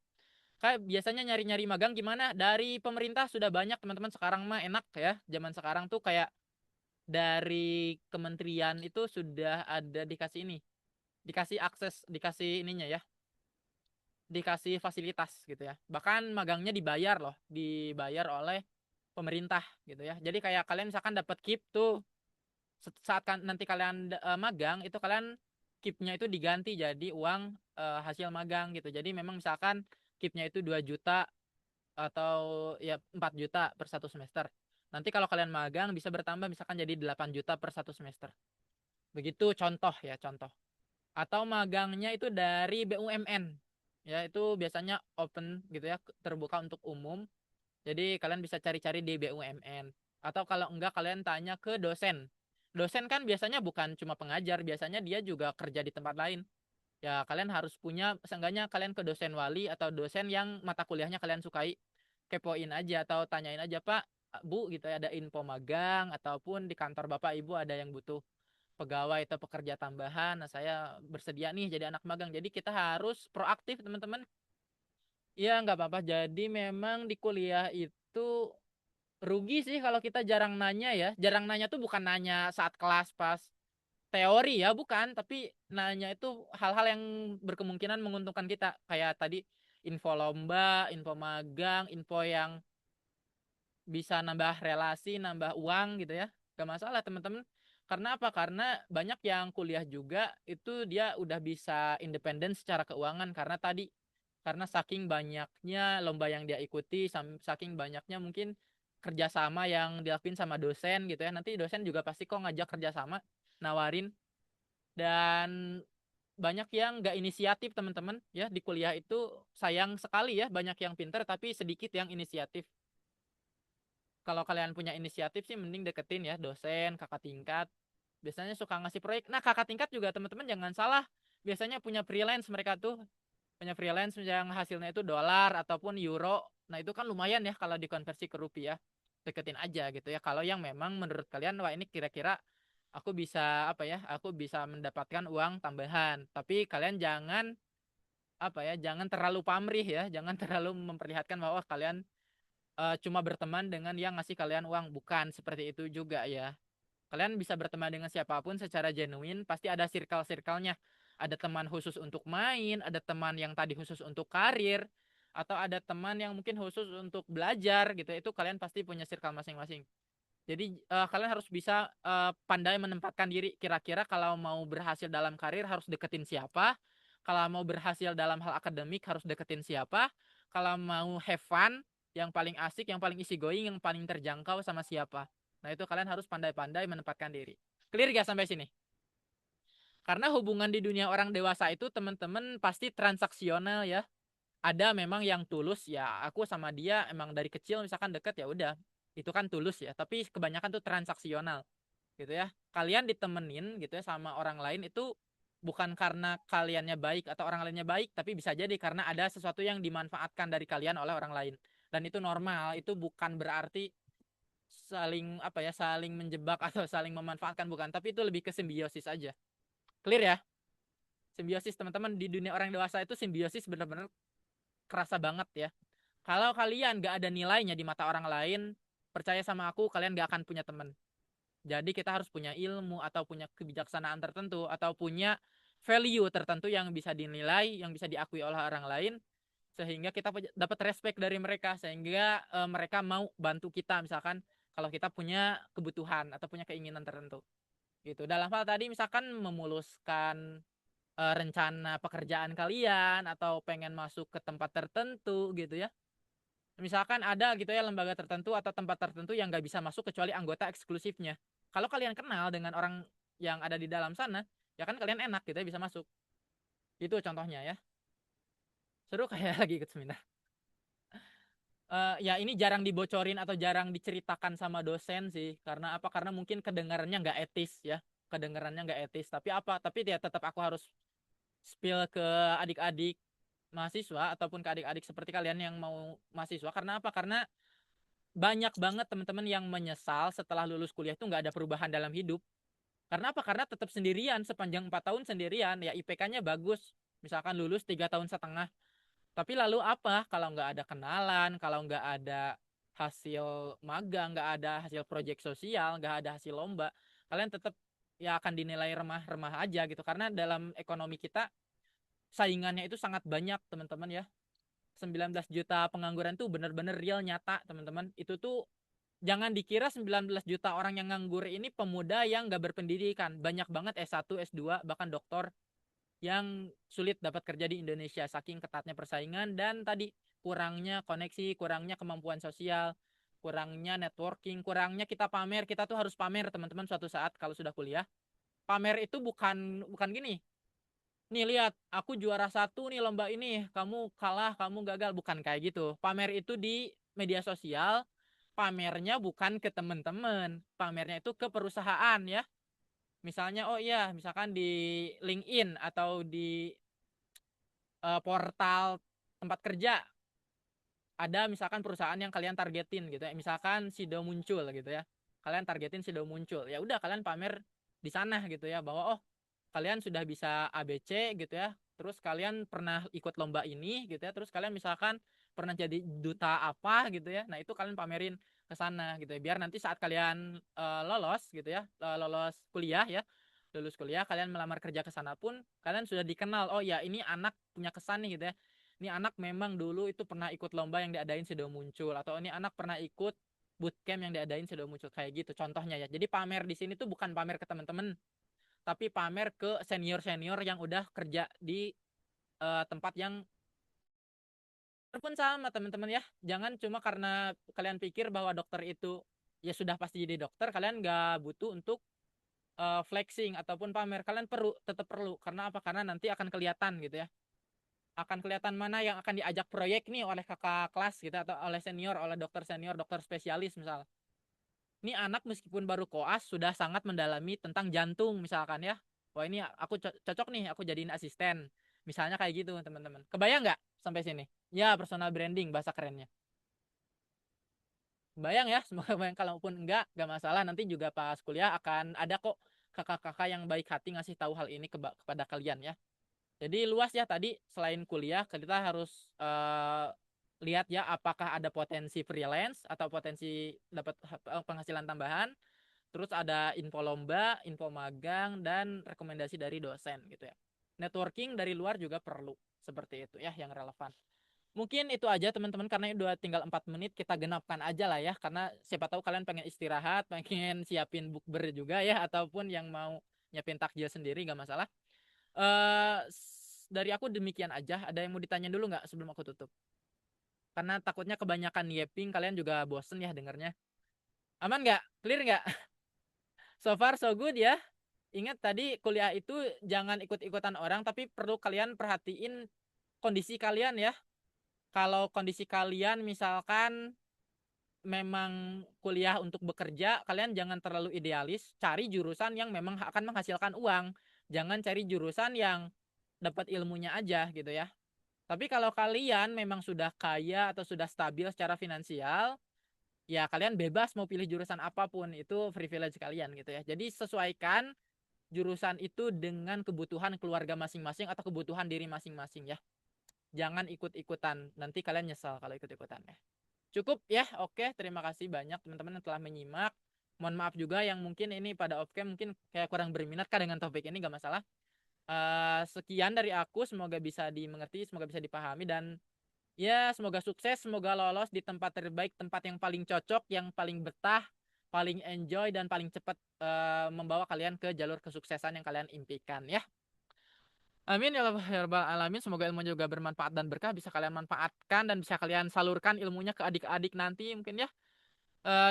S1: Kayak biasanya nyari-nyari magang gimana? Dari pemerintah sudah banyak teman-teman, sekarang mah enak ya. Zaman sekarang tuh kayak dari kementerian itu sudah ada dikasih ini, dikasih akses, dikasih ininya ya, dikasih fasilitas gitu ya, bahkan magangnya dibayar loh, dibayar oleh pemerintah gitu ya. Jadi kayak kalian misalkan dapat KIP tuh, saat kan nanti kalian magang itu kalian KIP-nya itu diganti jadi uang hasil magang gitu. Jadi memang misalkan KIP-nya itu 2 juta atau ya 4 juta per satu semester, nanti kalau kalian magang bisa bertambah misalkan jadi 8 juta per satu semester. Begitu contoh ya, contoh. Atau magangnya itu dari BUMN. Ya, itu biasanya open gitu ya, terbuka untuk umum. Jadi kalian bisa cari-cari di BUMN. Atau kalau enggak kalian tanya ke dosen. Dosen kan biasanya bukan cuma pengajar, biasanya dia juga kerja di tempat lain. Ya, kalian harus punya, seenggaknya kalian ke dosen wali atau dosen yang mata kuliahnya kalian sukai. Kepoin aja atau tanyain aja, Pak, Bu, gitu ya, ada info magang ataupun di kantor Bapak Ibu ada yang butuh pegawai atau pekerja tambahan. Nah, saya bersedia nih jadi anak magang. Jadi kita harus proaktif, teman-teman. Iya, nggak apa-apa. Jadi memang di kuliah itu rugi sih kalau kita jarang nanya ya. Jarang nanya tuh bukan nanya saat kelas pas teori ya, bukan. Tapi nanya itu hal-hal yang berkemungkinan menguntungkan kita. Kayak tadi info lomba, info magang, info yang bisa nambah relasi, nambah uang gitu ya. Gak masalah teman-teman. Karena apa? Karena banyak yang kuliah juga itu dia udah bisa independen secara keuangan karena saking banyaknya lomba yang dia ikuti, saking banyaknya mungkin kerjasama yang dilakuin sama dosen gitu ya. Nanti dosen juga pasti kok ngajak kerjasama, nawarin. Dan banyak yang nggak inisiatif teman-teman ya di kuliah itu sayang sekali ya banyak yang pinter tapi sedikit yang inisiatif. Kalau kalian punya inisiatif sih mending deketin ya dosen, kakak tingkat. Biasanya suka ngasih proyek. Nah, kakak tingkat juga teman-teman jangan salah. Biasanya punya freelance mereka tuh. Punya freelance yang hasilnya itu dolar ataupun euro. Nah, itu kan lumayan ya kalau dikonversi ke rupiah. Deketin aja gitu ya. Kalau yang memang menurut kalian, wah ini kira-kira aku bisa apa ya? Aku bisa mendapatkan uang tambahan. Tapi kalian jangan apa ya? Jangan terlalu pamrih ya. Jangan terlalu memperlihatkan bahwa kalian cuma berteman dengan yang ngasih kalian uang. Bukan seperti itu juga ya. Kalian bisa berteman dengan siapapun secara genuine, pasti ada circle-circle-nya. Ada teman khusus untuk main, ada teman yang tadi khusus untuk karir, atau ada teman yang mungkin khusus untuk belajar gitu. Itu kalian pasti punya circle masing-masing. Jadi kalian harus bisa pandai menempatkan diri. Kira-kira kalau mau berhasil dalam karir harus deketin siapa? Kalau mau berhasil dalam hal akademik harus deketin siapa? Kalau mau have fun, yang paling asik, yang paling easy going, yang paling terjangkau sama siapa? Nah itu kalian harus pandai-pandai menempatkan diri. Clear gak sampai sini? Karena hubungan di dunia orang dewasa itu teman-teman pasti transaksional ya. Ada memang yang tulus ya. Aku sama dia emang dari kecil misalkan deket ya udah. Itu kan tulus ya. Tapi kebanyakan tuh transaksional gitu ya. Kalian ditemenin gitu ya sama orang lain itu bukan karena kaliannya baik atau orang lainnya baik, tapi bisa jadi karena ada sesuatu yang dimanfaatkan dari kalian oleh orang lain. Dan itu normal. Itu bukan berarti saling apa ya, saling menjebak atau saling memanfaatkan bukan, tapi itu lebih ke simbiosis aja. Clear ya? Simbiosis teman-teman di dunia orang dewasa itu simbiosis benar-benar kerasa banget ya. Kalau kalian gak ada nilainya di mata orang lain, percaya sama aku, kalian gak akan punya teman. Jadi kita harus punya ilmu atau punya kebijaksanaan tertentu atau punya value tertentu yang bisa dinilai, yang bisa diakui oleh orang lain sehingga kita dapat respect dari mereka sehingga mereka mau bantu kita misalkan kalau kita punya kebutuhan atau punya keinginan tertentu. Gitu. Dalam hal tadi misalkan memuluskan rencana pekerjaan kalian atau pengen masuk ke tempat tertentu gitu ya. Misalkan ada gitu ya lembaga tertentu atau tempat tertentu yang nggak bisa masuk kecuali anggota eksklusifnya. Kalau kalian kenal dengan orang yang ada di dalam sana, ya kan kalian enak gitu ya bisa masuk. Itu contohnya ya. Seru kayak lagi ikut seminar. Ya ini jarang dibocorin atau jarang diceritakan sama dosen sih. Karena apa? Karena mungkin kedengarannya nggak etis ya. Kedengarannya nggak etis. Tapi apa? Tapi ya tetap aku harus spill ke adik-adik mahasiswa ataupun ke adik-adik seperti kalian yang mau mahasiswa. Karena apa? Karena banyak banget teman-teman yang menyesal setelah lulus kuliah itu nggak ada perubahan dalam hidup. Karena apa? Karena tetap sendirian sepanjang 4 tahun sendirian. Ya IPK-nya bagus. Misalkan lulus 3 tahun setengah. Tapi lalu apa? Kalau nggak ada kenalan, kalau nggak ada hasil magang, nggak ada hasil proyek sosial, nggak ada hasil lomba, kalian tetap ya akan dinilai remah-remah aja gitu. Karena dalam ekonomi kita saingannya itu sangat banyak teman-teman ya. 19 juta pengangguran tuh bener-bener real nyata teman-teman. Itu tuh jangan dikira 19 juta orang yang nganggur ini pemuda yang nggak berpendidikan. Banyak banget S1, S2, bahkan doktor yang sulit dapat kerja di Indonesia saking ketatnya persaingan dan tadi kurangnya koneksi, kurangnya kemampuan sosial, kurangnya networking, kurangnya kita pamer. Kita tuh harus pamer teman-teman suatu saat kalau sudah kuliah. Pamer itu bukan gini. Nih lihat, aku juara 1 nih lomba ini, kamu kalah, kamu gagal, bukan kayak gitu. Pamer itu di media sosial, pamernya bukan ke teman-teman, pamernya itu ke perusahaan ya. Misalnya, oh iya, misalkan di LinkedIn atau di portal tempat kerja ada misalkan perusahaan yang kalian targetin gitu ya. Misalkan Sido muncul gitu ya. Kalian targetin Sido muncul. Ya udah kalian pamer di sana gitu ya bahwa oh kalian sudah bisa ABC gitu ya. Terus kalian pernah ikut lomba ini gitu ya. Terus kalian misalkan pernah jadi duta apa gitu ya. Nah, itu kalian pamerin ke sana gitu ya. Biar nanti saat kalian lolos gitu ya, lolos kuliah ya. Lulus kuliah kalian melamar kerja ke sana pun kalian sudah dikenal. Oh ya, ini anak punya kesan nih gitu ya. Ini anak memang dulu itu pernah ikut lomba yang diadain Sido muncul atau ini anak pernah ikut bootcamp yang diadain sudah muncul kayak gitu contohnya ya. Jadi pamer di sini tuh bukan pamer ke teman-teman, tapi pamer ke senior-senior yang udah kerja di tempat yang pun sama teman-teman ya. Jangan cuma karena kalian pikir bahwa dokter itu ya sudah pasti jadi dokter, kalian nggak butuh untuk flexing ataupun pamer. Kalian tetap perlu. Karena apa? Karena nanti akan kelihatan gitu ya. Akan kelihatan mana yang akan diajak proyek nih oleh kakak kelas gitu atau oleh senior, oleh dokter senior, dokter spesialis misal. Ini anak meskipun baru koas sudah sangat mendalami tentang jantung misalkan ya. Wah ini aku cocok nih aku jadiin asisten. Misalnya kayak gitu teman-teman. Kebayang nggak sampai sini? Ya personal branding bahasa kerennya. Bayang ya, semoga bayang. Kalaupun enggak masalah. Nanti juga pas kuliah akan ada kok kakak-kakak yang baik hati ngasih tahu hal ini kepada kalian ya. Jadi luas ya tadi selain kuliah kita harus lihat ya apakah ada potensi freelance atau potensi dapat penghasilan tambahan. Terus ada info lomba, info magang, dan rekomendasi dari dosen gitu ya. Networking dari luar juga perlu seperti itu ya yang relevan. Mungkin itu aja teman-teman karena udah tinggal 4 menit kita genapkan aja lah ya karena siapa tahu kalian pengen istirahat, pengen siapin bukber juga ya ataupun yang mau nyiapin takjil sendiri gak masalah. Dari aku demikian aja. Ada yang mau ditanya dulu nggak sebelum aku tutup? Karena takutnya kebanyakan yeping kalian juga bosen ya dengarnya. Aman nggak? Clear nggak? So far so good ya. Ingat tadi kuliah itu jangan ikut-ikutan orang tapi perlu kalian perhatiin kondisi kalian ya. Kalau kondisi kalian misalkan memang kuliah untuk bekerja, kalian jangan terlalu idealis, cari jurusan yang memang akan menghasilkan uang. Jangan cari jurusan yang dapat ilmunya aja gitu ya. Tapi kalau kalian memang sudah kaya atau sudah stabil secara finansial, ya kalian bebas mau pilih jurusan apapun, itu privilege kalian gitu ya. Jadi sesuaikan jurusan itu dengan kebutuhan keluarga masing-masing atau kebutuhan diri masing-masing ya. Jangan ikut-ikutan, nanti kalian nyesal kalau ikut-ikutan ya. Cukup ya, oke. Terima kasih banyak teman-teman yang telah menyimak. Mohon maaf juga yang mungkin ini pada off cam mungkin kayak kurang berminat kah dengan topik ini, gak masalah. Sekian dari aku, semoga bisa dimengerti, semoga bisa dipahami dan ya semoga sukses, semoga lolos di tempat terbaik, tempat yang paling cocok, yang paling betah, paling enjoy dan paling cepat membawa kalian ke jalur kesuksesan yang kalian impikan ya. Amin ya rabbal alamin. Semoga ilmu juga bermanfaat dan berkah, bisa kalian manfaatkan dan bisa kalian salurkan ilmunya ke adik-adik nanti mungkin ya.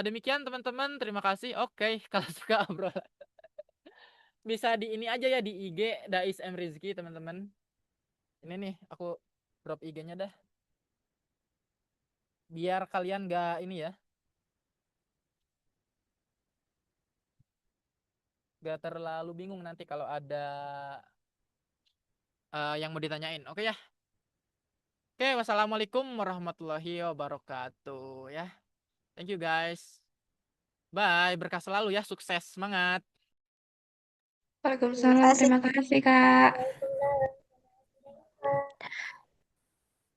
S1: Demikian teman-teman, terima kasih. Oke, kalau suka obrolan bisa di ini aja ya di IG Dais M Rizky teman-teman. Ini nih aku drop IG-nya dah. Biar kalian gak ini ya, gak terlalu bingung nanti kalau ada yang mau ditanyain. Oke ya. Oke, wassalamualaikum warahmatullahi wabarakatuh ya. Thank you guys. Bye, berkah selalu ya, sukses, semangat.
S3: Waalaikumsalam. Terima kasih, Kak.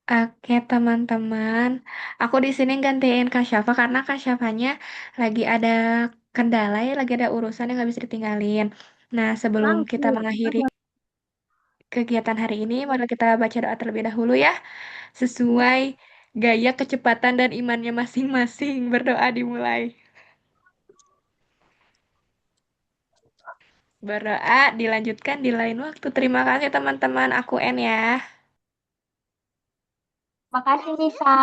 S3: Oke, teman-teman. Aku di sini gantiin Kak Syafa karena Kak Syafanya lagi ada kendala ya, lagi ada urusan yang nggak bisa ditinggalin. Nah, sebelum kita mengakhiri kegiatan hari ini, mari kita baca doa terlebih dahulu ya. Sesuai gaya, kecepatan, dan imannya masing-masing. Berdoa dimulai. Berdoa dilanjutkan di lain waktu. Terima kasih teman-teman. Aku N ya.
S4: Makasih, Nisa.